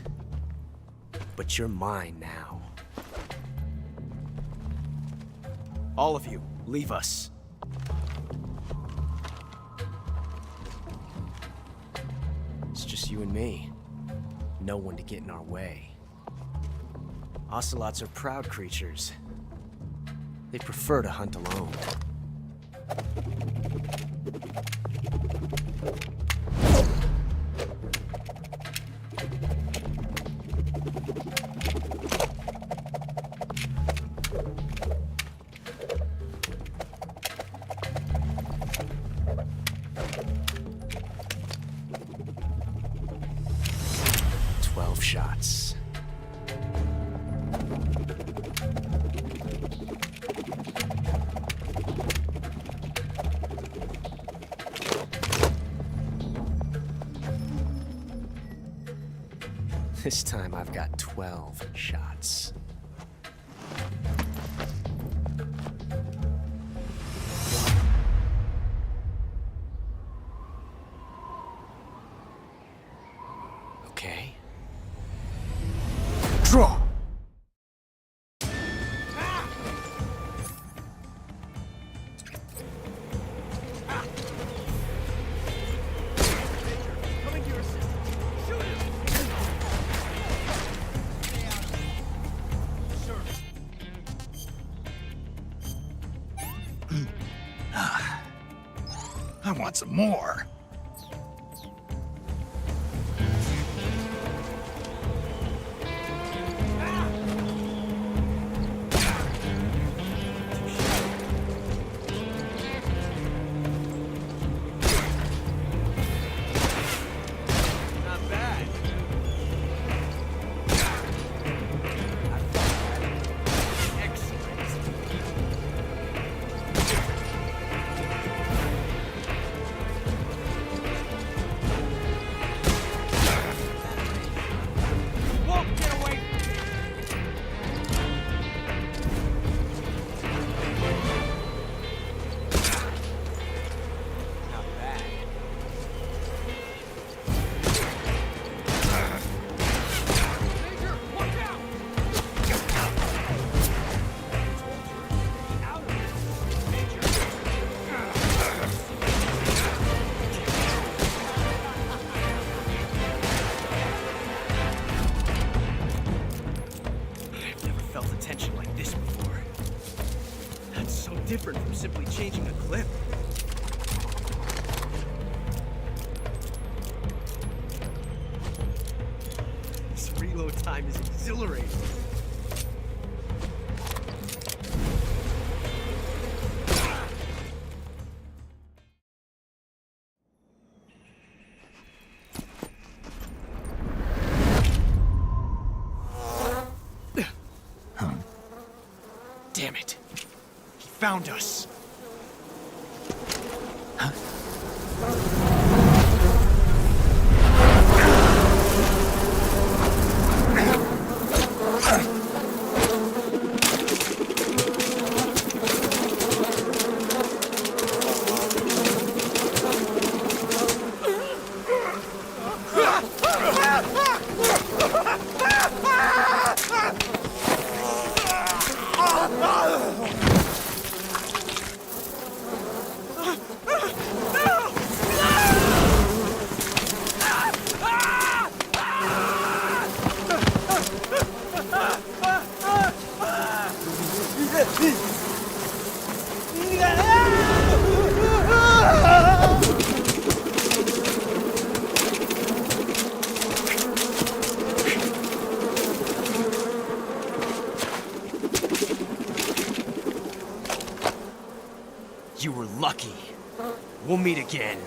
Speaker 9: but you're mine now. All of you, leave us. It's just you and me. No one to get in our way. Ocelots are proud creatures. They prefer to hunt alone. Shots. This time I've got 12 shots. Okay. Draw!
Speaker 20: Coming to your assistance. Shoot him! Sure.
Speaker 2: I want some more.
Speaker 20: Not bad. Excellent. Won't get away. Not bad. Major, watch out! Out of this, Major.
Speaker 9: I've never felt a tension like this before. That's so different from simply changing a clip. This reload time is exhilarating. Damn it. He found us.
Speaker 18: You were lucky. We'll meet again.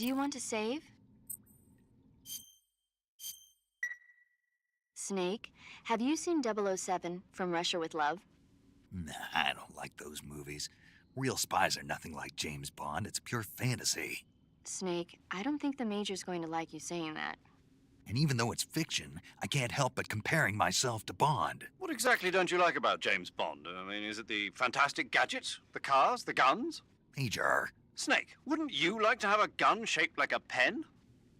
Speaker 7: Do you want to save? Snake, have you seen 007 From Russia with Love?
Speaker 2: Nah, I don't like those movies. Real spies are nothing like James Bond. It's pure fantasy.
Speaker 7: Snake, I don't think the Major's going to like you saying that.
Speaker 2: And even though it's fiction, I can't help but comparing myself to Bond.
Speaker 4: What exactly don't you like about James Bond? I mean, is it the fantastic gadgets? The cars? The guns?
Speaker 2: Major.
Speaker 4: Snake, wouldn't you like to have a gun shaped like a pen?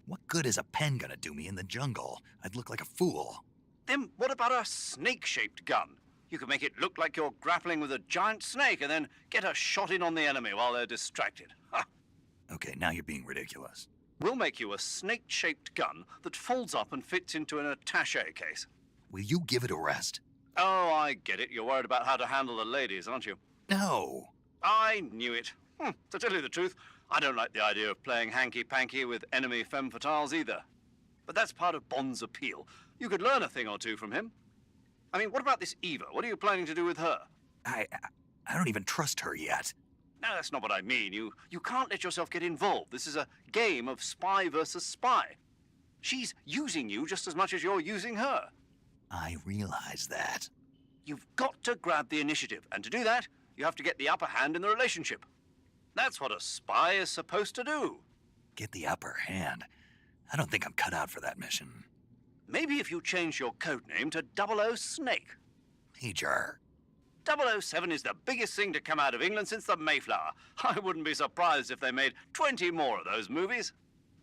Speaker 2: What good is a pen gonna do me in the jungle? I'd look like a fool.
Speaker 4: Then what about a snake-shaped gun? You could make it look like you're grappling with a giant snake and then get a shot in on the enemy while they're distracted. Ha!
Speaker 2: Okay, now you're being ridiculous.
Speaker 4: We'll make you a snake-shaped gun that folds up and fits into an attaché case.
Speaker 2: Will you give it a rest?
Speaker 4: Oh, I get it. You're worried about how to handle the ladies, aren't you?
Speaker 2: No.
Speaker 4: I knew it. To tell you the truth, I don't like the idea of playing hanky-panky with enemy femme fatales either. But that's part of Bond's appeal. You could learn a thing or two from him. I mean, what about this Eva? What are you planning to do with her?
Speaker 2: I don't even trust her yet.
Speaker 4: No, that's not what I mean. You can't let yourself get involved. This is a game of spy versus spy. She's using you just as much as you're using her.
Speaker 2: I realize that.
Speaker 4: You've got to grab the initiative, and to do that, you have to get the upper hand in the relationship. That's what a spy is supposed to do.
Speaker 2: Get the upper hand? I don't think I'm cut out for that mission.
Speaker 4: Maybe if you change your code name to 00 Snake.
Speaker 2: Major.
Speaker 4: 007 is the biggest thing to come out of England since the Mayflower. I wouldn't be surprised if they made 20 more of those movies.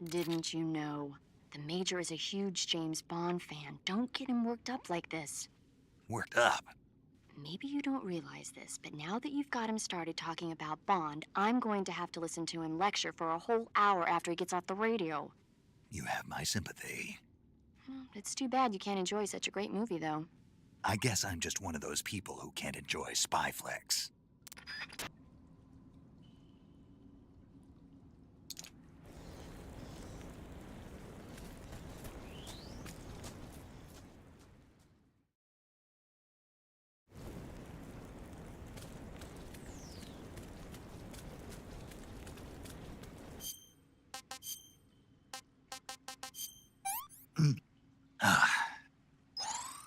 Speaker 7: Didn't you know? The Major is a huge James Bond fan. Don't get him worked up like this.
Speaker 2: Worked up?
Speaker 7: Maybe you don't realize this, but now that you've got him started talking about Bond, I'm going to have to listen to him lecture for a whole hour after he gets off the radio.
Speaker 2: You have my sympathy.
Speaker 7: It's too bad you can't enjoy such a great movie, though.
Speaker 2: I guess I'm just one of those people who can't enjoy spy flicks.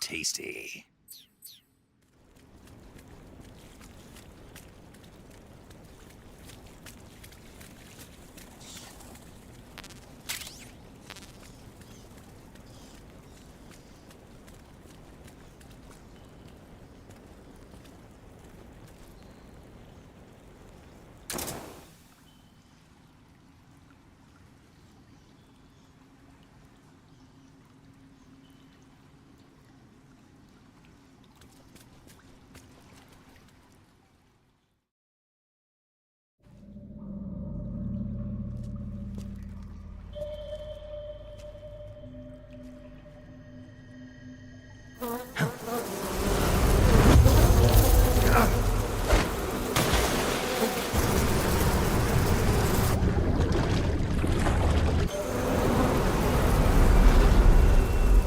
Speaker 2: Tasty.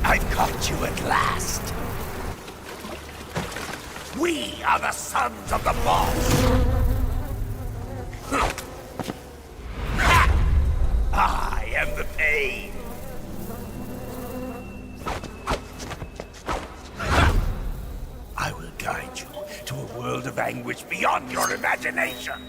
Speaker 2: I've caught you at last. We are the sons of the boss. I am the pain. I will guide you to a world of anguish beyond your imagination.